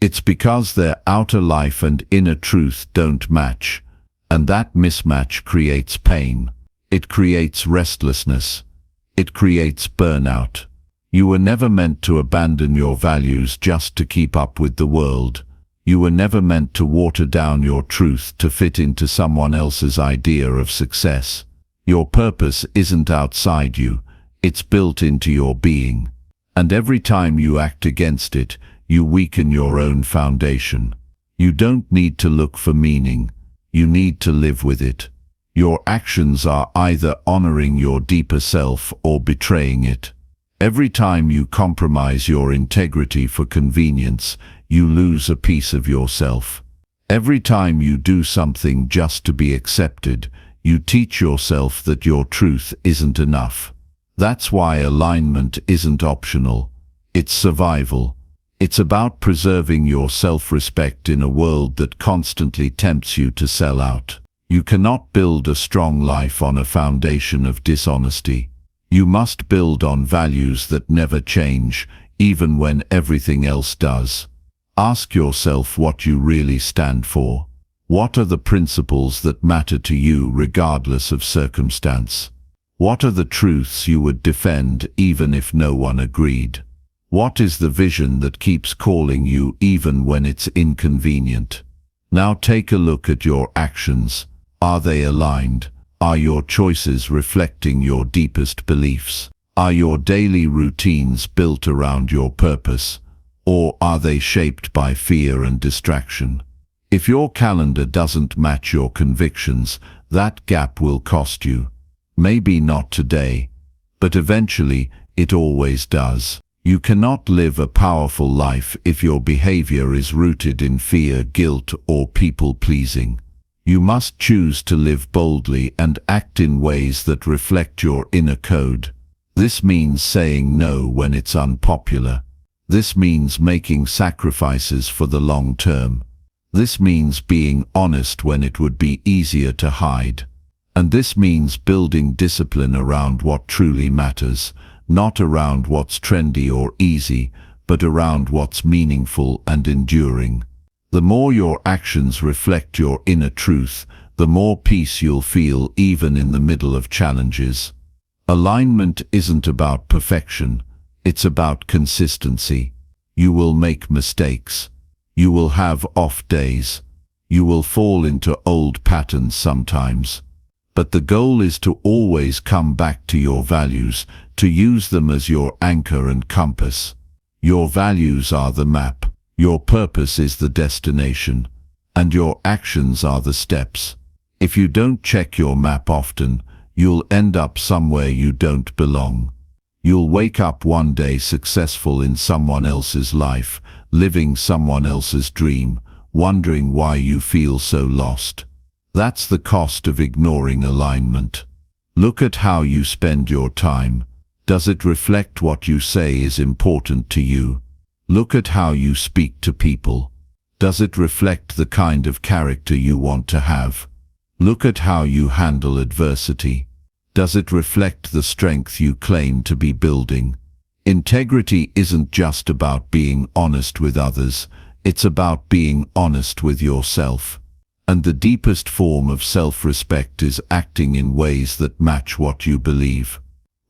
It's because their outer life and inner truth don't match, and that mismatch creates pain. It creates restlessness. It creates burnout. You were never meant to abandon your values just to keep up with the world. You were never meant to water down your truth to fit into someone else's idea of success. Your purpose isn't outside you, it's built into your being. And every time you act against it, you weaken your own foundation. You don't need to look for meaning, you need to live with it. Your actions are either honoring your deeper self or betraying it. Every time you compromise your integrity for convenience, you lose a piece of yourself. Every time you do something just to be accepted, you teach yourself that your truth isn't enough. That's why alignment isn't optional. It's survival. It's about preserving your self-respect in a world that constantly tempts you to sell out. You cannot build a strong life on a foundation of dishonesty. You must build on values that never change, even when everything else does. Ask yourself what you really stand for. What are the principles that matter to you regardless of circumstance? What are the truths you would defend even if no one agreed? What is the vision that keeps calling you even when it's inconvenient? Now take a look at your actions. Are they aligned? Are your choices reflecting your deepest beliefs? Are your daily routines built around your purpose? Or are they shaped by fear and distraction? If your calendar doesn't match your convictions, that gap will cost you. Maybe not today, but eventually it always does. You cannot live a powerful life if your behavior is rooted in fear, guilt, or people-pleasing. You must choose to live boldly and act in ways that reflect your inner code. This means saying no when it's unpopular. This means making sacrifices for the long term. This means being honest when it would be easier to hide. And this means building discipline around what truly matters, not around what's trendy or easy, but around what's meaningful and enduring. The more your actions reflect your inner truth, the more peace you'll feel even in the middle of challenges. Alignment isn't about perfection. It's about consistency. You will make mistakes. You will have off days. You will fall into old patterns sometimes. But the goal is to always come back to your values, to use them as your anchor and compass. Your values are the map. Your purpose is the destination. And your actions are the steps. If you don't check your map often, you'll end up somewhere you don't belong. You'll wake up one day successful in someone else's life, living someone else's dream, wondering why you feel so lost. That's the cost of ignoring alignment. Look at how you spend your time. Does it reflect what you say is important to you? Look at how you speak to people. Does it reflect the kind of character you want to have? Look at how you handle adversity. Does it reflect the strength you claim to be building? Integrity isn't just about being honest with others, it's about being honest with yourself. And the deepest form of self-respect is acting in ways that match what you believe.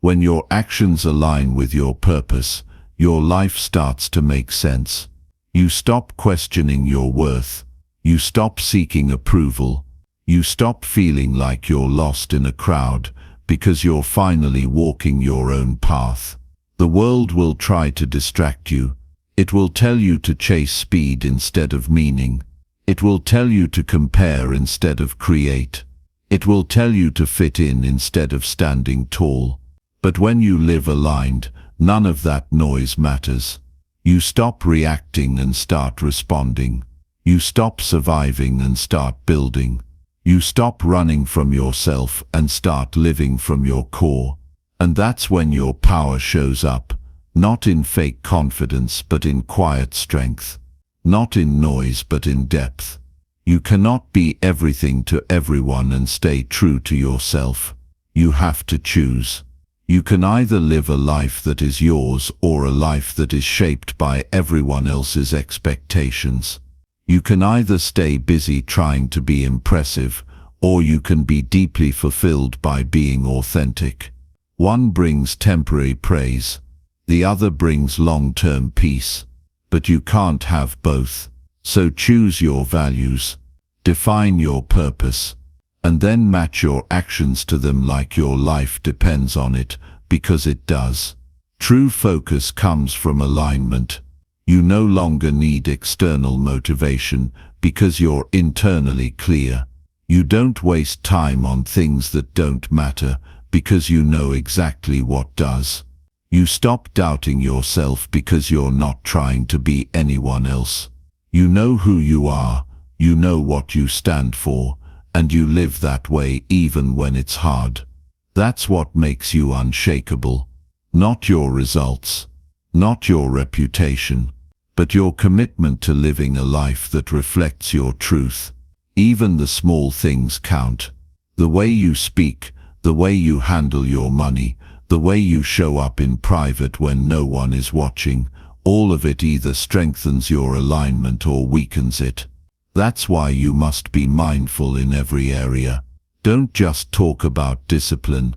When your actions align with your purpose, your life starts to make sense. You stop questioning your worth. You stop seeking approval. You stop feeling like you're lost in a crowd because you're finally walking your own path. The world will try to distract you. It will tell you to chase speed instead of meaning. It will tell you to compare instead of create. It will tell you to fit in instead of standing tall. But when you live aligned, none of that noise matters. You stop reacting and start responding. You stop surviving and start building. You stop running from yourself and start living from your core. And that's when your power shows up, not in fake confidence but in quiet strength. Not in noise but in depth. You cannot be everything to everyone and stay true to yourself. You have to choose. You can either live a life that is yours or a life that is shaped by everyone else's expectations. You can either stay busy trying to be impressive, or you can be deeply fulfilled by being authentic. One brings temporary praise. The other brings long-term peace. But you can't have both. So choose your values, define your purpose, and then match your actions to them like your life depends on it, because it does. True focus comes from alignment. You no longer need external motivation because you're internally clear. You don't waste time on things that don't matter because you know exactly what does. You stop doubting yourself because you're not trying to be anyone else. You know who you are, you know what you stand for, and you live that way even when it's hard. That's what makes you unshakable. Not your results, not your reputation, but your commitment to living a life that reflects your truth. Even the small things count. The way you speak, the way you handle your money, the way you show up in private when no one is watching, all of it either strengthens your alignment or weakens it. That's why you must be mindful in every area. Don't just talk about discipline,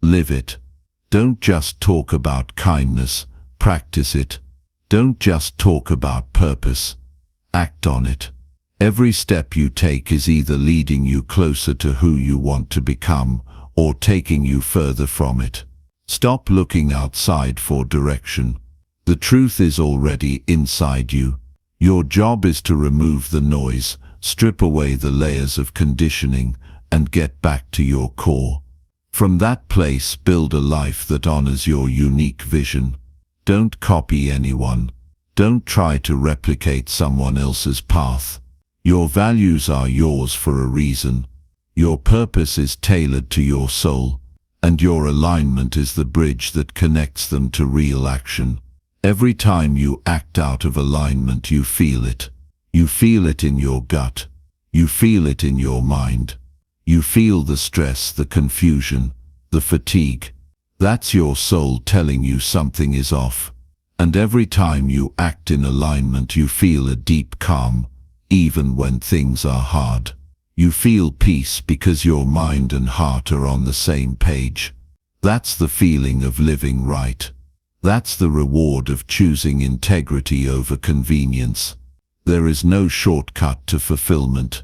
live it. Don't just talk about kindness, practice it. Don't just talk about purpose, act on it. Every step you take is either leading you closer to who you want to become or taking you further from it. Stop looking outside for direction. The truth is already inside you. Your job is to remove the noise, strip away the layers of conditioning, and get back to your core. From that place, build a life that honors your unique vision. Don't copy anyone. Don't try to replicate someone else's path. Your values are yours for a reason. Your purpose is tailored to your soul, and your alignment is the bridge that connects them to real action. Every time you act out of alignment, you feel it. You feel it in your gut. You feel it in your mind. You feel the stress, the confusion, the fatigue. That's your soul telling you something is off. And every time you act in alignment, you feel a deep calm, even when things are hard. You feel peace because your mind and heart are on the same page. That's the feeling of living right. That's the reward of choosing integrity over convenience. There is no shortcut to fulfillment.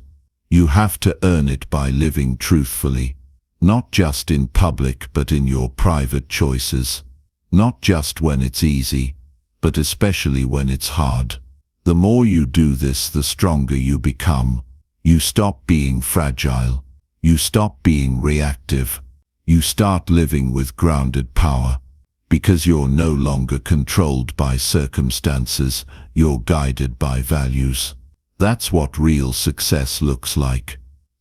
You have to earn it by living truthfully, not just in public but in your private choices. Not just when it's easy, but especially when it's hard. The more you do this, the stronger you become. You stop being fragile. You stop being reactive. You start living with grounded power. Because you're no longer controlled by circumstances, you're guided by values. That's what real success looks like.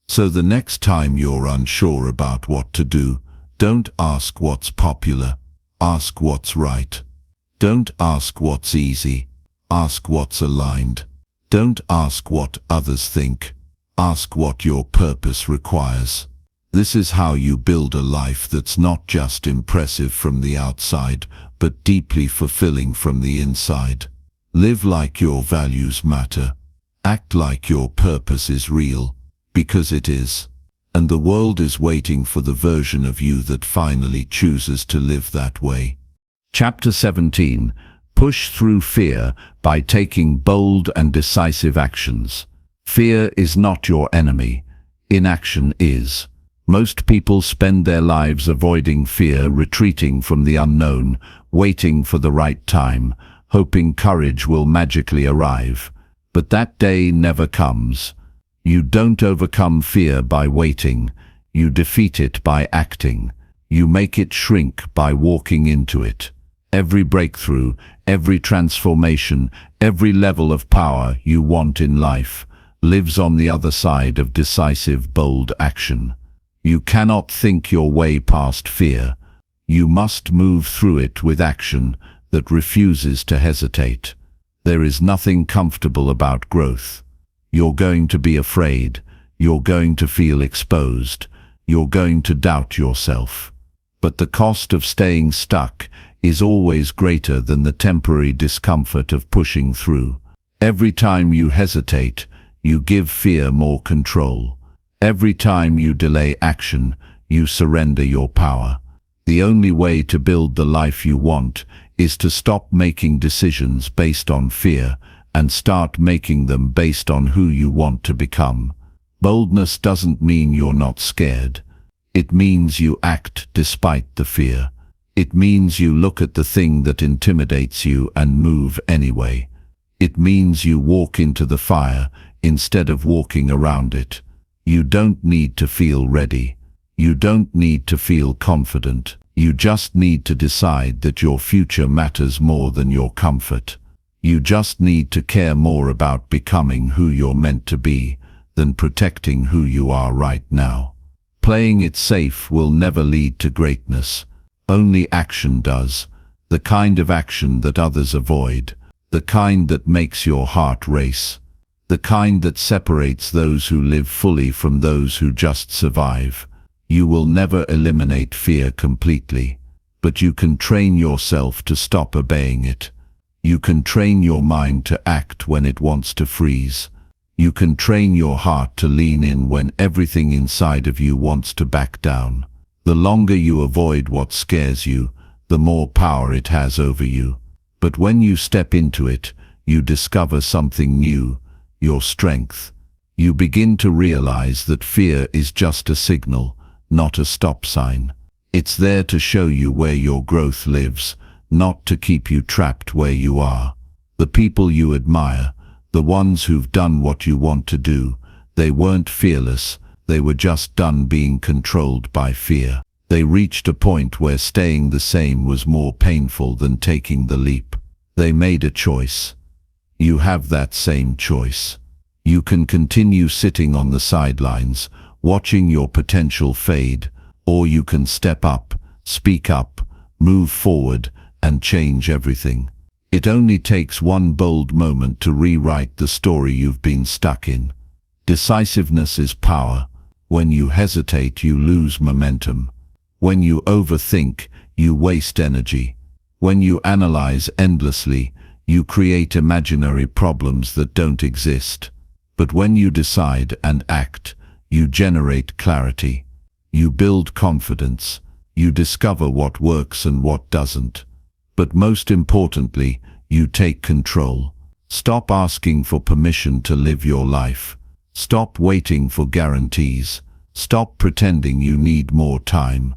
So the next time you're unsure about what to do, don't ask what's popular. Ask what's right. Don't ask what's easy. Ask what's aligned. Don't ask what others think. Ask what your purpose requires. This is how you build a life that's not just impressive from the outside, but deeply fulfilling from the inside. Live like your values matter. Act like your purpose is real. Because it is. And the world is waiting for the version of you that finally chooses to live that way. Chapter 17. Push through fear by taking bold and decisive actions. Fear is not your enemy. Inaction is. Most people spend their lives avoiding fear, retreating from the unknown, waiting for the right time, hoping courage will magically arrive. But that day never comes. You don't overcome fear by waiting. You defeat it by acting. You make it shrink by walking into it. Every breakthrough, every transformation, every level of power you want in life lives on the other side of decisive, bold action. You cannot think your way past fear. You must move through it with action that refuses to hesitate. There is nothing comfortable about growth. You're going to be afraid. You're going to feel exposed. You're going to doubt yourself. But the cost of staying stuck is always greater than the temporary discomfort of pushing through. Every time you hesitate, you give fear more control. Every time you delay action, you surrender your power. The only way to build the life you want is to stop making decisions based on fear and start making them based on who you want to become. Boldness doesn't mean you're not scared. It means you act despite the fear. It means you look at the thing that intimidates you and move anyway. It means you walk into the fire instead of walking around it. You don't need to feel ready. You don't need to feel confident. You just need to decide that your future matters more than your comfort. You just need to care more about becoming who you're meant to be than protecting who you are right now. Playing it safe will never lead to greatness. Only action does. The kind of action that others avoid. The kind that makes your heart race. The kind that separates those who live fully from those who just survive. You will never eliminate fear completely, but you can train yourself to stop obeying it. You can train your mind to act when it wants to freeze. You can train your heart to lean in when everything inside of you wants to back down. The longer you avoid what scares you, the more power it has over you. But when you step into it, you discover something new. Your strength. You begin to realize that fear is just a signal, not a stop sign. It's there to show you where your growth lives, not to keep you trapped where you are. The people you admire, the ones who've done what you want to do, they weren't fearless, they were just done being controlled by fear. They reached a point where staying the same was more painful than taking the leap. They made a choice. You have that same choice. You can continue sitting on the sidelines, watching your potential fade, or you can step up, speak up, move forward, and change everything. It only takes one bold moment to rewrite the story you've been stuck in. Decisiveness is power. When you hesitate, you lose momentum. When you overthink, you waste energy. When you analyze endlessly, you create imaginary problems that don't exist. But when you decide and act, you generate clarity. You build confidence. You discover what works and what doesn't. But most importantly, you take control. Stop asking for permission to live your life. Stop waiting for guarantees. Stop pretending you need more time.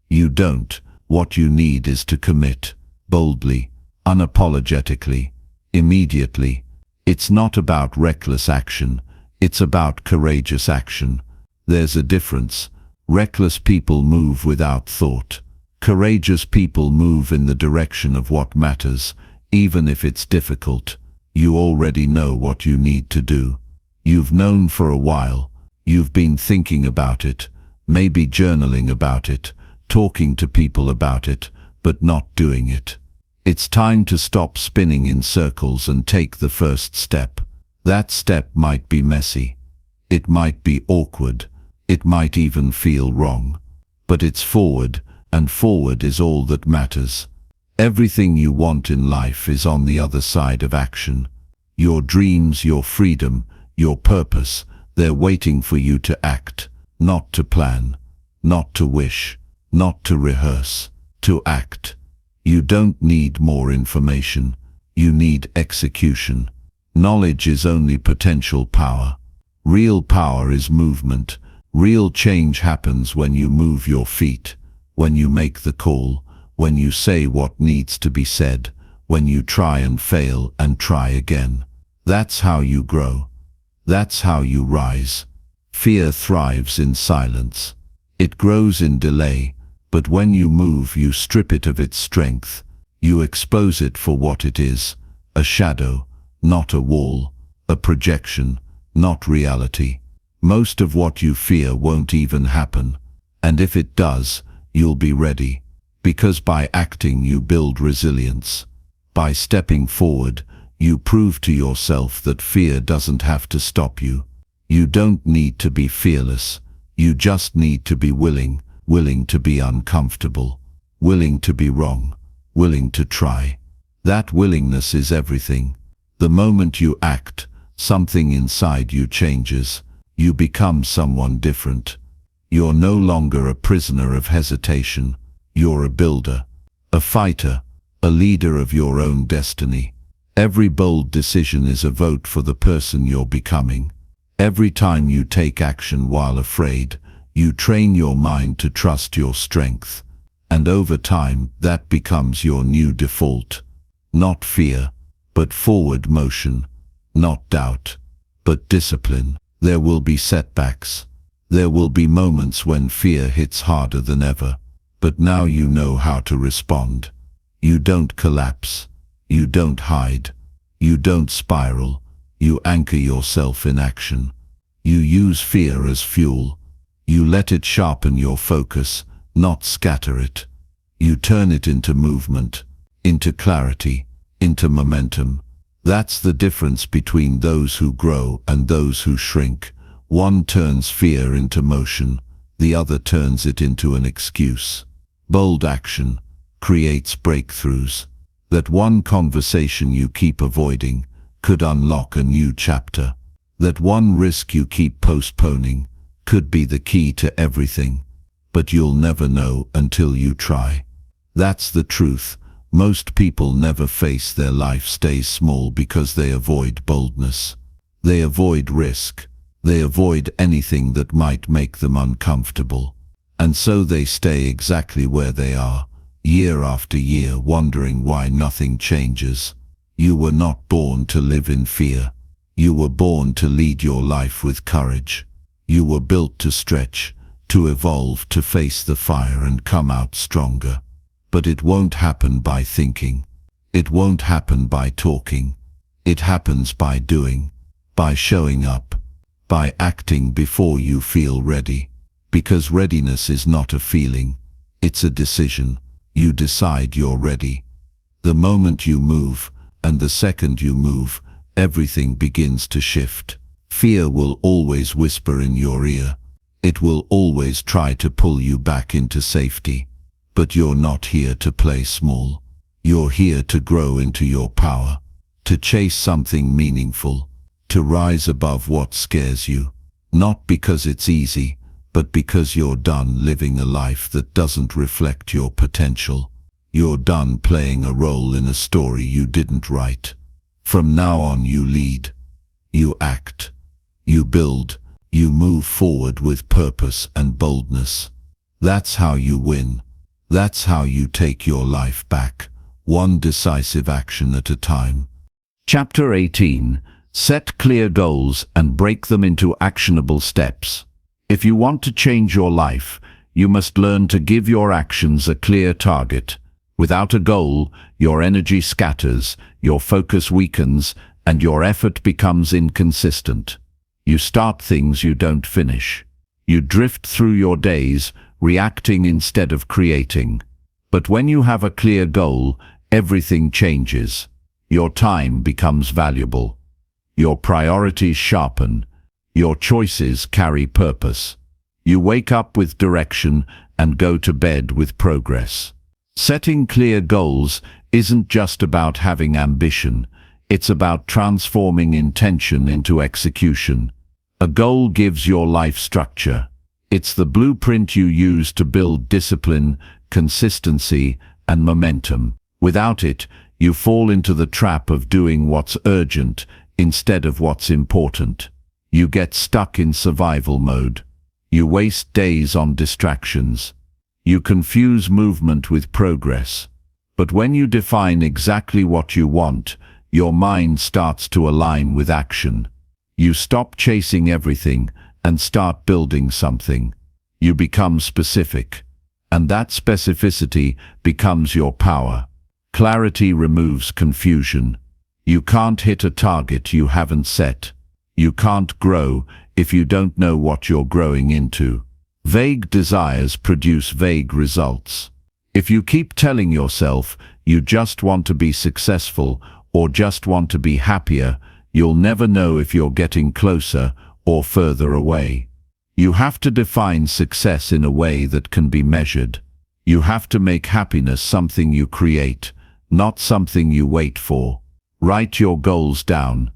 You don't. What you need is to commit, boldly, unapologetically, immediately. It's not about reckless action. It's about courageous action. There's a difference. Reckless people move without thought. Courageous people move in the direction of what matters, even if it's difficult. You already know what you need to do. You've known for a while. You've been thinking about it, maybe journaling about it, talking to people about it, but not doing it. It's time to stop spinning in circles and take the first step. That step might be messy. It might be awkward. It might even feel wrong. But it's forward, and forward is all that matters. Everything you want in life is on the other side of action. Your dreams, your freedom, your purpose, They're waiting for you to act, not to plan, not to wish, not to rehearse, to act. You don't need more information. You need execution. Knowledge is only potential power. Real power is movement. Real change happens when you move your feet, when you make the call, when you say what needs to be said, when you try and fail and try again. That's how you grow. That's how you rise. Fear thrives in silence. It grows in delay, but when you move, you strip it of its strength. You expose it for what it is, a shadow, not a wall, a projection, not reality. Most of what you fear won't even happen, and if it does, you'll be ready, because by acting you build resilience. By stepping forward, you prove to yourself that fear doesn't have to stop you. You don't need to be fearless. You just need to be willing to be uncomfortable, willing to be wrong, willing to try. That willingness is everything. The moment you act, something inside you changes. You become someone different. You're no longer a prisoner of hesitation. You're a builder, a fighter, a leader of your own destiny. Every bold decision is a vote for the person you're becoming. Every time you take action while afraid, you train your mind to trust your strength. And over time, that becomes your new default. Not fear, but forward motion. Not doubt, but discipline. There will be setbacks. There will be moments when fear hits harder than ever. But now you know how to respond. You don't collapse. You don't hide. You don't spiral. You anchor yourself in action. You use fear as fuel. You let it sharpen your focus, not scatter it. You turn it into movement, into clarity, into momentum. That's the difference between those who grow and those who shrink. One turns fear into motion, the other turns it into an excuse. Bold action creates breakthroughs. That one conversation you keep avoiding could unlock a new chapter. That one risk you keep postponing could be the key to everything. But you'll never know until you try. That's the truth. Most people never face their life stays small because they avoid boldness. They avoid risk. They avoid anything that might make them uncomfortable. And so they stay exactly where they are, year after year, wondering why nothing changes. You were not born to live in fear. You were born to lead your life with courage. You were built to stretch, to evolve, to face the fire and come out stronger. But it won't happen by thinking. It won't happen by talking. It happens by doing, by showing up, by acting before you feel ready. Because readiness is not a feeling, it's a decision. You decide you're ready. The moment you move, and the second you move, everything begins to shift. Fear will always whisper in your ear. It will always try to pull you back into safety. But you're not here to play small. You're here to grow into your power, to chase something meaningful, to rise above what scares you. Not because it's easy, but because you're done living a life that doesn't reflect your potential. You're done playing a role in a story you didn't write. From now on you lead, you act, you build, you move forward with purpose and boldness. That's how you win. That's how you take your life back, one decisive action at a time. Chapter 18. Set clear goals and break them into actionable steps. If you want to change your life, you must learn to give your actions a clear target. Without a goal, your energy scatters, your focus weakens, and your effort becomes inconsistent. You start things you don't finish. You drift through your days, reacting instead of creating. But when you have a clear goal, everything changes. Your time becomes valuable. Your priorities sharpen. Your choices carry purpose. You wake up with direction and go to bed with progress. Setting clear goals isn't just about having ambition. It's about transforming intention into execution. A goal gives your life structure. It's the blueprint you use to build discipline, consistency, and momentum. Without it, you fall into the trap of doing what's urgent instead of what's important. You get stuck in survival mode. You waste days on distractions. You confuse movement with progress. But when you define exactly what you want, your mind starts to align with action. You stop chasing everything and start building something. You become specific, and that specificity becomes your power. Clarity removes confusion. You can't hit a target you haven't set. You can't grow if you don't know what you're growing into. Vague desires produce vague results. If you keep telling yourself you just want to be successful or just want to be happier, you'll never know if you're getting closer or further away. You have to define success in a way that can be measured. You have to make happiness something you create, not something you wait for. Write your goals down.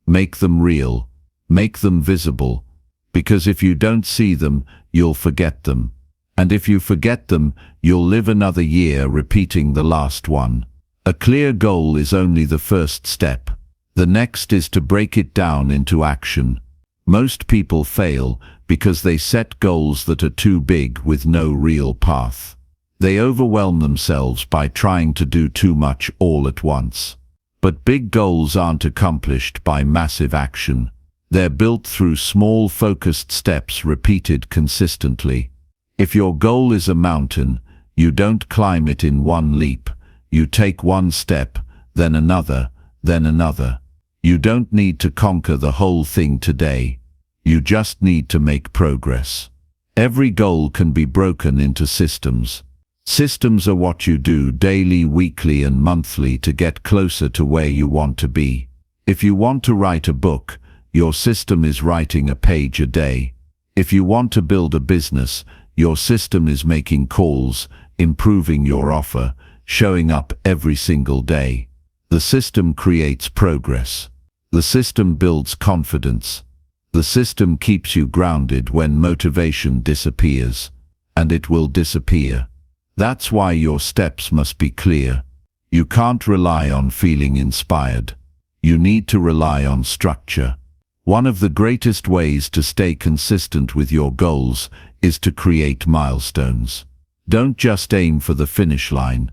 Make them real. Make them visible. Because if you don't see them, you'll forget them. And if you forget them, you'll live another year repeating the last one. A clear goal is only the first step. The next is to break it down into action. Most people fail because they set goals that are too big with no real path. They overwhelm themselves by trying to do too much all at once. But big goals aren't accomplished by massive action. They're built through small focused steps repeated consistently. If your goal is a mountain, you don't climb it in one leap. You take one step, then another, then another. You don't need to conquer the whole thing today. You just need to make progress. Every goal can be broken into systems. Systems are what you do daily, weekly, and monthly to get closer to where you want to be. If you want to write a book, your system is writing a page a day. If you want to build a business, your system is making calls, improving your offer, showing up every single day. The system creates progress. The system builds confidence. The system keeps you grounded when motivation disappears, and it will disappear. That's why your steps must be clear. You can't rely on feeling inspired. You need to rely on structure. One of the greatest ways to stay consistent with your goals is to create milestones. Don't just aim for the finish line.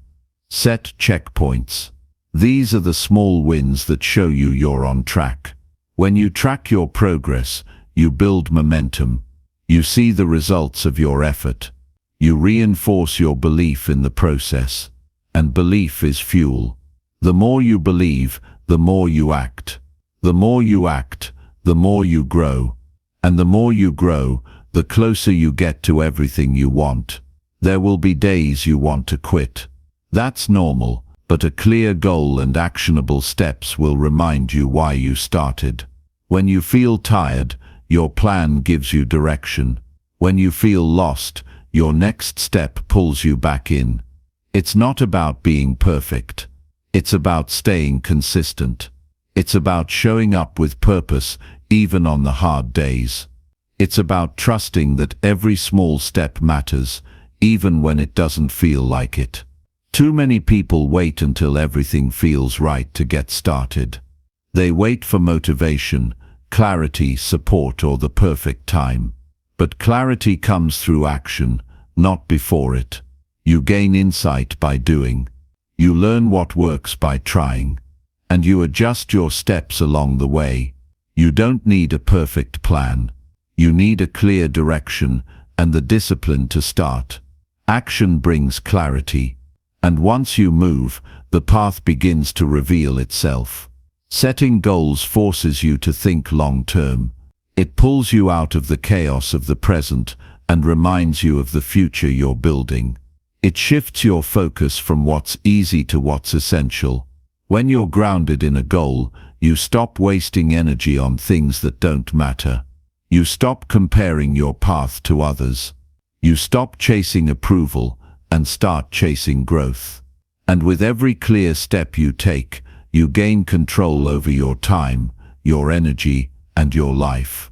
Set checkpoints. These are the small wins that show you you're on track. When you track your progress, you build momentum. You see the results of your effort. You reinforce your belief in the process. And belief is fuel. The more you believe, the more you act. The more you act, the more you grow. And the more you grow, the closer you get to everything you want. There will be days you want to quit. That's normal, but a clear goal and actionable steps will remind you why you started. When you feel tired, your plan gives you direction. When you feel lost, your next step pulls you back in. It's not about being perfect. It's about staying consistent. It's about showing up with purpose even on the hard days. It's about trusting that every small step matters, even when it doesn't feel like it. Too many people wait until everything feels right to get started. They wait for motivation, clarity, support, or the perfect time. But clarity comes through action, not before it. You gain insight by doing. You learn what works by trying. And you adjust your steps along the way. You don't need a perfect plan. You need a clear direction and the discipline to start. Action brings clarity. And once you move, the path begins to reveal itself. Setting goals forces you to think long-term. It pulls you out of the chaos of the present and reminds you of the future you're building. It shifts your focus from what's easy to what's essential. When you're grounded in a goal, you stop wasting energy on things that don't matter. You stop comparing your path to others. You stop chasing approval and start chasing growth. And with every clear step you take, you gain control over your time, your energy, and your life.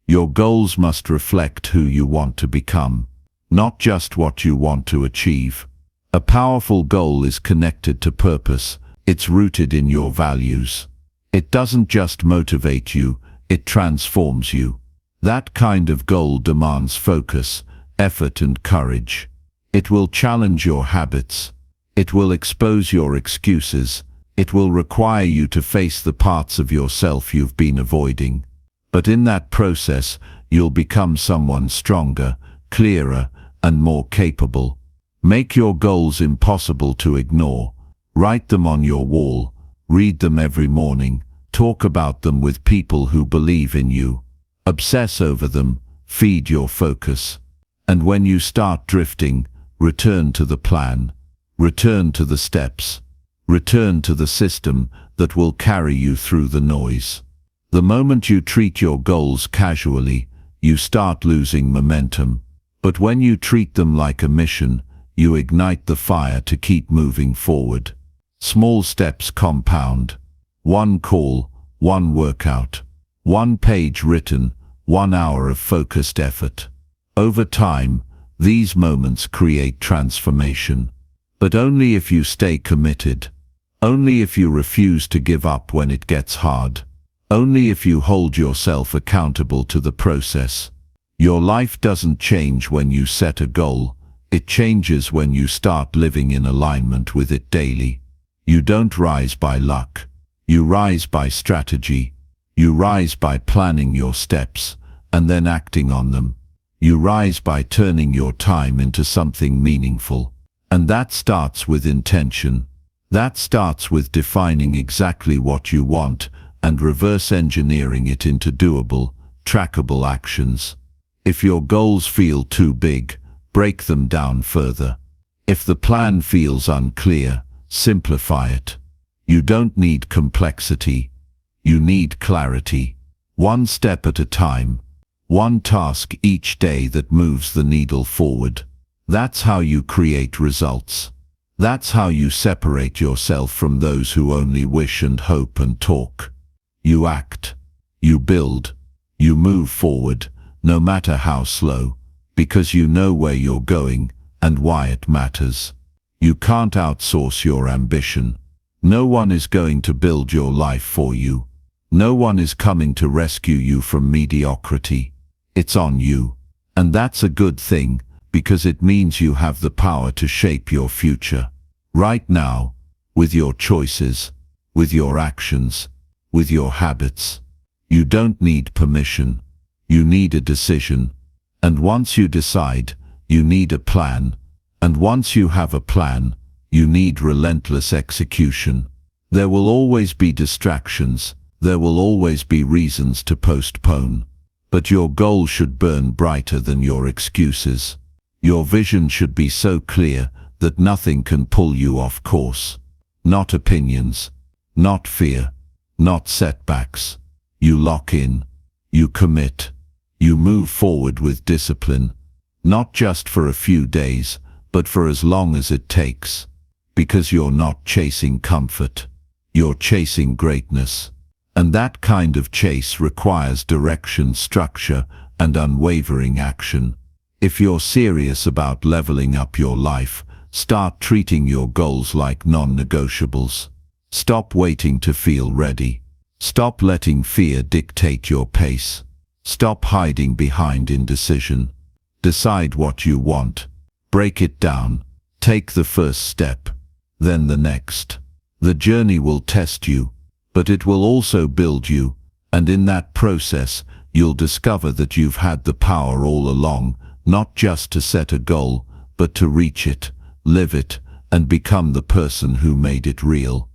Your goals must reflect who you want to become, not just what you want to achieve. A powerful goal is connected to purpose. It's rooted in your values. It doesn't just motivate you, it transforms you. That kind of goal demands focus, effort and courage. It will challenge your habits. It will expose your excuses. It will require you to face the parts of yourself you've been avoiding. But in that process, you'll become someone stronger, clearer, and more capable. Make your goals impossible to ignore. Write them on your wall. Read them every morning. Talk about them with people who believe in you. Obsess over them. Feed your focus. And when you start drifting, return to the plan. Return to the steps. Return to the system that will carry you through the noise. The moment you treat your goals casually, you start losing momentum. But when you treat them like a mission, you ignite the fire to keep moving forward. Small steps compound. One call, one workout, one page written, 1 hour of focused effort. Over time, these moments create transformation. But only if you stay committed. Only if you refuse to give up when it gets hard. Only if you hold yourself accountable to the process. Your life doesn't change when you set a goal. It changes when you start living in alignment with it daily. You don't rise by luck. You rise by strategy. You rise by planning your steps and then acting on them. You rise by turning your time into something meaningful. And that starts with intention. That starts with defining exactly what you want and reverse engineering it into doable, trackable actions. If your goals feel too big, break them down further. If the plan feels unclear, simplify it. You don't need complexity. You need clarity. One step at a time. One task each day that moves the needle forward. That's how you create results. That's how you separate yourself from those who only wish and hope and talk. You act. You build. You move forward, no matter how slow, because you know where you're going and why it matters. You can't outsource your ambition. No one is going to build your life for you. No one is coming to rescue you from mediocrity. It's on you. And that's a good thing, because it means you have the power to shape your future. Right now, with your choices, with your actions, with your habits. You don't need permission. You need a decision. And once you decide, you need a plan. And once you have a plan, you need relentless execution. There will always be distractions. There will always be reasons to postpone. But your goal should burn brighter than your excuses. Your vision should be so clear that nothing can pull you off course. Not opinions, not fear, not setbacks. You lock in, you commit, you move forward with discipline, not just for a few days, but for as long as it takes. Because you're not chasing comfort, you're chasing greatness. And that kind of chase requires direction, structure, and unwavering action. If you're serious about leveling up your life, start treating your goals like non-negotiables. Stop waiting to feel ready. Stop letting fear dictate your pace. Stop hiding behind indecision. Decide what you want. Break it down. Take the first step, then the next. The journey will test you, but it will also build you, and in that process, you'll discover that you've had the power all along, not just to set a goal, but to reach it, live it, and become the person who made it real.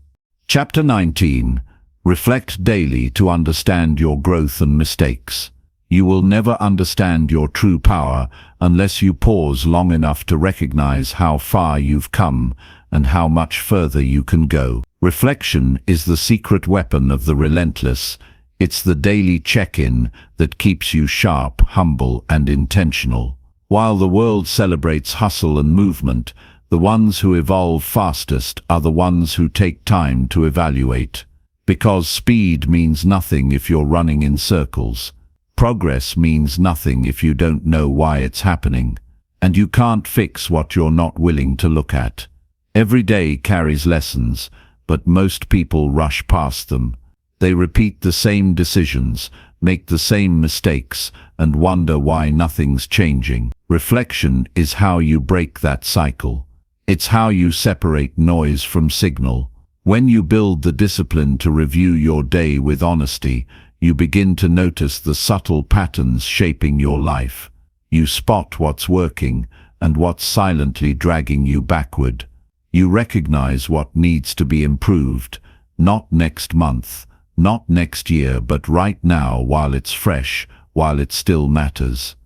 Chapter 19. Reflect daily to understand your growth and mistakes. You will never understand your true power unless you pause long enough to recognize how far you've come and how much further you can go. Reflection is the secret weapon of the relentless. It's the daily check-in that keeps you sharp, humble, and intentional. While the world celebrates hustle and movement, the ones who evolve fastest are the ones who take time to evaluate. Because speed means nothing if you're running in circles. Progress means nothing if you don't know why it's happening, and you can't fix what you're not willing to look at. Every day carries lessons, but most people rush past them. They repeat the same decisions, make the same mistakes, and wonder why nothing's changing. Reflection is how you break that cycle. It's how you separate noise from signal. When you build the discipline to review your day with honesty, you begin to notice the subtle patterns shaping your life. You spot what's working and what's silently dragging you backward. You recognize what needs to be improved, not next month, not next year, but right now while it's fresh, while it still matters.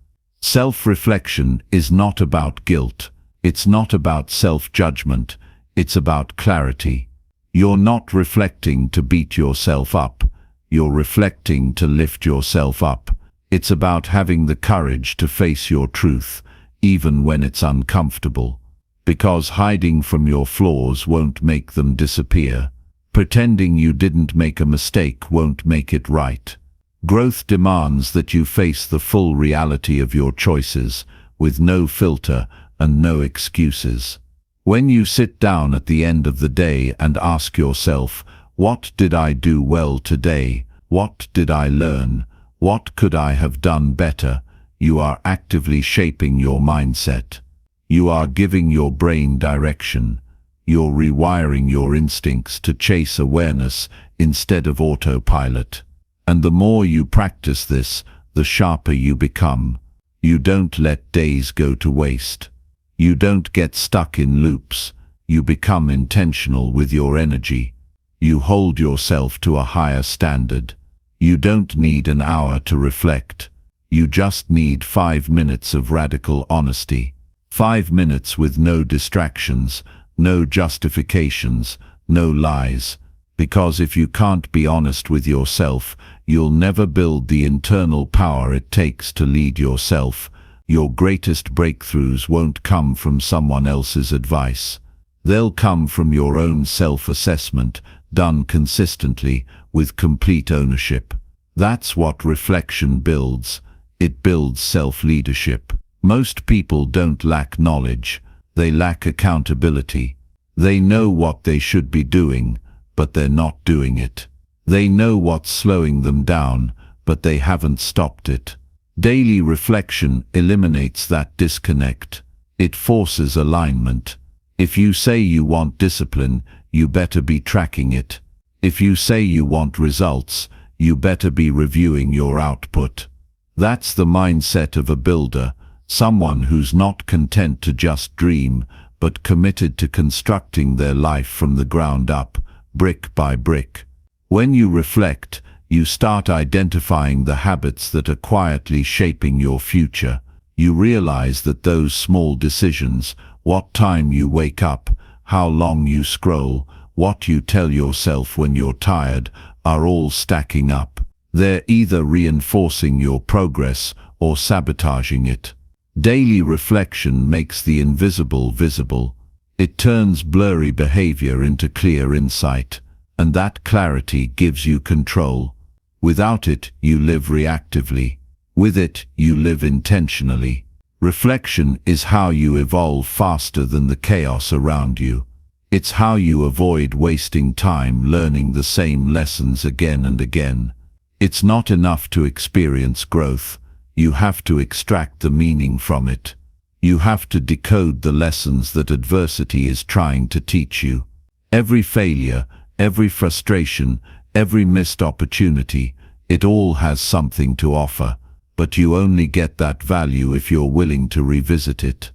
Self-reflection is not about guilt. It's not about self-judgment. It's about clarity. You're not reflecting to beat yourself up. You're reflecting to lift yourself up. It's about having the courage to face your truth, even when it's uncomfortable. Because hiding from your flaws won't make them disappear. Pretending you didn't make a mistake won't make it right. Growth demands that you face the full reality of your choices, with no filter and no excuses. When you sit down at the end of the day and ask yourself, what did I do well today? What did I learn? What could I have done better? You are actively shaping your mindset. You are giving your brain direction. You're rewiring your instincts to chase awareness instead of autopilot. And the more you practice this, the sharper you become. You don't let days go to waste. You don't get stuck in loops. You become intentional with your energy. You hold yourself to a higher standard. You don't need an hour to reflect. You just need 5 minutes of radical honesty. 5 minutes with no distractions, no justifications, no lies. Because if you can't be honest with yourself, you'll never build the internal power it takes to lead yourself. Your greatest breakthroughs won't come from someone else's advice. They'll come from your own self-assessment, done consistently, with complete ownership. That's what reflection builds. It builds self-leadership. Most people don't lack knowledge. They lack accountability. They know what they should be doing, but they're not doing it. They know what's slowing them down, but they haven't stopped it. Daily reflection eliminates that disconnect. It forces alignment. If you say you want discipline, you better be tracking it. If you say you want results, you better be reviewing your output. That's the mindset of a builder, someone who's not content to just dream, but committed to constructing their life from the ground up, brick by brick. When you reflect, you start identifying the habits that are quietly shaping your future. You realize that those small decisions, what time you wake up, how long you scroll, what you tell yourself when you're tired, are all stacking up. They're either reinforcing your progress or sabotaging it. Daily reflection makes the invisible visible. It turns blurry behavior into clear insight, and that clarity gives you control. Without it, you live reactively. With it, you live intentionally. Reflection is how you evolve faster than the chaos around you. It's how you avoid wasting time learning the same lessons again and again. It's not enough to experience growth. You have to extract the meaning from it. You have to decode the lessons that adversity is trying to teach you. Every failure, every frustration, every missed opportunity, it all has something to offer, but you only get that value if you're willing to revisit it,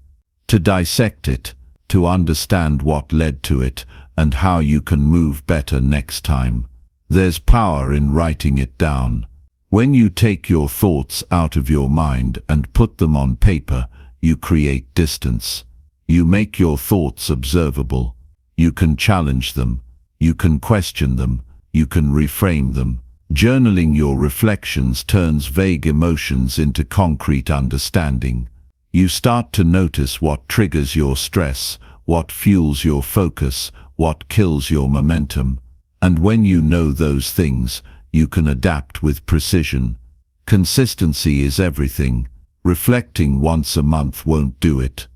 to dissect it, to understand what led to it, and how you can move better next time. There's power in writing it down. When you take your thoughts out of your mind and put them on paper, you create distance. You make your thoughts observable. You can challenge them. You can question them. You can reframe them. Journaling your reflections turns vague emotions into concrete understanding. You start to notice what triggers your stress, what fuels your focus, what kills your momentum. And when you know those things, you can adapt with precision. Consistency is everything. Reflecting once a month won't do it.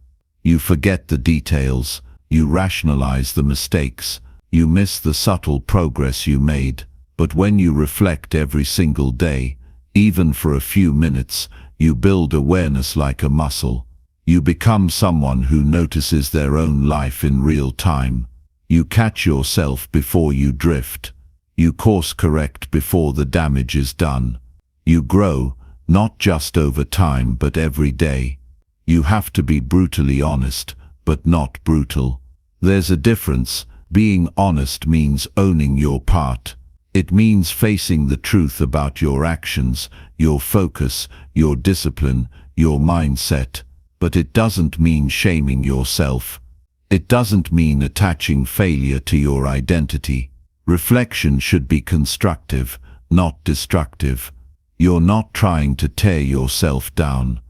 You forget the details, you rationalize the mistakes, you miss the subtle progress you made. But when you reflect every single day, even for a few minutes, you build awareness like a muscle. You become someone who notices their own life in real time. You catch yourself before you drift. You course correct before the damage is done. You grow, not just over time but every day. You have to be brutally honest, but not brutal. There's a difference. Being honest means owning your part. It means facing the truth about your actions, your focus, your discipline, your mindset. But it doesn't mean shaming yourself. It doesn't mean attaching failure to your identity. Reflection should be constructive, not destructive. You're not trying to tear yourself down.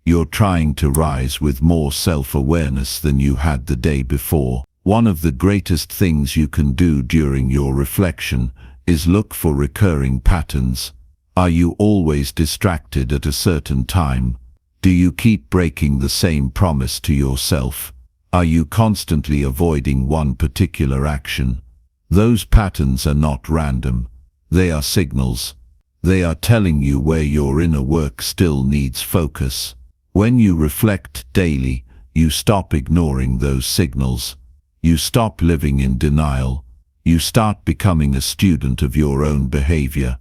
You're trying to rise with more self-awareness than you had the day before. One of the greatest things you can do during your reflection is look for recurring patterns. Are you always distracted at a certain time? Do you keep breaking the same promise to yourself? Are you constantly avoiding one particular action? Those patterns are not random. They are signals. They are telling you where your inner work still needs focus. When you reflect daily, you stop ignoring those signals. You stop living in denial. You start becoming a student of your own behavior.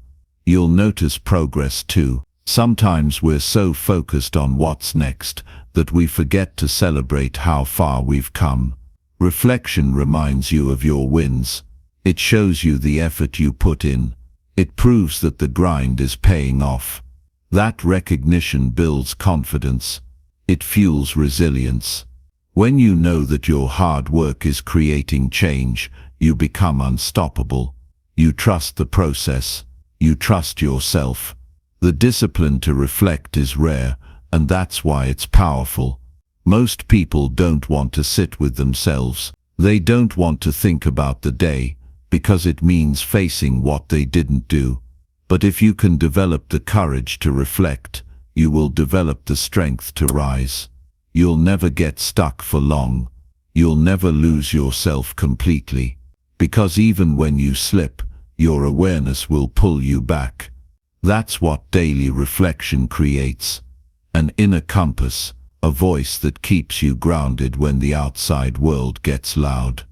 You'll notice progress too. Sometimes we're so focused on what's next that we forget to celebrate how far we've come. Reflection reminds you of your wins. It shows you the effort you put in. It proves that the grind is paying off. That recognition builds confidence. It fuels resilience. When you know that your hard work is creating change, you become unstoppable. You trust the process. You trust yourself. The discipline to reflect is rare, and that's why it's powerful. Most people don't want to sit with themselves. They don't want to think about the day, because it means facing what they didn't do. But if you can develop the courage to reflect, you will develop the strength to rise. You'll never get stuck for long. You'll never lose yourself completely. Because even when you slip, your awareness will pull you back. That's what daily reflection creates. An inner compass, a voice that keeps you grounded when the outside world gets loud.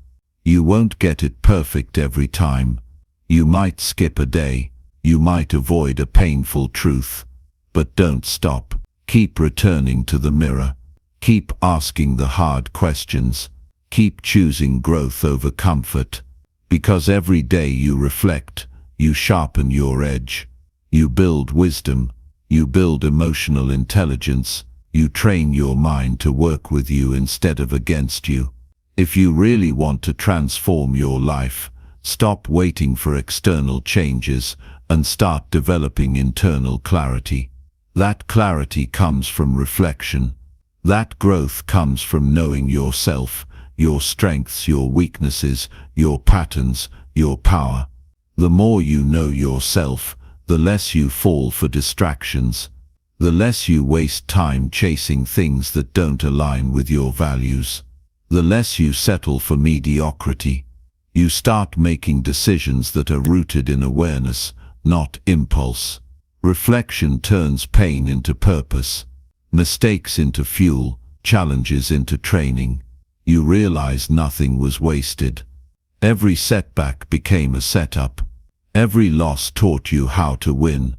You won't get it perfect every time. You might skip a day. You might avoid a painful truth. But don't stop. Keep returning to the mirror. Keep asking the hard questions. Keep choosing growth over comfort. Because every day you reflect, you sharpen your edge. You build wisdom. You build emotional intelligence. You train your mind to work with you instead of against you. If you really want to transform your life, stop waiting for external changes and start developing internal clarity. That clarity comes from reflection. That growth comes from knowing yourself, your strengths, your weaknesses, your patterns, your power. The more you know yourself, the less you fall for distractions. The less you waste time chasing things that don't align with your values. The less you settle for mediocrity. You start making decisions that are rooted in awareness, not impulse. Reflection turns pain into purpose, mistakes into fuel, challenges into training. You realize nothing was wasted. Every setback became a setup. Every loss taught you how to win.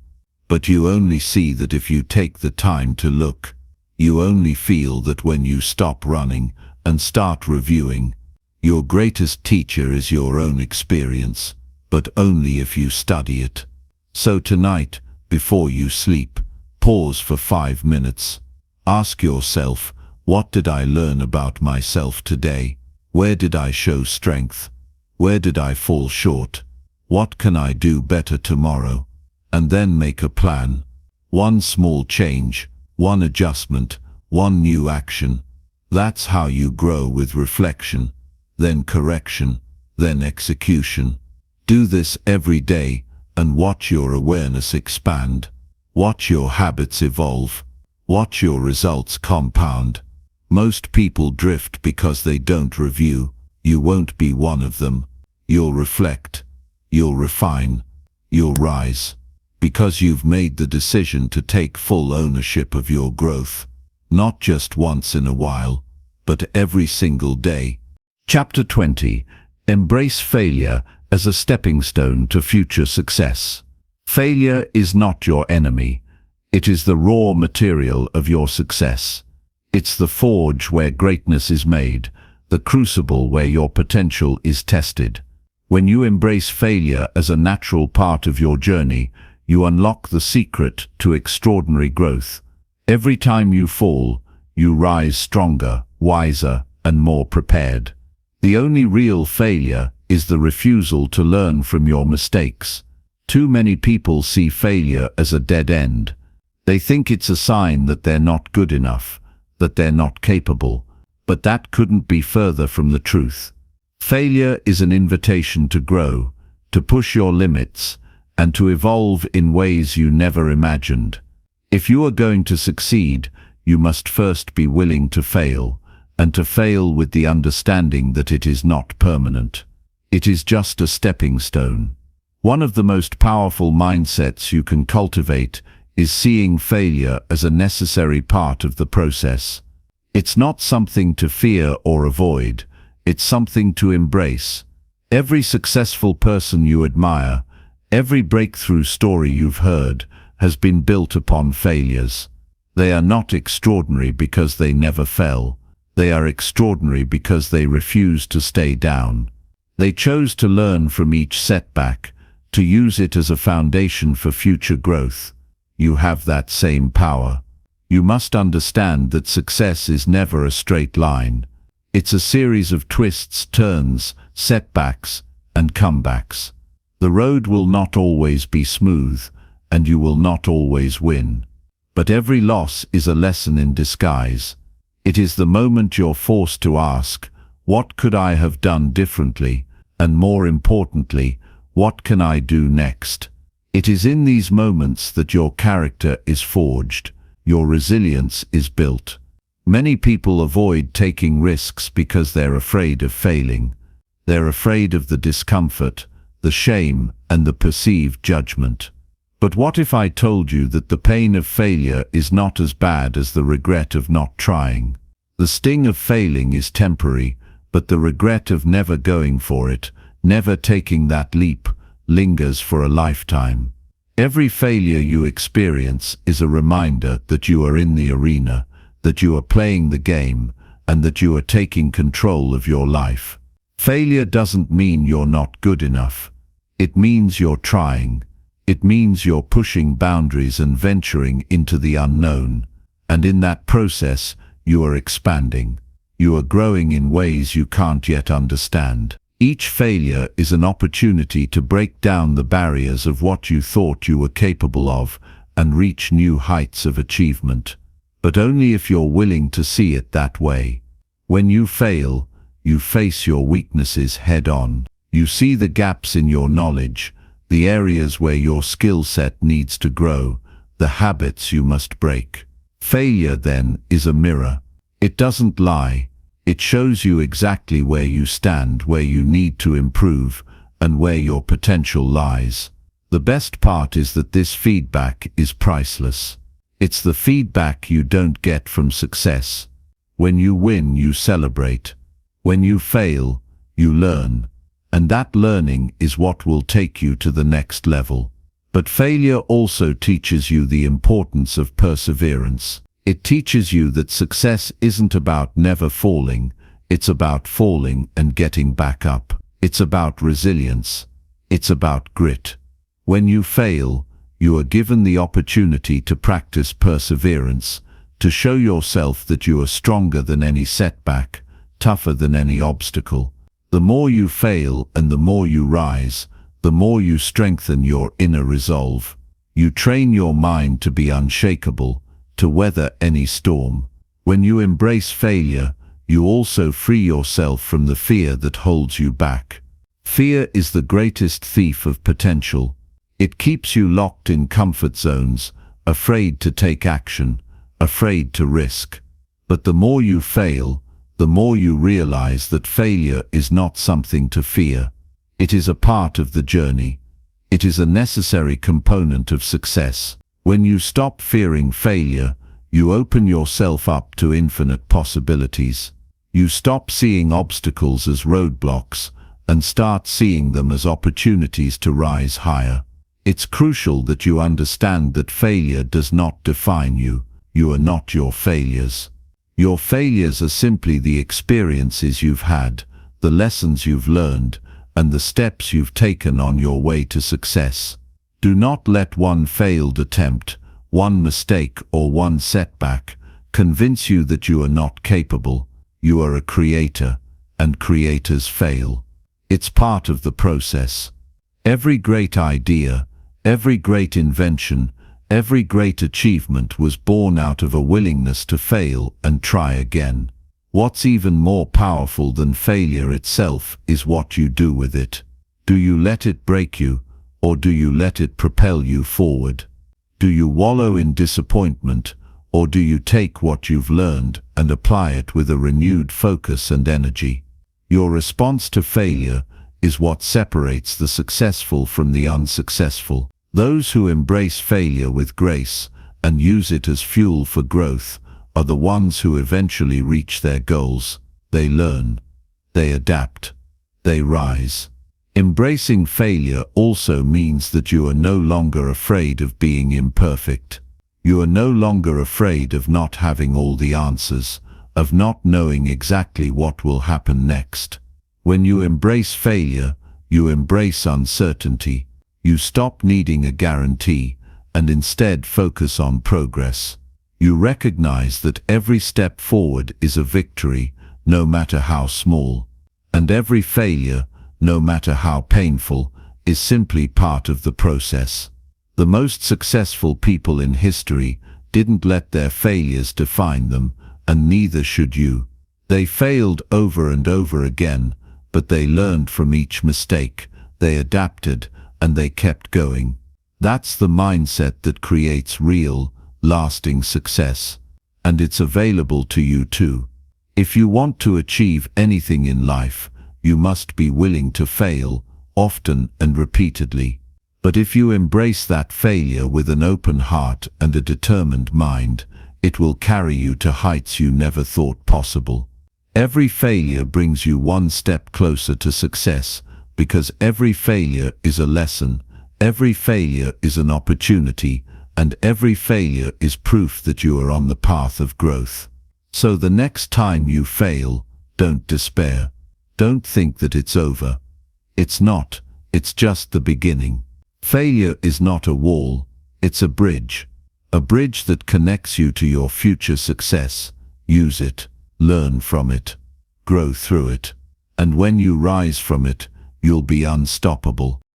But you only see that if you take the time to look. You only feel that when you stop running and start reviewing. Your greatest teacher is your own experience, but only if you study it. So tonight, before you sleep, pause for 5 minutes. Ask yourself, what did I learn about myself today? Where did I show strength? Where did I fall short? What can I do better tomorrow? And then make a plan. One small change, one adjustment, one new action. That's how you grow with reflection, then correction, then execution. Do this every day and watch your awareness expand. Watch your habits evolve. Watch your results compound. Most people drift because they don't review. You won't be one of them. You'll reflect. You'll refine. You'll rise. Because you've made the decision to take full ownership of your growth. Not just once in a while, but every single day. Chapter 20. Embrace failure as a stepping stone to future success. Failure is not your enemy. It is the raw material of your success. It's the forge where greatness is made, the crucible where your potential is tested. When you embrace failure as a natural part of your journey, you unlock the secret to extraordinary growth. Every time you fall, you rise stronger, wiser, and more prepared. The only real failure is the refusal to learn from your mistakes. Too many people see failure as a dead end. They think it's a sign that they're not good enough, that they're not capable, but that couldn't be further from the truth. Failure is an invitation to grow, to push your limits, and to evolve in ways you never imagined. If you are going to succeed, you must first be willing to fail, and to fail with the understanding that it is not permanent. It is just a stepping stone. One of the most powerful mindsets you can cultivate is seeing failure as a necessary part of the process. It's not something to fear or avoid, it's something to embrace. Every successful person you admire, every breakthrough story you've heard, has been built upon failures. They are not extraordinary because they never fell. They are extraordinary because they refused to stay down. They chose to learn from each setback, to use it as a foundation for future growth. You have that same power. You must understand that success is never a straight line. It's a series of twists, turns, setbacks, and comebacks. The road will not always be smooth, and you will not always win. But every loss is a lesson in disguise. It is the moment you're forced to ask, what could I have done differently? And more importantly, what can I do next? It is in these moments that your character is forged, your resilience is built. Many people avoid taking risks because they're afraid of failing. They're afraid of the discomfort, the shame, and the perceived judgment. But what if I told you that the pain of failure is not as bad as the regret of not trying? The sting of failing is temporary, but the regret of never going for it, never taking that leap, lingers for a lifetime. Every failure you experience is a reminder that you are in the arena, that you are playing the game, and that you are taking control of your life. Failure doesn't mean you're not good enough. It means you're trying. It means you're pushing boundaries and venturing into the unknown. And in that process, you are expanding. You are growing in ways you can't yet understand. Each failure is an opportunity to break down the barriers of what you thought you were capable of and reach new heights of achievement. But only if you're willing to see it that way. When you fail, you face your weaknesses head-on. You see the gaps in your knowledge, the areas where your skill set needs to grow, the habits you must break. Failure, then, is a mirror. It doesn't lie. It shows you exactly where you stand, where you need to improve, and where your potential lies. The best part is that this feedback is priceless. It's the feedback you don't get from success. When you win, you celebrate. When you fail, you learn. And that learning is what will take you to the next level. But failure also teaches you the importance of perseverance. It teaches you that success isn't about never falling, it's about falling and getting back up. It's about resilience. It's about grit. When you fail, you are given the opportunity to practice perseverance, to show yourself that you are stronger than any setback, tougher than any obstacle. The more you fail and the more you rise, the more you strengthen your inner resolve. You train your mind to be unshakable, to weather any storm. When you embrace failure, you also free yourself from the fear that holds you back. Fear is the greatest thief of potential. It keeps you locked in comfort zones, afraid to take action, afraid to risk. But the more you fail, the more you realize that failure is not something to fear. It is a part of the journey. It is a necessary component of success. When you stop fearing failure, you open yourself up to infinite possibilities. You stop seeing obstacles as roadblocks and start seeing them as opportunities to rise higher. It's crucial that you understand that failure does not define you. You are not your failures. Your failures are simply the experiences you've had, the lessons you've learned, and the steps you've taken on your way to success. Do not let one failed attempt, one mistake or one setback convince you that you are not capable. You are a creator, and creators fail. It's part of the process. Every great idea, every great invention, every great achievement was born out of a willingness to fail and try again. What's even more powerful than failure itself is what you do with it. Do you let it break you, or do you let it propel you forward? Do you wallow in disappointment, or do you take what you've learned and apply it with a renewed focus and energy? Your response to failure is what separates the successful from the unsuccessful. Those who embrace failure with grace and use it as fuel for growth are the ones who eventually reach their goals. They learn, they adapt, they rise. Embracing failure also means that you are no longer afraid of being imperfect. You are no longer afraid of not having all the answers, of not knowing exactly what will happen next. When you embrace failure, you embrace uncertainty. You stop needing a guarantee and instead focus on progress. You recognize that every step forward is a victory, no matter how small, and every failure, no matter how painful, is simply part of the process. The most successful people in history didn't let their failures define them, and neither should you. They failed over and over again, but they learned from each mistake, they adapted, and they kept going. That's the mindset that creates real, lasting success. And it's available to you too. If you want to achieve anything in life, you must be willing to fail, often and repeatedly. But if you embrace that failure with an open heart and a determined mind, it will carry you to heights you never thought possible. Every failure brings you one step closer to success, because every failure is a lesson, every failure is an opportunity, and every failure is proof that you are on the path of growth. So the next time you fail, don't despair. Don't think that it's over. It's not, it's just the beginning. Failure is not a wall, it's a bridge that connects you to your future success. Use it, learn from it, grow through it, and when you rise from it, you'll be unstoppable.